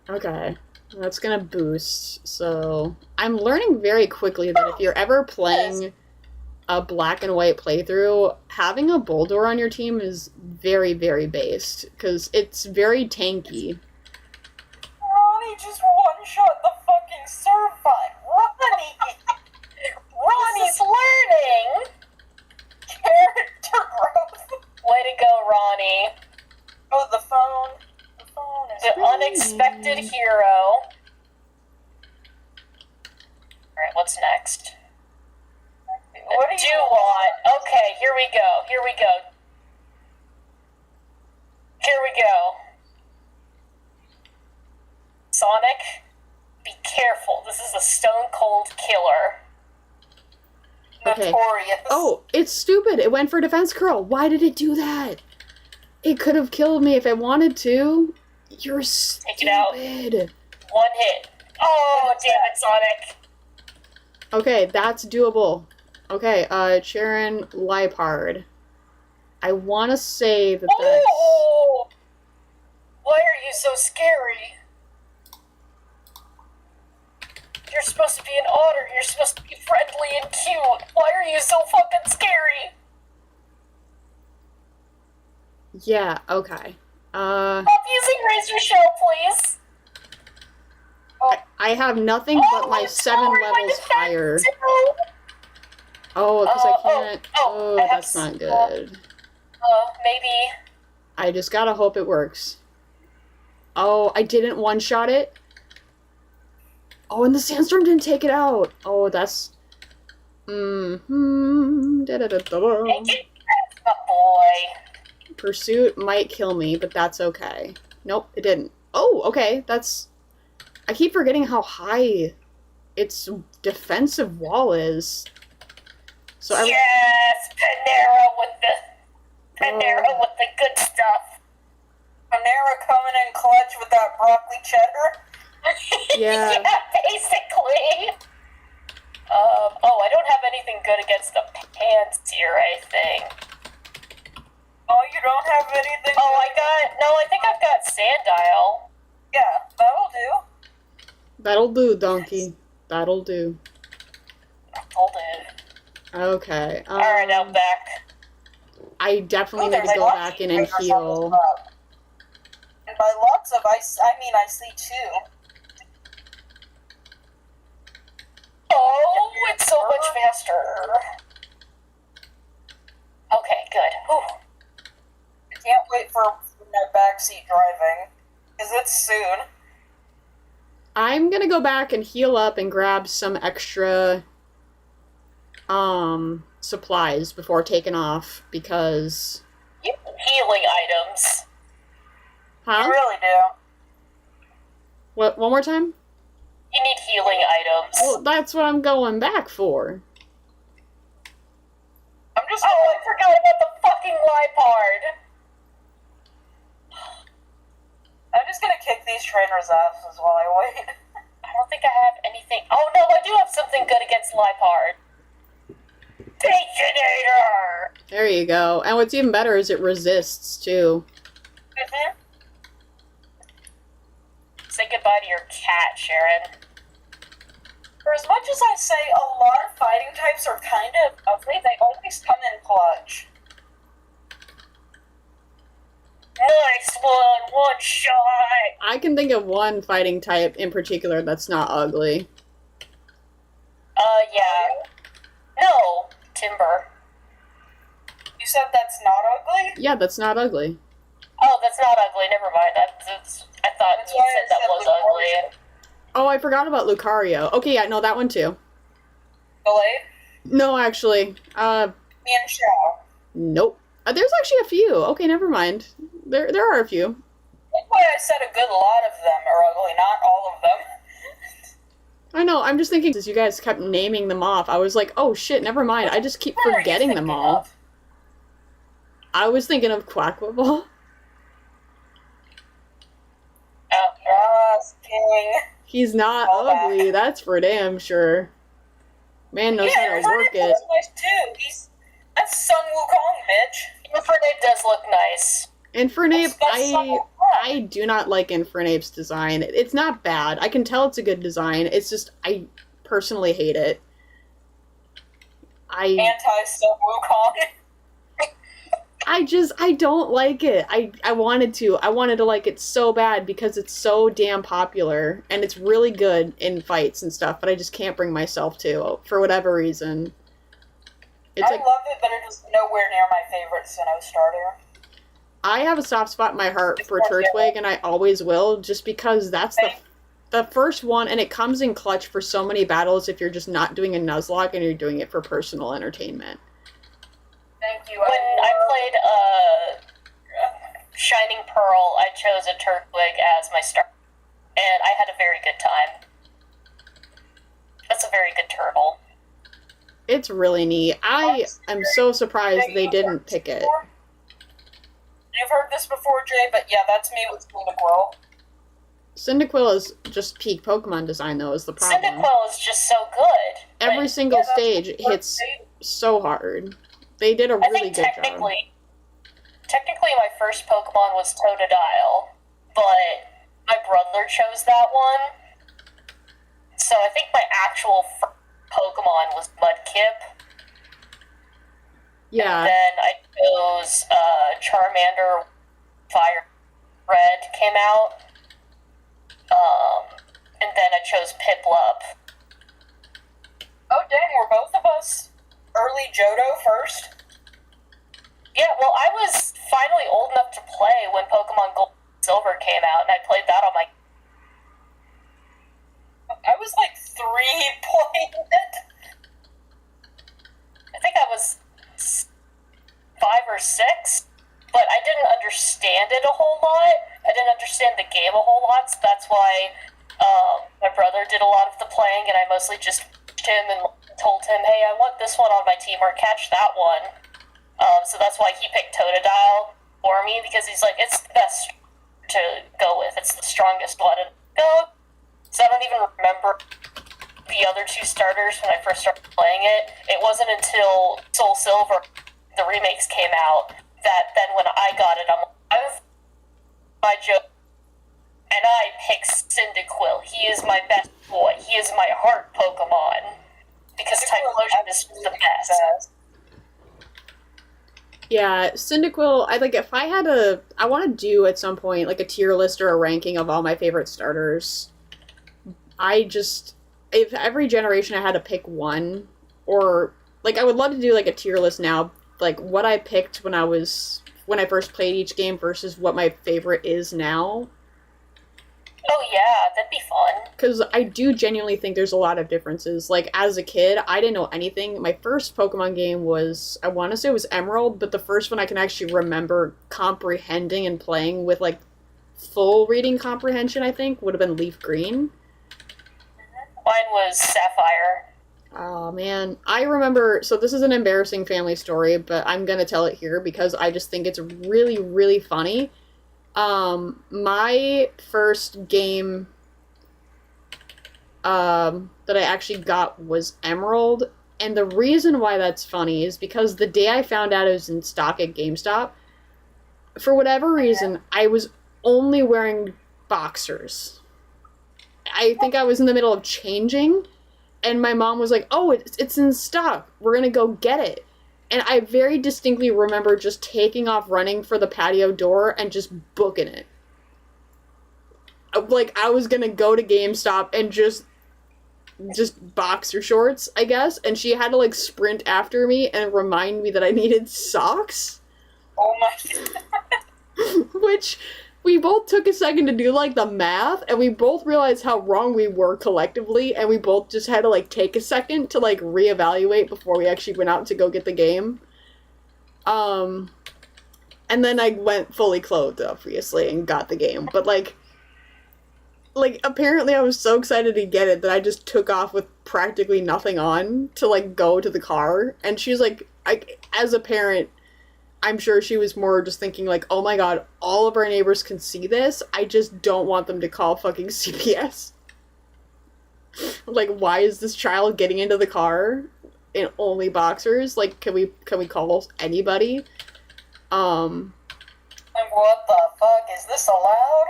Okay. That's gonna boost. So, I'm learning very quickly that if you're ever playing a black and white playthrough, having a Bulldor on your team is very, very based. Because it's very tanky. Ronnie just one-shot the fucking Servine. Ronnie! Ronnie's learning! Character growth. Way to go, Ronnie. Oh, the phone. The phone is... The unexpected hero. Alright, what's next? What do you want? Okay, here we go. Here we go. Here we go. Sonic, be careful. This is a stone cold killer. Okay. Notorious. Oh, it's stupid. It went for defense curl. Why did it do that? It could have killed me if it wanted to. You're Take it out. stupid. One hit. Oh, damn it, Sonic. Okay, that's doable. Okay, Sharon Lipard. I want to say that that's... Oh! Why are you so scary? You're supposed to be an otter. You're supposed to be friendly and cute. Why are you so fucking scary? Yeah, okay. Stop using Razor Shell, please. I have nothing but my it's 7 lowering my levels defense higher. too. Oh, because I can't... I have that's not good. Maybe. I just gotta hope it works. Oh, I didn't one-shot it? Oh, and the sandstorm didn't take it out. Oh, that's... Mm-hmm. Da-da-da-da-da. Make it, a boy. Pursuit might kill me, but that's okay. Nope, it didn't. Oh, okay, that's... I keep forgetting how high its defensive wall is. So I... Yes, Panera with the good stuff. Panera coming in clutch with that broccoli cheddar. Yeah. Basically. Oh, I don't have anything good against the pants here, I think. Oh, you don't have anything? I think I've got Sandile. Yeah, that'll do. That'll do, donkey. That'll do. Hold it. Okay. Alright, I'm back. I definitely need to there's go lots back of in and triggers on this heal. map. And by lots of, I mean I see two. Oh, it's so much faster. Okay, good. Whew. I can't wait for that backseat driving. Because it's soon. I'm gonna go back and heal up and grab some extra supplies before taking off because Healing items. You really do. What, one more time? You need healing items. Well, that's what I'm going back for. I'm just Oh, I forgot about the fucking Baconator! There you go. And what's even better is it resists, too. Mm-hmm. Say goodbye to your cat, Sharon. For as much as I say a lot of fighting types are kind of ugly, they always come in clutch. Nice one shot! I can think of one fighting type in particular that's not ugly. Yeah. No, Timber. You said that's not ugly? Yeah, that's not ugly. Oh, that's not ugly, never mind. I thought That's you why I said that said was Lucario. ugly. Oh, I forgot about Lucario. Okay, yeah, no, that one too. Delayed? No, actually. Mian Xiao. Nope. There's actually a few. Okay, never mind. There are a few. That's why I said a good lot of them are ugly, not all of them. I know, I'm just thinking, as you guys kept naming them off, I was like, oh shit, never mind. I just keep What are you forgetting them thinking all. of? I was thinking of Quackball. Oh, Yes, King. He's not All back. ugly, that's for damn sure. Man knows how to work it. That's nice too. That's Sun Wukong, bitch. Infernape does look nice. Infernape, That's so I do not like Infernape's design. It's not bad. I can tell it's a good design. It's just, I personally hate it. Anti-Sun Wukong. I don't like it. I wanted to. I wanted to like it so bad because it's so damn popular and it's really good in fights and stuff, but I just can't bring myself to for whatever reason. It's I love it, but it is nowhere near my favorite Sinnoh starter. I have a soft spot in my heart for Turtwig, and I always will, just because that's the first one, and it comes in clutch for so many battles if you're just not doing a Nuzlocke and you're doing it for personal entertainment. Thank you. When I played Shining Pearl, I chose a Turtwig as my star, and I had a very good time. That's a very good turtle. It's really neat. I am so surprised they didn't pick it. You've heard this before, Jay, but yeah, that's me with Cyndaquil. Cyndaquil is just peak Pokemon design, though, is the problem. Cyndaquil is just so good. Every single Yeah, that's stage the first hits stage. so hard. They did a I really think good job. technically my first Pokemon was Totodile, but my brother chose that one. So I think my actual first Pokemon was Mudkip. Yeah. Then I chose Charmander. Fire Red came out. And then I chose Piplup. Oh, dang, were both of us early Johto first? Yeah, well, I was finally old enough to play when Pokemon Gold and Silver came out, and I played that on my... I was like 3 playing it. I think I was 5 or 6, but I didn't understand it a whole lot. I didn't understand the game a whole lot, so that's why my brother did a lot of the playing, and I mostly just watched him and told him, hey, I want this one on my team, or catch that one. So that's why he picked Totodile for me, because he's like, it's the best to go with. It's the strongest one. And so I don't even remember the other 2 starters when I first started playing it. It wasn't until Soul Silver, the remakes came out, that then when I got it, I'm like, I've my joke, and I pick Cyndaquil. He is my best boy. He is my heart Pokemon. Because Typhlosion is the best. Yeah, Cyndaquil, if I had I want to do at some point, like, a tier list or a ranking of all my favorite starters. If every generation I had to pick one, or, like, I would love to do, like, a tier list now, like, what I picked when I first played each game versus what my favorite is now. Oh yeah, that'd be fun. Because I do genuinely think there's a lot of differences. Like, as a kid, I didn't know anything. My first Pokemon game was, I want to say it was Emerald, but the first one I can actually remember comprehending and playing with, like, full reading comprehension, I think, would have been Leaf Green. Mine was Sapphire. Oh, man. I remember, so this is an embarrassing family story, but I'm going to tell it here because I just think it's really, really funny. My first game that I actually got was Emerald, And the reason why that's funny is because the day I found out it was in stock at GameStop, for whatever reason, I was only wearing boxers. I think I was in the middle of changing, and my mom was like, oh, it's in stock. We're going to go get it. And I very distinctly remember just taking off running for the patio door and just booking it. Like, I was going to go to GameStop and just boxer shorts, I guess. And she had to, like, sprint after me and remind me that I needed socks. Oh my god. Which we both took a second to do, like, the math, and we both realized how wrong we were collectively, and we both just had to, like, take a second to, like, reevaluate before we actually went out to go get the game. And then I went fully clothed, obviously, and got the game. But, like, apparently I was so excited to get it that I just took off with practically nothing on to, like, go to the car. And she's like, as a parent, I'm sure she was more just thinking, like, oh my god, all of our neighbors can see this. I just don't want them to call fucking CPS. Like, why is this child getting into the car in only boxers? Like, can we call anybody? Like, what the fuck? Is this allowed?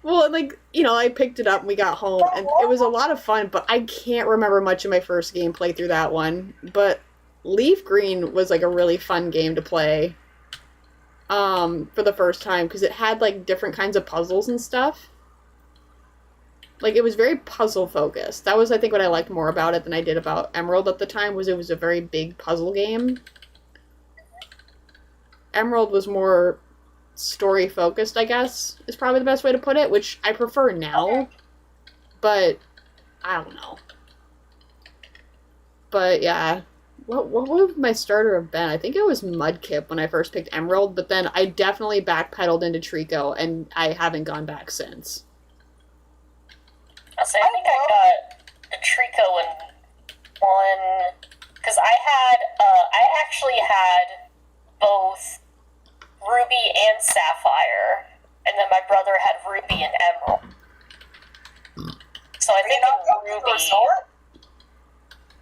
Well, like, you know, I picked it up and we got home, and it was a lot of fun, but I can't remember much of my first gameplay through that one. But Leaf Green was, like, a really fun game to play for the first time, because it had, like, different kinds of puzzles and stuff. Like, it was very puzzle-focused. That was, I think, what I liked more about it than I did about Emerald at the time, was it was a very big puzzle game. Emerald was more story-focused, I guess, is probably the best way to put it, which I prefer now, but I don't know. But, yeah. What would my starter have been? I think it was Mudkip when I first picked Emerald, but then I definitely backpedaled into Trico, and I haven't gone back since. I think I got the Trico in one, because I actually had both Ruby and Sapphire, and then my brother had Ruby and Emerald. So I think Ruby.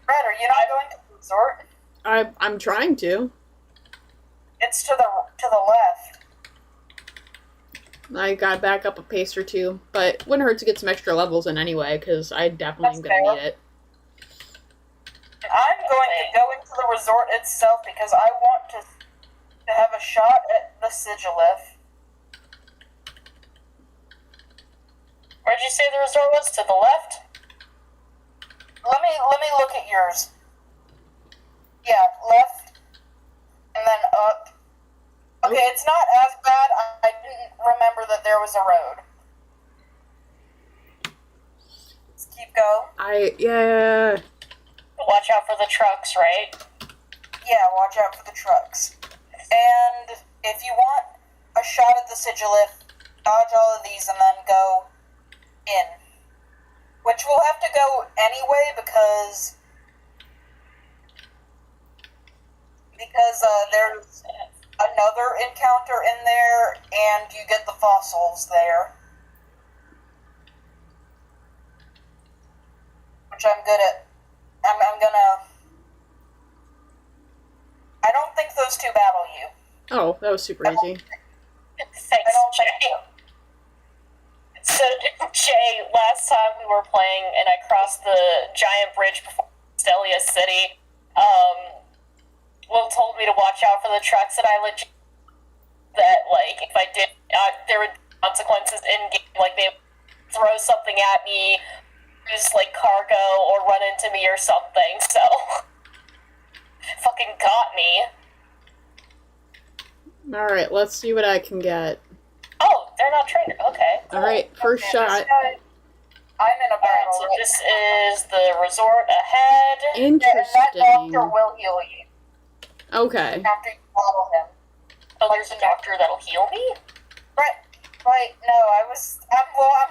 Brad, are you not going to the resort? I'm trying to. It's to the left. I got back up a pace or two, but it wouldn't hurt to get some extra levels in anyway, because I definitely am going to need it. I'm going to go into the resort itself because I want to have a shot at the Sigilith. Where'd you say the resort was? To the left? Let me look at yours. Yeah, left, and then up. Okay, it's not as bad. I didn't remember that there was a road. Let's keep going. Yeah. Watch out for the trucks, right? Yeah, watch out for the trucks. And if you want a shot at the Sigilith, dodge all of these and then go in. Which we'll have to go anyway because there's another encounter in there and you get the fossils there. Which I'm good at. I'm gonna... I don't think those two battle you. Oh, that was super easy. Thanks, Jay. So, Jay, last time we were playing and I crossed the giant bridge before Stelia City, Will told me to watch out for the trucks, and I legit that, like, if I did, there would be consequences in-game, like, they would throw something at me, use, like, cargo, or run into me or something, so... fucking got me. Alright, let's see what I can get. Oh, they're not trained. Okay. Cool. Alright, first shot. I'm in a battle. So this is the resort ahead. Interesting. And that doctor will heal you. Okay. After you follow him. Oh, there's a doctor that'll heal me? Right. Wait, no, I'm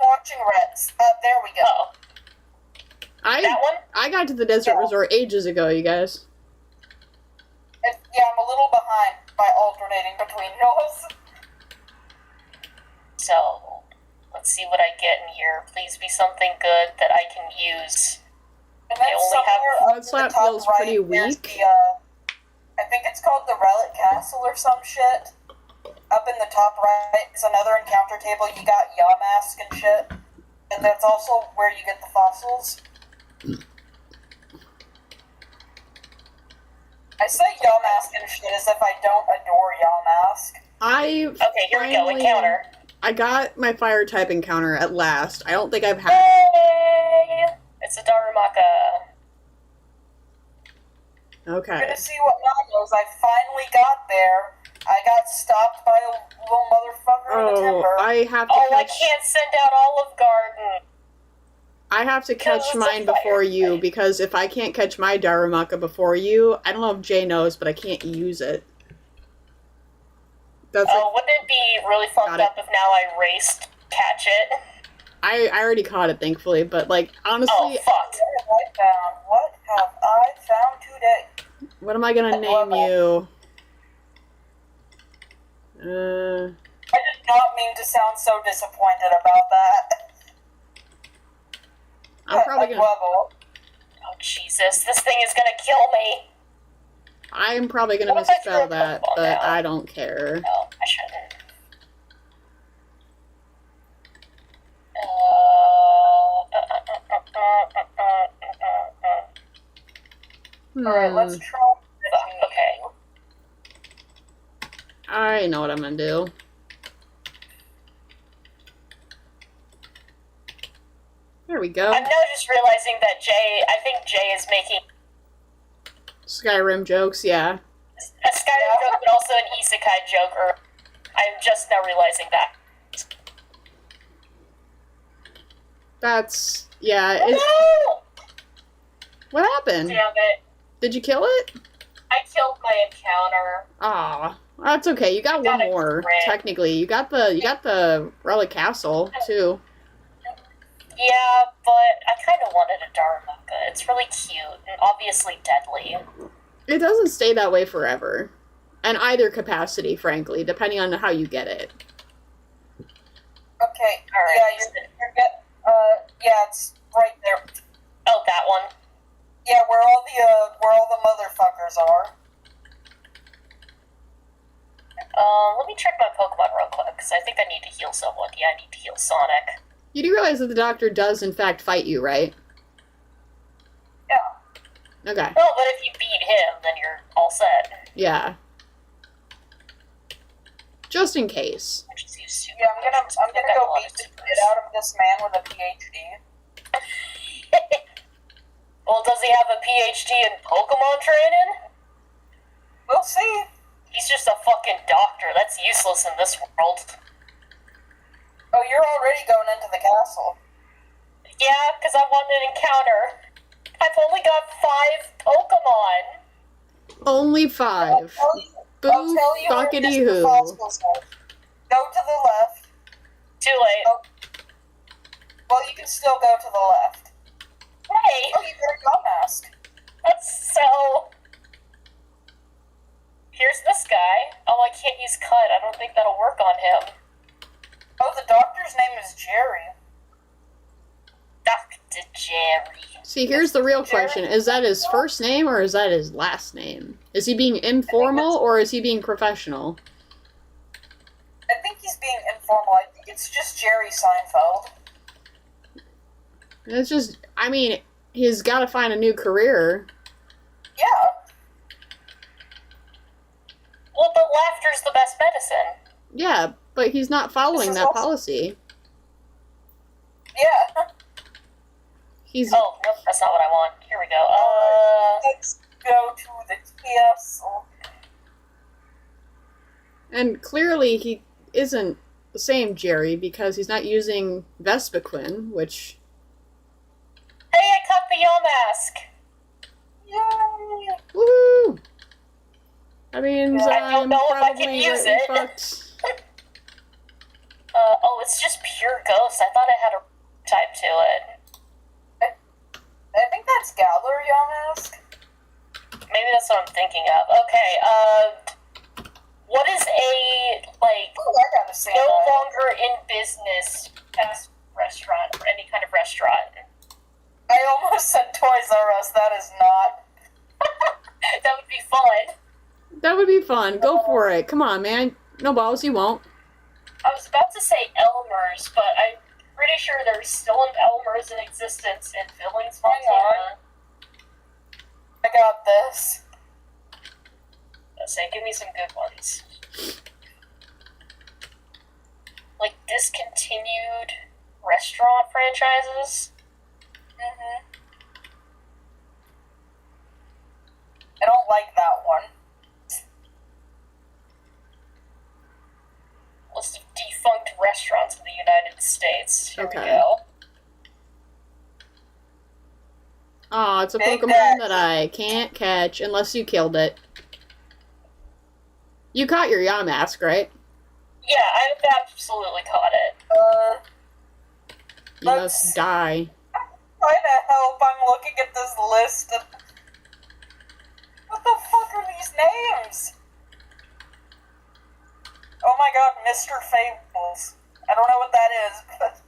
watching Reds. There we go. Oh. That one? I got to the desert resort ages ago, you guys. Yeah, I'm a little behind by alternating between Knowles. So, let's see what I get in here. Please be something good that I can use. And then only somewhere have- up Blood in the Slap top feels right, pretty there's weak. the, I think it's called the Relic Castle or some shit. Up in the top right is another encounter table. You got Yamask and shit. And that's also where you get the fossils. I say Yamask and shit as if I don't adore Yamask. Okay, here we go. Encounter. I got my fire type encounter at last. I don't think I've had it. Yay! It's a Darumaka. You're Okay. gonna see what mine knows. I finally got there. I got stopped by a little motherfucker in the Oh, timber. I have to Oh, I catch. can't send out Olive Garden. I have to Because catch it's a mine fire before you type. because if I can't catch my Darumaka before you, I don't know if Jay knows, but I can't use it. That's Oh, wouldn't it be really fucked Got it. up if now I raced catch it? I already caught it, thankfully, but like honestly, Oh, fuck. What have I found? What have I found today? what am I gonna name you? I did not mean to sound so disappointed about that. I'm probably A gonna. level. Oh, Jesus. This thing is gonna kill me. I'm probably gonna What if I misspell throw a that, Pokeball but now? I don't care. No, I shouldn't. Alright, let's Hmm. try. Okay. I know what I'm gonna do. There we go. I'm now just realizing that I think Jay is making Skyrim jokes, yeah. a Skyrim joke, but also an isekai joke, or I'm just now realizing that. That's yeah. No! What happened? Damn it. Did you kill it? I killed my encounter. Aw, that's okay. You got Got one a more. crit. Technically, you got the Relic Castle too. Yeah, but I kind of wanted a Darumaka. It's really cute and obviously deadly. It doesn't stay that way forever, in either capacity, frankly, depending on how you get it. Okay, Alright. yeah, it's right there. Oh, that one. Yeah, where all the motherfuckers are. Let me check my Pokemon real quick, because I think I need to heal someone. Yeah, I need to heal Sonic. You do realize that the doctor does, in fact, fight you, right? Yeah. Okay. Oh, but if you beat him, then you're all set. Yeah. Just in case. I just use super Yeah, I'm gonna go beat the super. shit out of this man with a PhD. Well, does he have a PhD in Pokemon training? We'll see. He's just a fucking doctor. That's useless in this world. Oh, you're already going into the castle. Yeah, because I want an encounter. I've only got 5 Pokemon. Only 5. I'll Boo tell you where fuckity Mr. who. Fossils are. Go to the left. Too late. Oh. Well, you can still go to the left. Hey, Oh, you got a mask. that's so... Here's this guy. Oh, I can't use cut. I don't think that'll work on him. Oh, the doctor's name is Jerry. Dr. Jerry. See, here's the real question. Is that his first name or is that his last name? Is he being informal or is he being professional? I think he's being informal. I think it's just Jerry Seinfeld. It's just, I mean, he's got to find a new career. Yeah. Well, but laughter's the best medicine. Yeah, but he's not following This is that also- policy. Yeah. He's Oh, nope, that's not what I want. Here we go. Let's go to the castle. and clearly he isn't the same Jerry because he's not using Vespiquen, which Hey, I caught the Yamask. Yay! woo. That means I don't I'm know if I can probably use getting it. fucked. Oh, it's just pure ghost. I thought I had a type to it. I think that's Galar Yamask. Maybe that's what I'm thinking of. Okay, what is a, like, Oh, I gotta say no that. longer in business fast restaurant or any kind of restaurant? I almost said Toys R Us. That is not. That would be fun. That would be fun. Go for it. Come on, man. No balls, you won't. I was about to say Elmer's, but I'm pretty sure there's still an Elmer's in existence in Billings, Montana. I got this. Let's say, give me some good ones. Like discontinued restaurant franchises. Mm-hmm. I don't like that one. List of defunct restaurants in the United States. Here we Okay. go. Aw, it's a Big Pokemon Mac. that I can't catch unless you killed it. You caught your Yamask, right? Yeah, I've absolutely caught it. You Let's- must die. Trying to help. I'm looking at this list. And... What the fuck are these names? Oh my god, Mr. Fables. I don't know what that is, but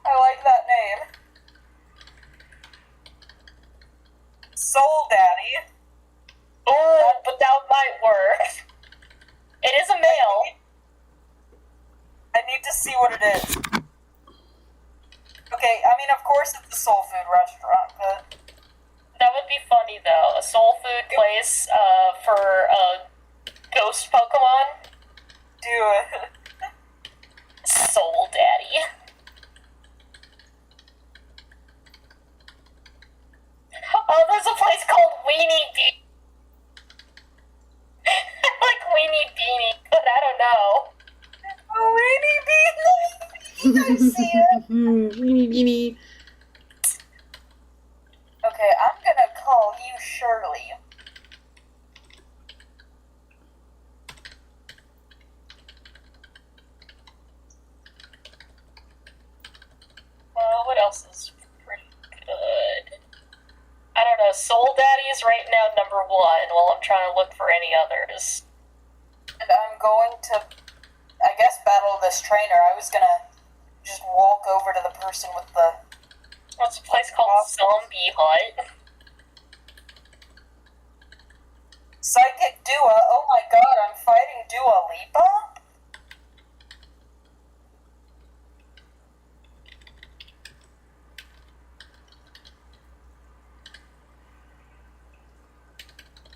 I like that name. Soul Daddy. Oh, but that might work. It is a male. I need to see what it is. Okay, I mean, of course it's a soul food restaurant, but... That would be funny, though. A soul food place for a ghost Pokemon. Do it. Soul Daddy. Oh, there's a place called Weenie Beanie. Like Weenie Beanie, but I don't know. Weenie Beanie! I see it. Weenie beanie. Okay, I'm gonna call you Shirley. Well, what else is pretty good? I don't know. Soul Daddy is right now number 1 while I'm trying to look for any others. And I'm going to, I guess, battle this trainer. I was gonna just walk over to the person with the... What's a place called Zombie Hut? Psychic Dua. Oh my god, I'm fighting Dua Lipa?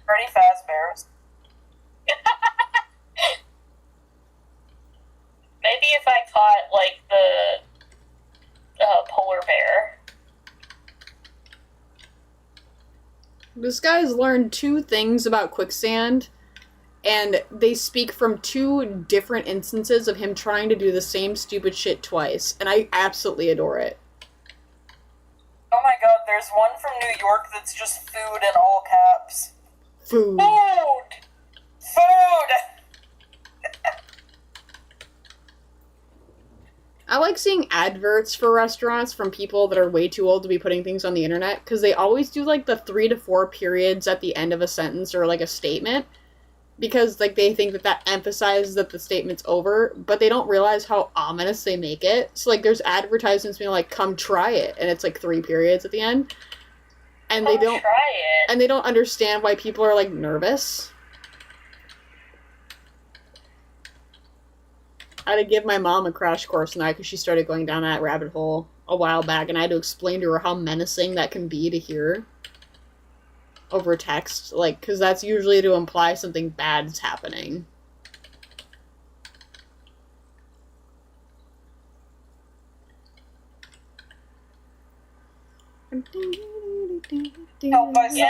Freddy Fazbear's. Maybe if I caught, like, the polar bear. This guy's learned 2 things about quicksand, and they speak from 2 different instances of him trying to do the same stupid shit twice, and I absolutely adore it. Oh my god, there's one from New York that's just food in all caps. Food. Food! Food! I like seeing adverts for restaurants from people that are way too old to be putting things on the internet, because they always do, like, the 3 to 4 periods at the end of a sentence or, like, a statement, because, like, they think that that emphasizes that the statement's over, but they don't realize how ominous they make it. So, like, there's advertisements being like, come try it, and it's, like, 3 periods at the end. And they don't... Try it. And they don't understand why people are, like, nervous. I had to give my mom a crash course on that because she started going down that rabbit hole a while back, and I had to explain to her how menacing that can be to hear over text, like, because that's usually to imply something bad's happening. Yeah,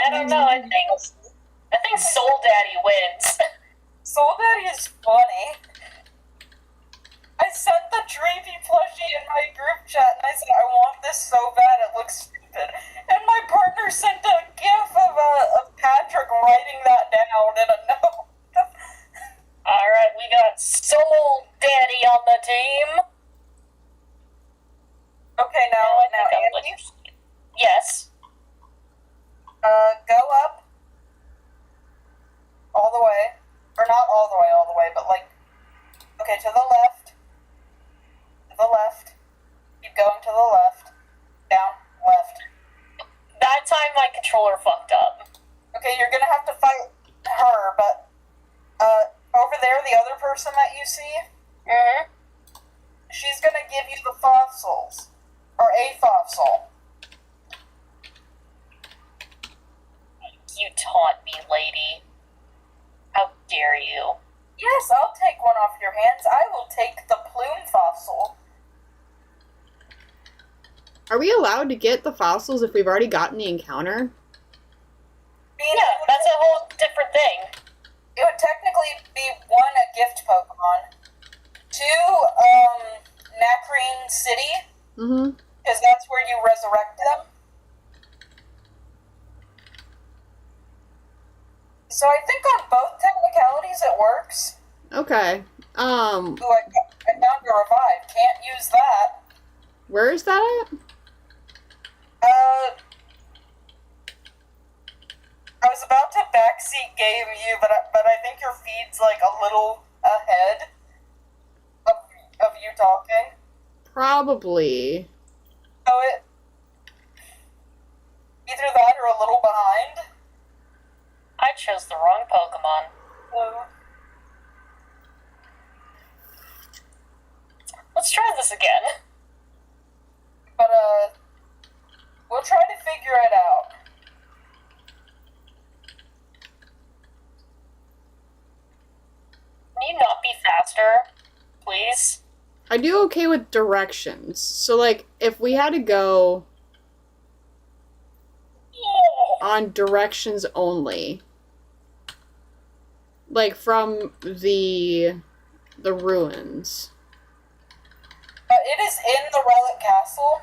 I don't know. I think Soul Daddy wins. Soul Daddy is funny. I sent the Dreamy plushie in my group chat and I said, I want this so bad, it looks stupid. And my partner sent a gif of Patrick writing that down in a note. Alright, we got Soul Daddy on the team. Okay, now I think I'm Andy, Yes. go up all the way. Or not all the way, but like, okay, to the left. To the left. Keep going to the left. Down, left. see? Mm-hmm. She's gonna give you the fossils. Or a fossil. You taunt me, lady. How dare you? Yes, I'll take one off your hands. I will take the plume fossil. Are we allowed to get the fossils if we've already gotten the encounter? Yeah, that's a whole different thing. It would technically be one, a gift Pokemon. Two, Nakreen City. Mm-hmm. Because that's where you resurrect them. So I think on both technicalities it works. Okay. Ooh, I found a revive. Can't use that. Where is that at? I was about to backseat game you, but I think your feed's like a little ahead of you talking. Probably. So it either that or a little behind. I chose the wrong Pokemon. So, Let's try this again. but we'll try to figure it out. Can you not be faster, please? I do okay with directions. So, like, if we had to go on directions only, like from the ruins. It is in the Relic Castle.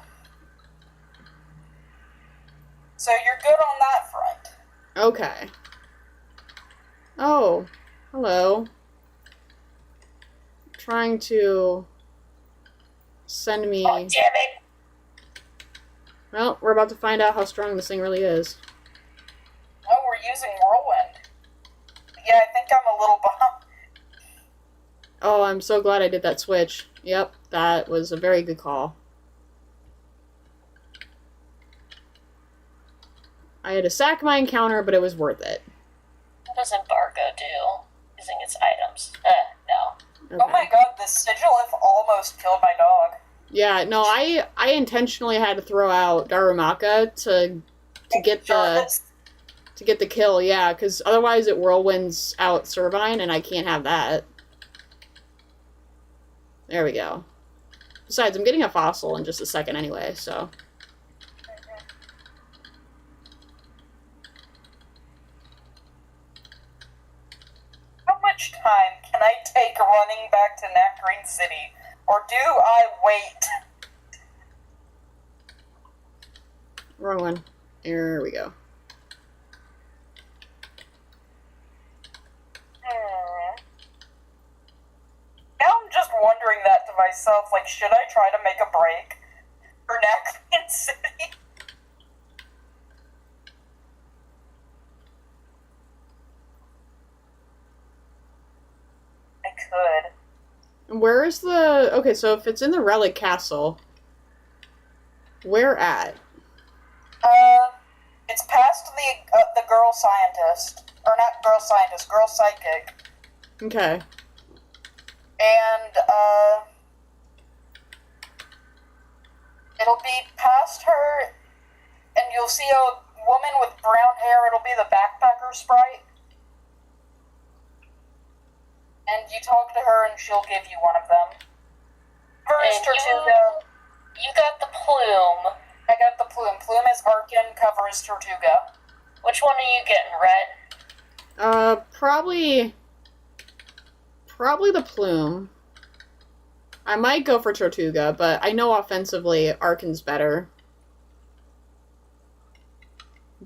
So you're good on that front. Okay. Oh, hello. Trying to send me... Oh, damn it! Well, we're about to find out how strong this thing really is. Oh, we're using Whirlwind. Yeah, I think I'm a little behind. Oh, I'm so glad I did that switch. Yep, that was a very good call. I had to sack my encounter, but it was worth it. What does Embargo do? Using its items. No. Okay. Oh my god, the Sigilif almost killed my dog. Yeah, no, I intentionally had to throw out Darumaka to get the kill, yeah, because otherwise it whirlwinds out Servine, and I can't have that. There we go. Besides, I'm getting a fossil in just a second anyway, so... How much time can I take running back to Nakreen City? Or do I wait? Wrong one. There we go. Now I'm just wondering that to myself, like, should I try to make a break for Nakreen City? I could. Where is the... Okay, so if it's in the Relic Castle, where at? It's past the girl scientist. Or not girl scientist, girl psychic. Okay. And, it'll be past her, and you'll see a woman with brown hair. It'll be the backpacker sprite. And you talk to her, and she'll give you one of them. First, And Tortuga. You got the Plume. I got the Plume. Plume is Arkin, cover is Tortuga. Which one are you getting, Rhett? Probably the Plume. I might go for Tortuga, but I know offensively Arkin's better.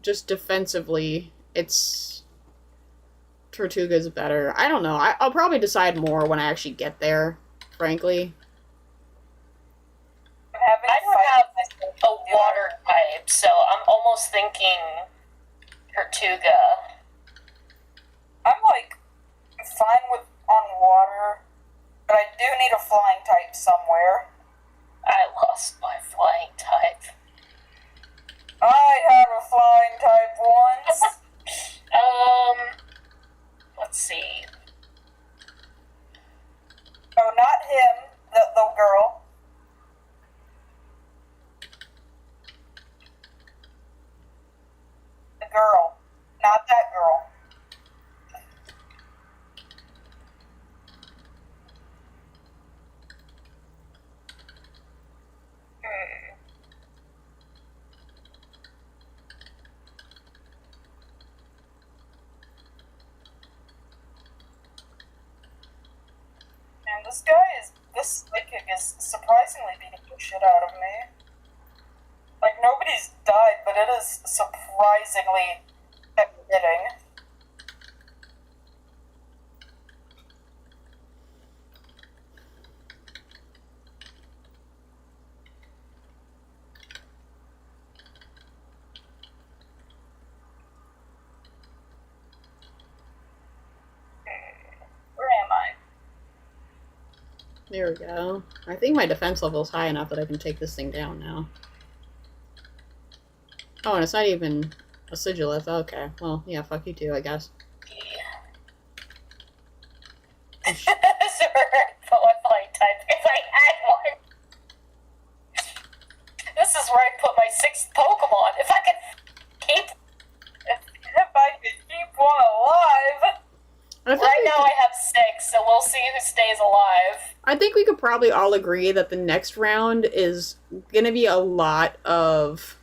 Just defensively, Tortuga's better. I don't know. I'll probably decide more when I actually get there, frankly. I don't have a water type, so I'm almost thinking Tortuga. I'm like fine with on water, but I do need a flying type somewhere. I lost my flying type. I had a flying type once. Let's see. This psychic is surprisingly beating the shit out of me. Like, nobody's died, but it is surprisingly heavy hitting. Where am I? There we go. I think my defense level is high enough that I can take this thing down now. Oh, and it's not even a sigillith. Okay, well, yeah, fuck you too, I guess. Yeah. Sure, but what flying type if I had one? This is where I put my 6th Pokemon. If I could keep one alive. Right now I have 6, so we'll see who stays alive. I think we could probably all agree that the next round is gonna be a lot of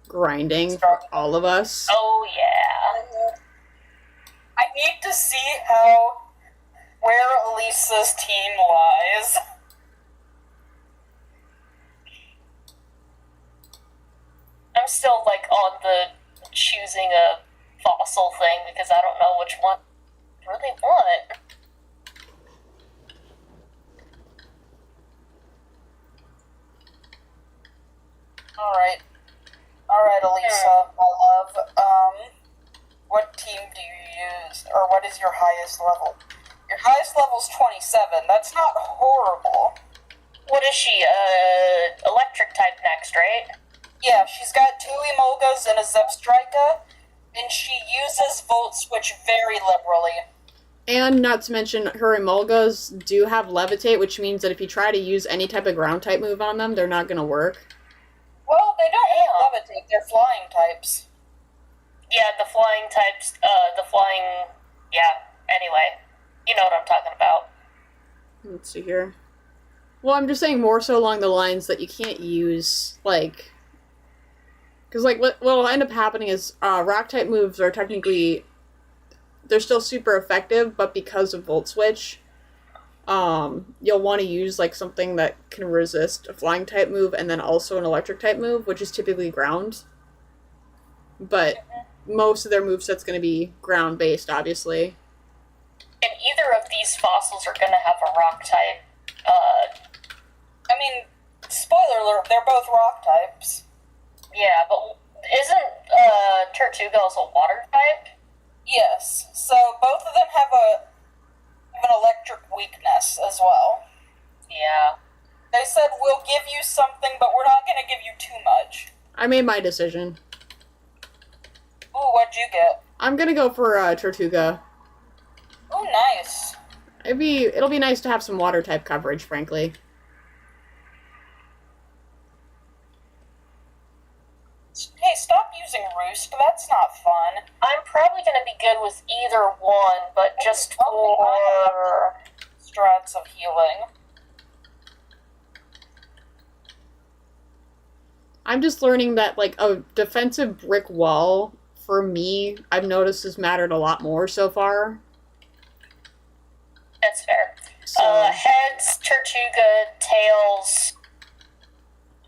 grinding for all of us. Oh yeah. I need to see where Lisa's team lies. I'm still like on the choosing a fossil thing because I don't know which one I really want. Alright, Elisa, my love. What team do you use? Or what is your highest level? Your highest level's 27. That's not horrible. What is she? Electric type next, right? Yeah, she's got 2 Emolgas and a Zepstrika, and she uses Volt Switch very liberally. And not to mention, her Emolgas do have Levitate, which means that if you try to use any type of ground type move on them, they're not going to work. Well, they don't have Levitate, they're flying types. Yeah, the flying types, anyway. You know what I'm talking about. Let's see here. Well, I'm just saying more so along the lines that you can't use, like... Because, like, what'll end up happening is rock-type moves are technically... They're still super effective, but because of Volt Switch, you'll want to use, like, something that can resist a flying-type move and then also an electric-type move, which is typically ground. But most of their moveset's going to be ground-based, obviously. And either of these fossils are going to have a rock type. I mean, spoiler alert, they're both rock types. Yeah, but isn't Tortuga also water type? Yes, so both of them have an electric weakness as well. Yeah. They said, we'll give you something, but we're not going to give you too much. I made my decision. Ooh, what'd you get? I'm going to go for Tortuga. Ooh, nice. It'll be nice to have some water-type coverage, frankly. Hey, stop using Roost. That's not fun. I'm probably going to be good with either one, but just for strats of healing. I'm just learning that, like, a defensive brick wall, for me, I've noticed has mattered a lot more so far. That's fair. So, Heads, Tortuga, tails,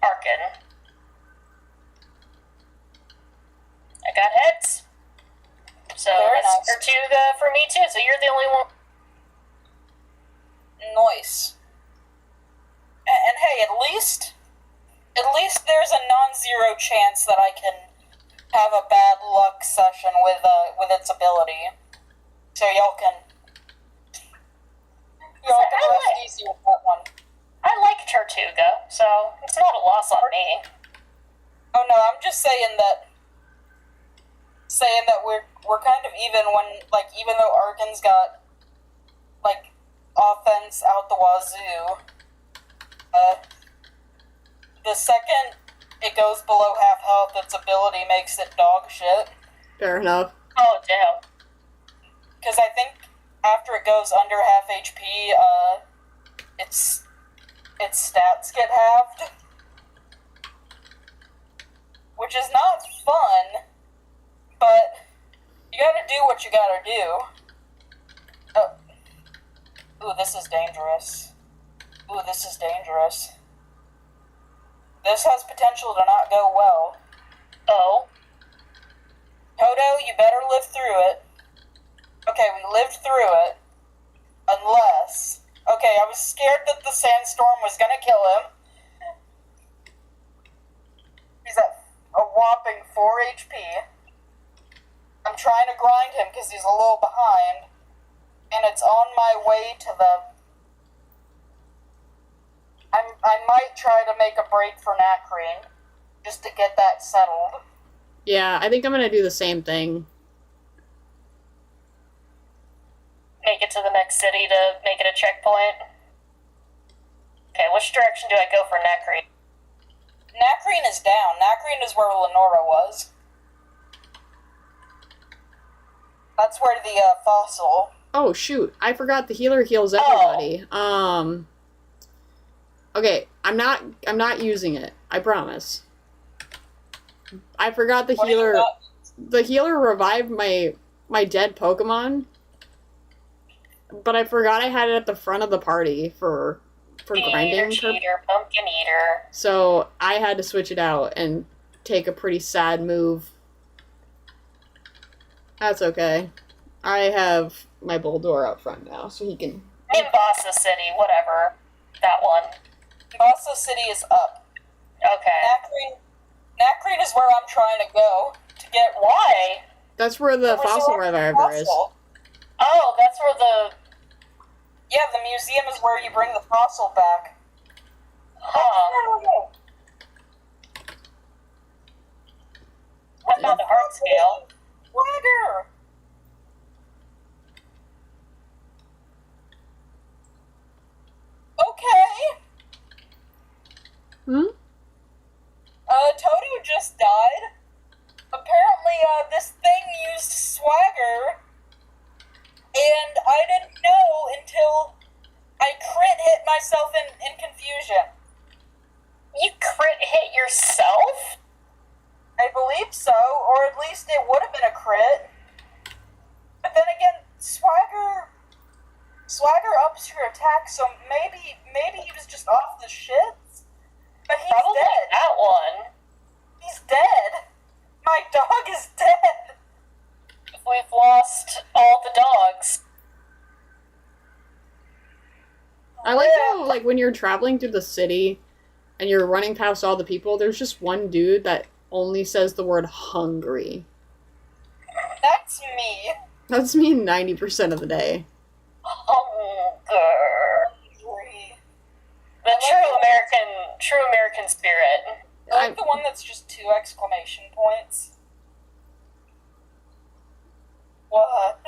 Arkin. I got heads. So Very that's nice. Tortuga for me too, so you're the only one. Nice. And hey, at least there's a non-zero chance that I can have a bad luck session with its ability. So y'all can rest easy with that one. I like Tortuga, so it's not a loss on me. Oh no, I'm just saying that we're kind of even when, like, even though Arkin's got, like, offense out the wazoo, the second it goes below half health, its ability makes it dog shit. fair enough. Oh, damn. Because I think after it goes under half HP, its stats get halved. Which is not fun, but you gotta do what you gotta do. Ooh, this this is dangerous. Ooh, this is dangerous. This has potential to not go well. Oh. Toto, you better live through it. Okay, we lived through it. Unless... Okay, I was scared that the sandstorm was gonna kill him. He's at a whopping 4 HP. I'm trying to grind him because he's a little behind. And it's on my way to the... I might try to make a break for Nakreen, just to get that settled. Yeah, I think I'm gonna do the same thing. Make it to the next city to make it a checkpoint. Okay, which direction do I go for Nakreen? Nakreen is down. Nakreen is where Lenora was. That's where the fossil. Oh shoot, I forgot the healer heals everybody. Okay, I'm not using it. I promise. I forgot the What do you healer. got? The healer revived my dead Pokemon, but I forgot I had it at the front of the party for grinding. Cheater, pumpkin eater. So I had to switch it out and take a pretty sad move. That's okay. I have my Bulldor out front now, so he can... Nimbasa City, whatever. That one. Nimbasa City is up. Okay. Nakreen is where I'm trying to go to get... Why? That's where the fossil reviver is. Oh, that's where the... Yeah, the museum is where you bring the fossil back. Huh. What about the heart scale? Swagger! Okay. Toto just died. Apparently, this thing used swagger, and I didn't know until I crit hit myself in confusion. You crit hit yourself? I believe so, or at least it would have been a crit. But then again, swagger ups your attack, so maybe he was just off the shits. But he's Probably dead. that one. He's dead. My dog is dead. We've lost all the dogs. I like how, like, when you're traveling through the city and you're running past all the people, there's just one dude that only says the word hungry. That's me. That's me 90% of the day. Hunger. The true American spirit. I like the one that's just 2 exclamation points. What?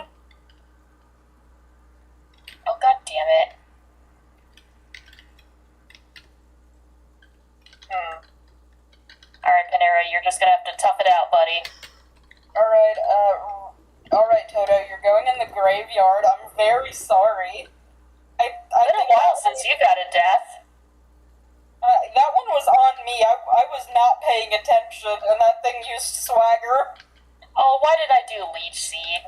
Oh, god damn it. Alright, Panera, you're just gonna have to tough it out, buddy. Alright, Toto, you're going in the graveyard. I'm very sorry. It's been a while since you got a death. That one was on me. I was not paying attention, and that thing used swagger. Oh, why did I do Leech Seed?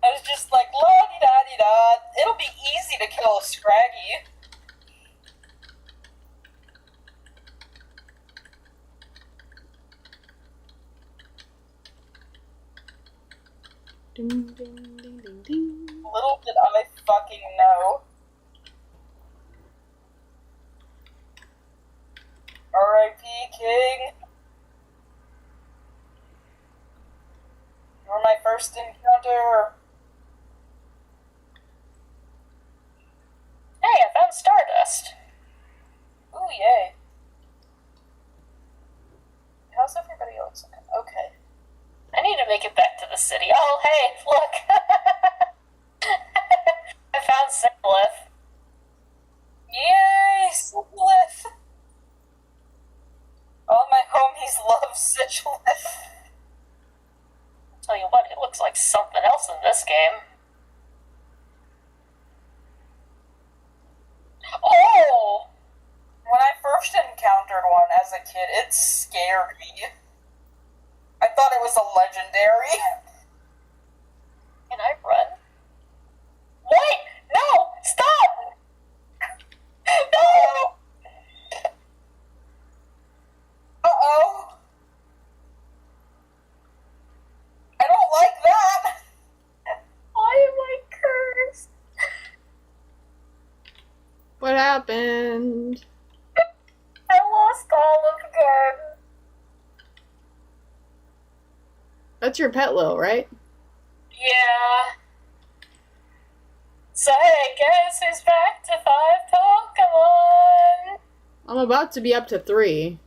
I was just like, la-di-da-di-da. It'll be easy to kill a Scraggy. Ding, ding, ding, ding, ding. Little did I fucking know. R.I.P. King. You were my first encounter. Hey, I found Stardust. Ooh, yay. How's everybody else looking? Okay. I need to make it back to the city. Oh, hey, look. I found Syphilis. Yay, Syphilis. All my homies love Syphilis. Tell you what, it looks like something else in this game. Oh! When I first encountered one as a kid, it scared me. I thought it was a legendary. Can I run? Wait! No! Stop! happened? I lost Olive again. That's your pet, Lil, right? Yeah. So hey, guess who's back to 5 Pokemon? I'm about to be up to 3.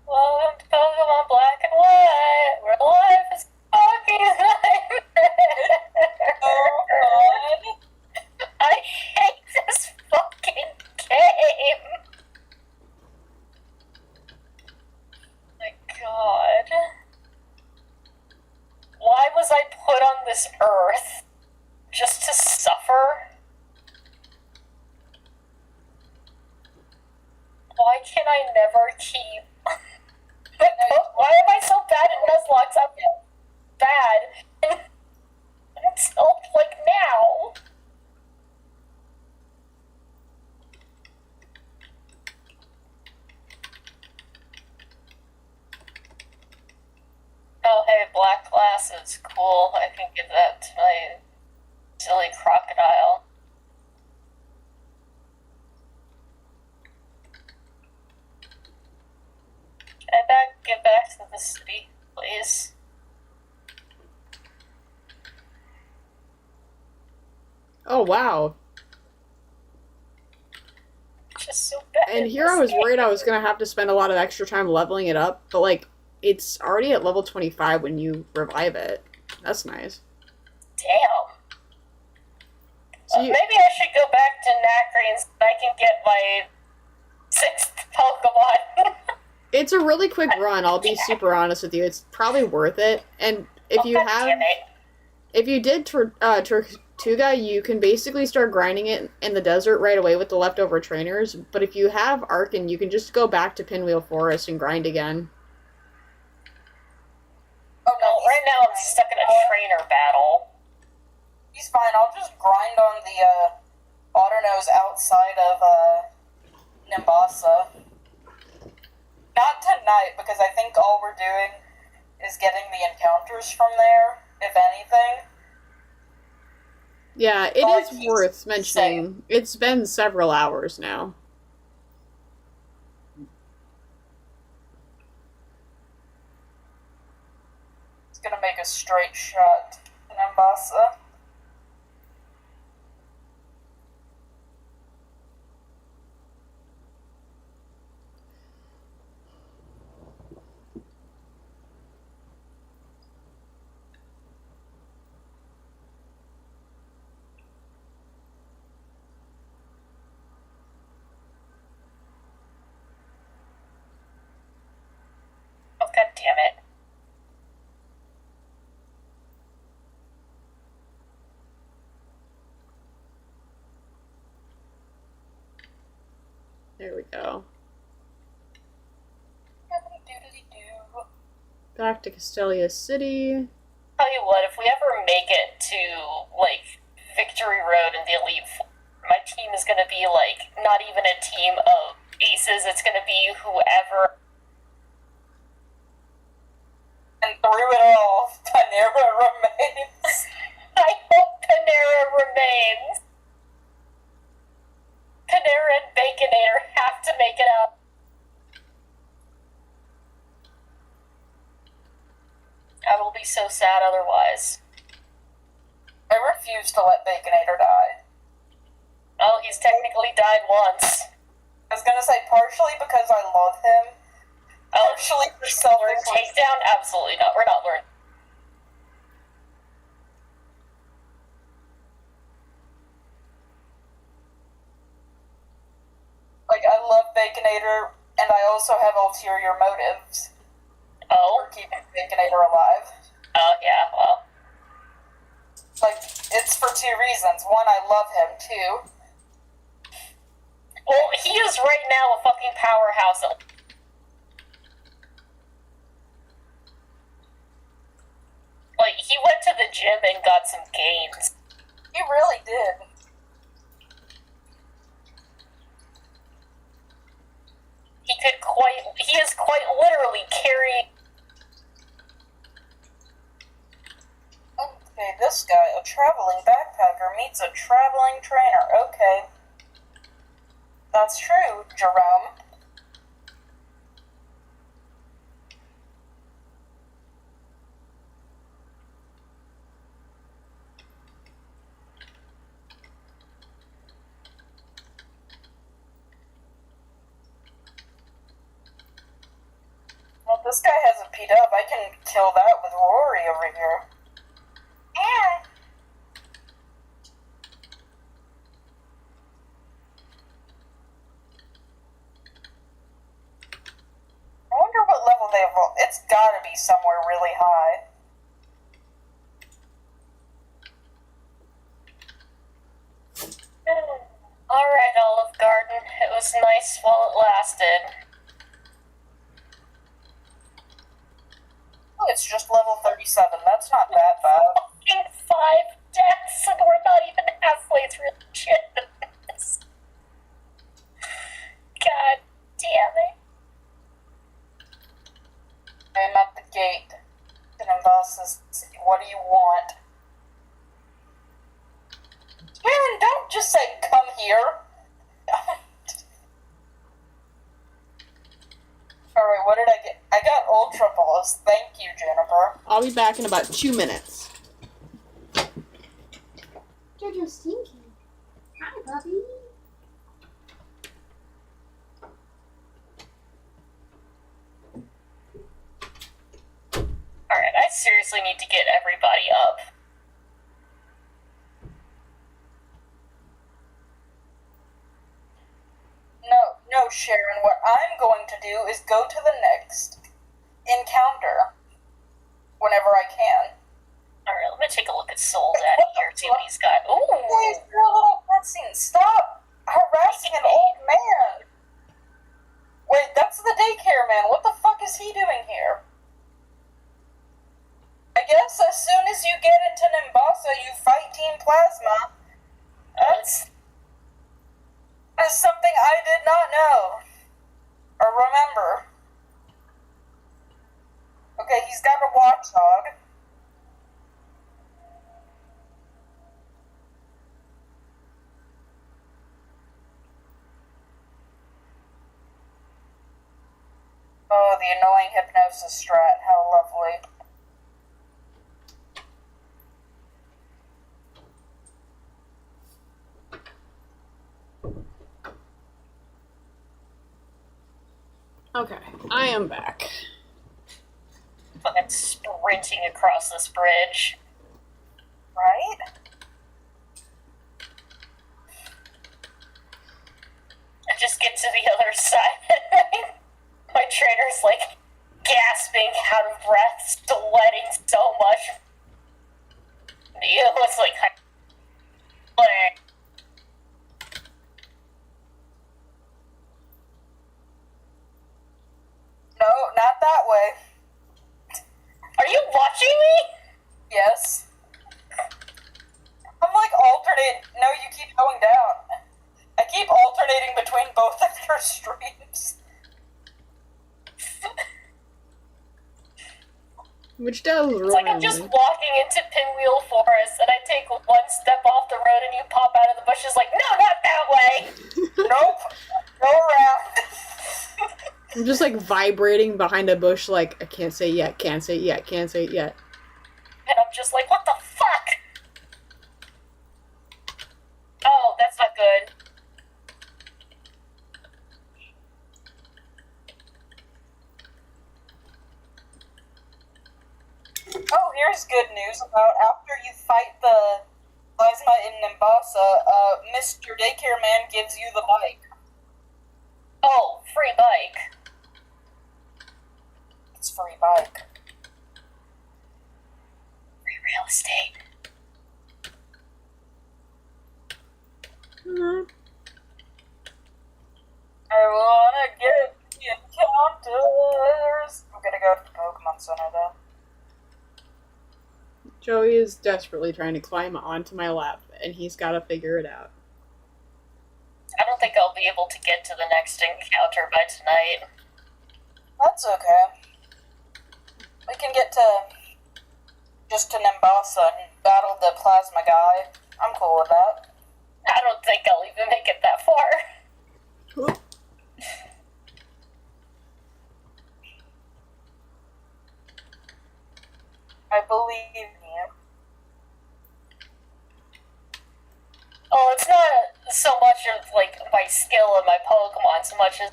Welcome to Pokemon Black and White, where life is fucking Oh, God. I hate this fucking game. My God. Why was I put on this earth? Just to suffer? Why can I never keep... Why am I so bad at Nuzlocke? I'm bad. Until, like, now. Oh, hey, black glasses. Cool. I can give that to my silly crocodile. Can I get back to the city, please? Oh, wow. Just so bad. And here I was worried I was going to have to spend a lot of extra time leveling it up, but, like, it's already at level 25 when you revive it. That's nice. Damn. So you, Maybe I should go back to Nacrene so I can get my 6th Pokemon. it's a really quick run, I'll be super honest with you. It's probably worth it. And if you God have... damn it. If you did Tortuga, you can basically start grinding it in the desert right away with the leftover trainers. But if you have Arkin, you can just go back to Pinwheel Forest and grind again. Oh, No, no, right now I'm stuck in a trainer battle. He's fine. I'll just grind on the Autonos outside of Nimbasa. Not tonight, because I think all we're doing is getting the encounters from there, if anything. Yeah, it Oh, is he's worth mentioning. It's been several hours now. It's gonna make a straight shot to Nimbasa. Oh, god damn it. There we go. Doodly-doo. Back to Castelia City. Tell you what, if we ever make it to, like, Victory Road in the Elite Four, my team is gonna be, like, not even a team of aces, it's gonna be whoever. And through it all, Panera remains. I hope Panera remains. Panera and Baconator have to make it out. I will be so sad otherwise. I refuse to let Baconator die. Oh, he's technically died once. I was gonna say partially because I love him. Partially for Learn selfish takedown? Absolutely not. We're not learning. Like, I love Baconator, and I also have ulterior motives Oh? for keeping Baconator alive. Oh, yeah, well. Like, it's for two reasons. One, I love him. Two, Well, he is right now a fucking powerhouse. Like, he went to the gym and got some gains. he really did. He is quite literally carrying this guy? A traveling backpacker meets a traveling trainer. Okay. That's true, Jerome. Well, this guy hasn't peed up. I can kill that with Rory over here. Yeah. I wonder what level they have. It's gotta be somewhere really high. Alright, Olive Garden. It was nice while it lasted. Oh, it's just level 37. That's not that bad. Fucking 5 deaths, and we're not even halfway through the shit. God damn it. I'm at the gate. And boss says, what do you want? Karen, don't just say, come here. Alright, what did I get? I got Ultra Balls. Thank you, Jennifer. I'll be back in about 2 minutes. Jojo Stinky. Hi, puppy. Alright, I seriously need to get everybody up. No, Sharon, what I'm going to do is go to the next encounter whenever I can. Alright, let me take a look at Soul Daddy here, see what he's got. Ooh! Guys, do a little cutscene. Stop harassing an old man. Wait, that's the daycare man. What the fuck is he doing here? I guess as soon as you get into Nimbasa, you fight Team Plasma. That's something I did not know. Or remember. Okay, he's got a watchdog. Oh, the annoying hypnosis strat. How lovely. Okay, I am back. Fucking sprinting across this bridge. Right? I just get to the other side. My trainer's like gasping, out of breath, sweating so much. It's like, No, not that way. are you watching me? Yes. I'm like alternate. No, you keep going down. I keep alternating between both of your streams. Which does It's like I'm ruin just me. walking into Pinwheel Forest and I take one step off the road and you pop out of the bushes like, no, not that way! Nope. Go around. I'm just like vibrating behind a bush like, I can't say it yet, can't say it yet, can't say it yet. And I'm just like, what the fuck? Oh, that's not good. Oh, here's good news about after you fight the plasma in Nimbasa, Mr. Daycare Man gives you the bike. Oh, free bike. It's free bike. Free real estate. I wanna get the encounters. I'm gonna go to the Pokemon Center though. Joey is desperately trying to climb onto my lap, and he's got to figure it out. I don't think I'll be able to get to the next encounter by tonight. That's okay. We can get to just to Nimbasa and battled the plasma guy. I'm cool with that. I don't think I'll even make it that far. I believe in you. Oh, it's not so much of, like, my skill and my Pokemon, so much as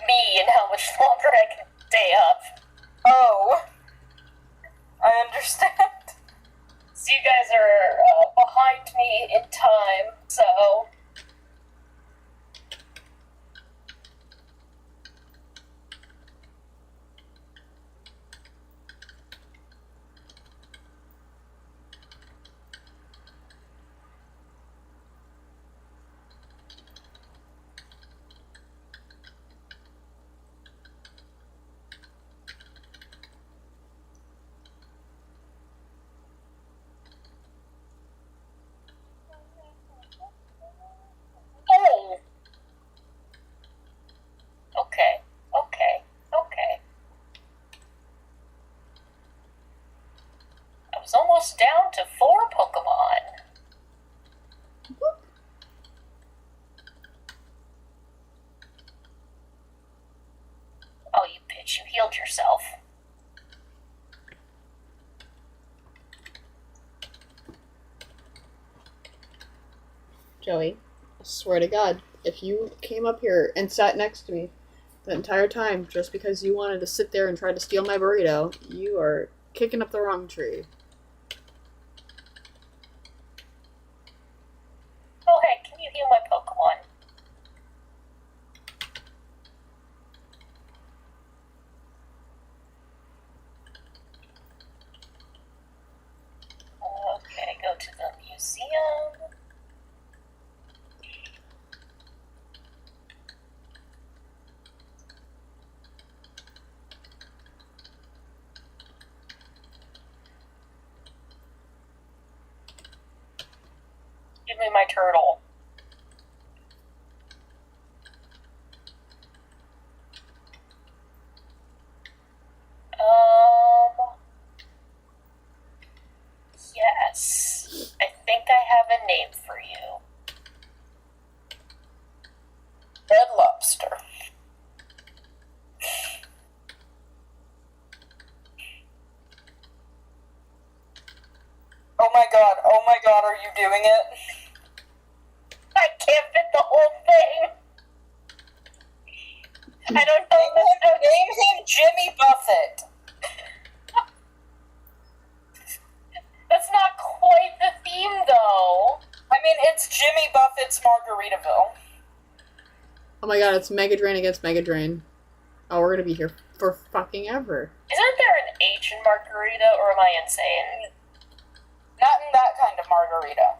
me and how much longer I can stay up. Oh. I understand. So you guys are behind me in time, so... Oh! Okay. I was almost down to 4 Pokemon. Oh, you bitch, you healed yourself. Joey, I swear to God, if you came up here and sat next to me the entire time just because you wanted to sit there and try to steal my burrito, you are kicking up the wrong tree. Oh, hey, can you heal my Pokemon? Okay, go to the museum. Give me my turtle. Yes. I think I have a name for you. Red Lobster. Oh my god, are you doing it? I can't fit the whole thing. I don't know. Name him Jimmy Buffett. That's not quite the theme, though. I mean, it's Jimmy Buffett's Margaritaville. Oh my God, it's Mega Drain against Mega Drain. Oh, we're gonna be here for fucking ever. Isn't there an H in margarita, or am I insane? Not in that kind of margarita.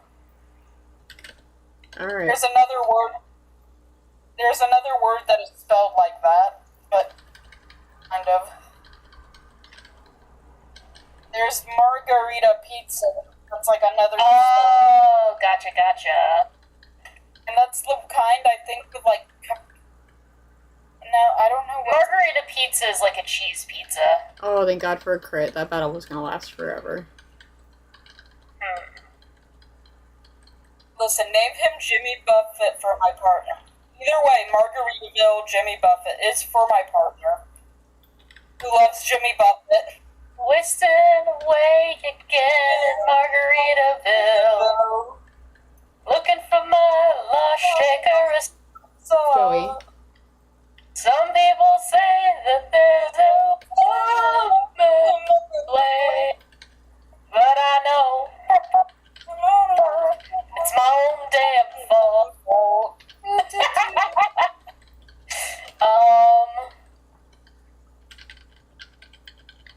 Alright. There's another word that is spelled like that, but kind of. There's margarita pizza. That's like another Oh, gotcha. and that's the kind, I think, of like... No, I don't know what... Margarita pizza is like a cheese pizza. Oh, thank God for a crit. That battle was gonna last forever. Listen, name him Jimmy Buffett for my partner. Either way, Margaritaville Jimmy Buffett is for my partner, who loves Jimmy Buffett. Twisting away again in Margaritaville. Looking for my lost shaker. Joey. Some people say that there's no way, but I know it's my own damn fault.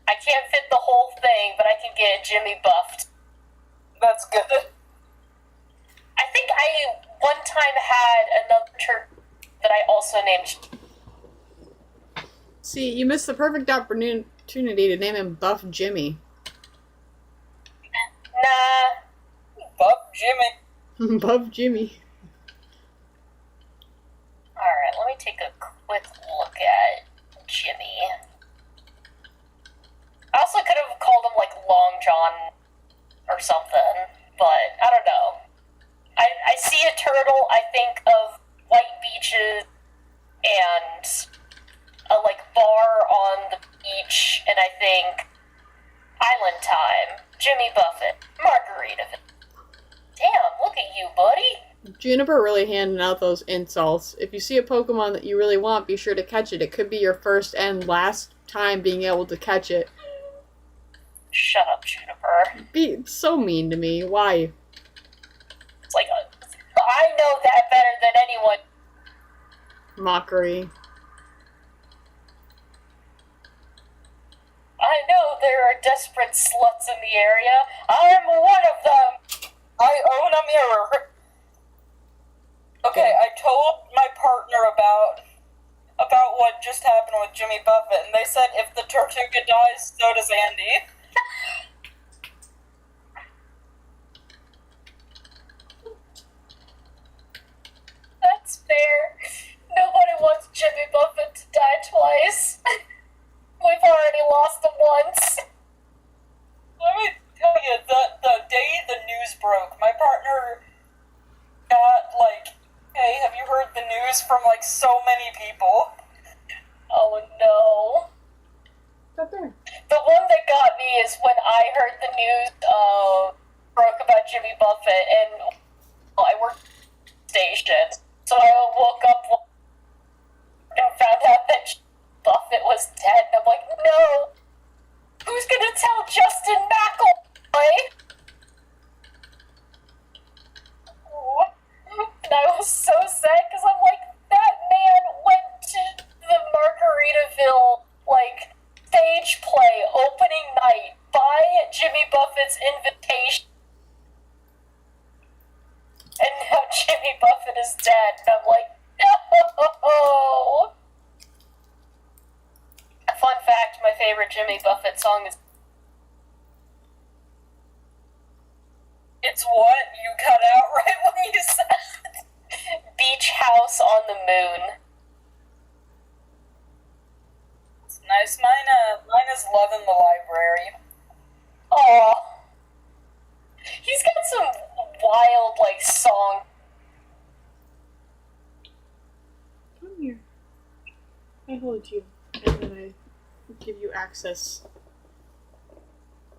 I can't fit the whole thing, but I can get Jimmy buffed. That's good. I think I one time had another turtle that I also named. See, you missed the perfect opportunity to name him Buff Jimmy. Nah. Buff Jimmy. Buff Jimmy. Alright, let me take a quick look at Jimmy. I also could have called him like Long John or something. Juniper really handing out those insults. If you see a Pokemon that you really want, be sure to catch it. It could be your first and last time being able to catch it. Shut up, Juniper. Be so mean to me. Why? It's like, I know that better than anyone. Mockery. I know there are desperate sluts in the area. I'm one of them. I own a mirror. Okay, I told my partner about what just happened with Jimmy Buffett, and they said if the Tortuga dies, so does Andy. That's fair. Nobody wants Jimmy Buffett to die twice. We've already lost him once. Let me tell you, the day the news broke, my partner got, like, hey, have you heard the news from, like, so many people? Oh no. Up there. The one that got me is when I heard the news broke about Jimmy Buffett, and I worked at the station, so I woke up and found out that Jimmy Buffett was dead, and I'm like, no! Who's gonna tell Justin McElroy? And I was so sad, because I'm like, that man went to the Margaritaville, like, stage play, opening night, by Jimmy Buffett's invitation. And now Jimmy Buffett is dead, and I'm like, no! Fun fact, my favorite Jimmy Buffett song is... It's what? You cut out right when you said Beach House on the Moon. it's nice. Mine is Love in the Library. Aww. He's got some wild, like, song. Come here. I hold you, and then I give you access.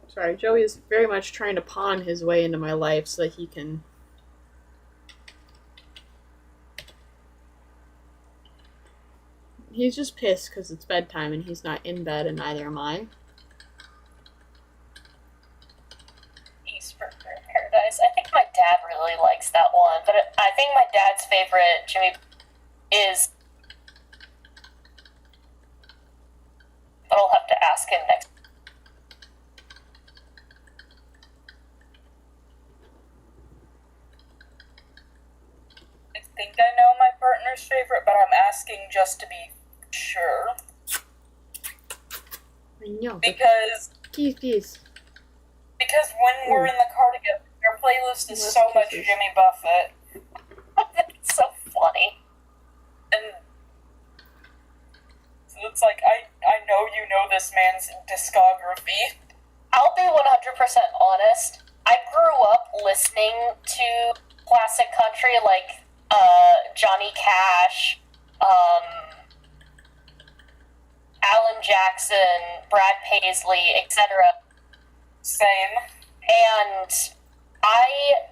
Sorry, Joey is very much trying to pawn his way into my life so that he can... He's just pissed because it's bedtime and he's not in bed, and neither am I. Peace for Paradise. I think my dad really likes that one, but I think my dad's favorite Jimmy is... But I'll have to ask him next. I think I know my partner's favorite, but I'm asking just to be sure. I know. Because Keys. when we're in the car together, our playlist is Less so much kisses. Jimmy Buffett. It's so funny. And it's like, I know you know this man's discography. I'll be 100% honest. I grew up listening to classic country like Johnny Cash, Alan Jackson, Brad Paisley, etc. Same. And I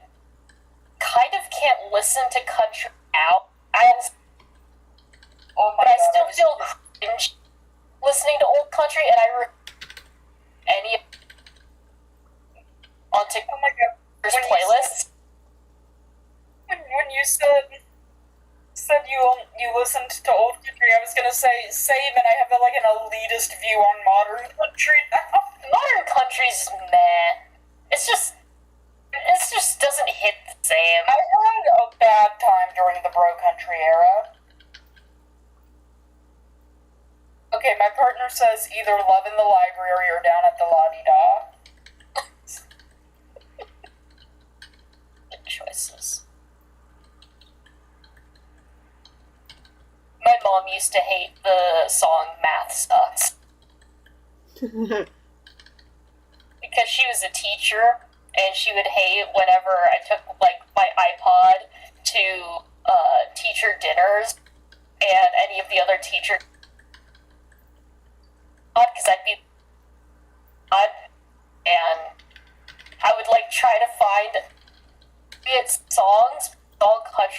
kind of can't listen to country now. Oh my But I God, still was- feel cringe listening to old country, and I any onto Oh my God. there's When you playlists. When you said you listened to old country, I was gonna say same, and I have like an elitist view on modern country now. Modern country's meh. It just doesn't hit the same. I had a bad time during the bro country era. Okay, my partner says either Love in the Library or Down at the La-Di-Da. Good choices. My mom used to hate the song Math Sucks because she was a teacher, and she would hate whenever I took like my iPod to teacher dinners and any of the other teacher because I'd be and I would like try to find its songs all country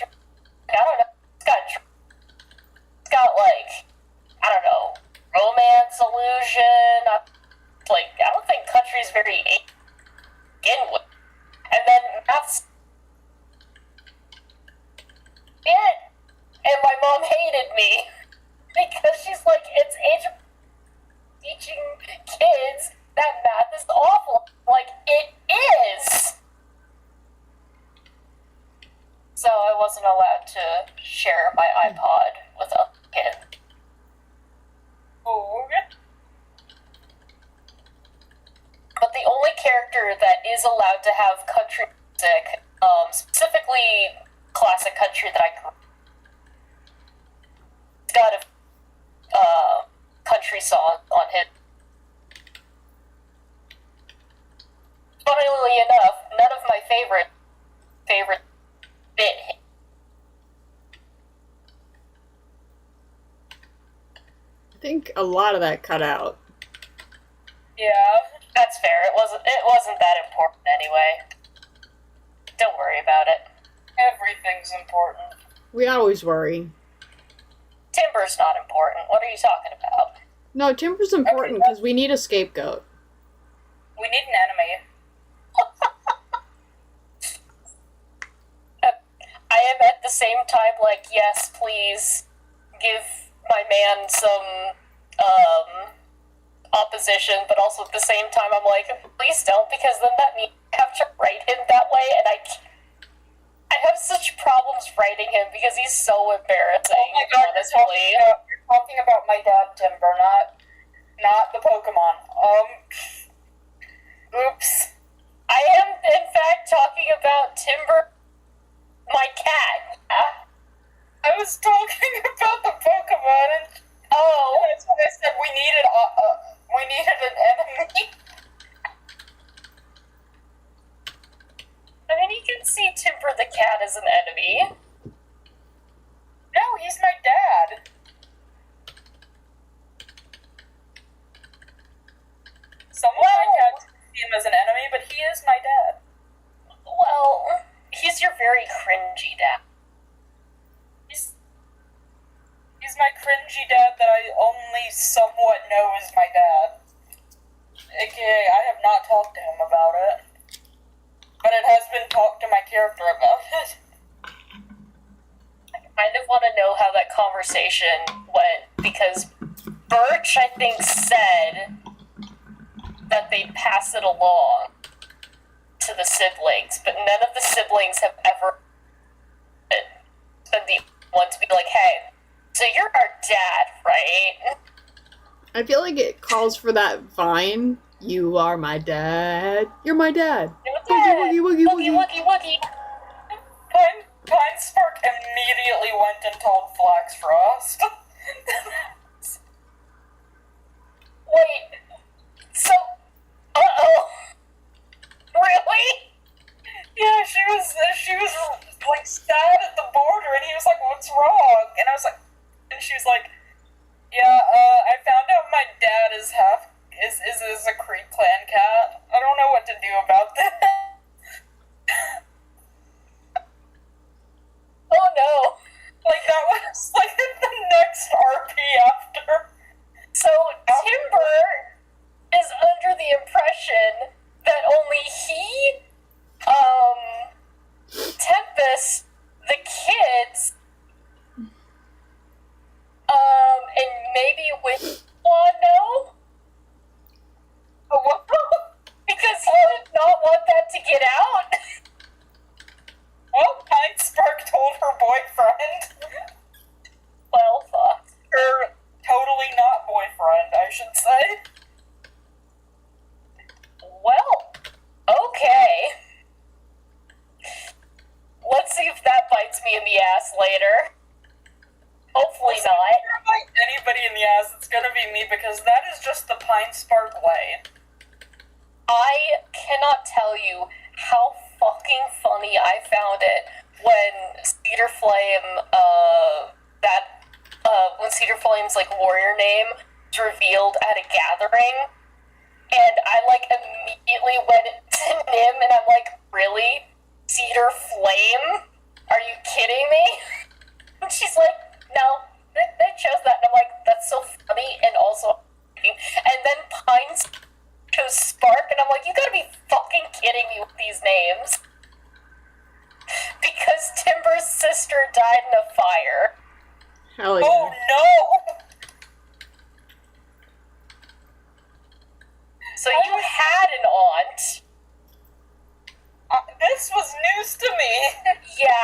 is allowed to have country music, specifically classic country that I grew up. He's got a country song on his. Funnily enough, none of my favorite bit. I think a lot of that cut out. Yeah, that's fair. It wasn't that important anyway. Don't worry about it. Everything's important. We always worry. Timber's not important. What are you talking about? No, Timber's important because we need a scapegoat. We need an enemy. I am at the same time like, yes, please give my man some opposition, but also at the same time I'm like, please don't, because then that means I have to write him that way, and I have such problems writing him because he's so embarrassing. Oh my god, honestly. you're talking about my dad, Timber, not the Pokemon. Oops. I am, in fact, talking about Timber, my cat. I was talking about the Pokemon, and that's what I said. We needed an enemy. I mean, you can see Timber the cat as an enemy. No, he's my dad. Some of my cats see him as an enemy, but he is my dad. Well, he's your very cringy dad. He's my cringy dad that I only somewhat know is my dad. AKA, I have not talked to him about it. But it has been talked to my character about it. I kind of want to know how that conversation went, because Birch, I think, said that they'd pass it along to the siblings, but none of the siblings have ever been the one to be like, hey, so you're our dad, right? I feel like it calls for that Vine. You are my dad. You're my dad. Woogie, woogie, woogie, woogie, woogie. Pine Spark immediately went and told Flax Frost. Wait, so, really? Yeah, she was like sad at the border, and he was like, "What's wrong?" And I was like, and she was like, "Yeah, I found out my dad is a Creek Clan cat. I don't know what to do about that." Oh no. Like, that was like the next RP after. So Timber is under the impression that only he, Tempest, the kids, and maybe with Wando, because he did not want that to get out. Well, Pine Spark told her boyfriend. Well, fuck. Her totally not boyfriend, I should say. Well, okay. Let's see if that bites me in the ass later. Hopefully not. If I bite anybody in the ass, it's gonna be me, because that is just the Pine Spark way. I cannot tell you how fucking funny I found it when Cedar Flame, when Cedar Flame's, like, warrior name was revealed at a gathering, and I, like, immediately went to Nim, and I'm like, really? Cedar Flame? Are you kidding me? And she's like, no, they chose that, and I'm like, that's so funny, and also, and then Pines chose Spark, and I'm like, you gotta be fucking kidding me with these names. Because Timber's sister died in a fire. Hell yeah. Oh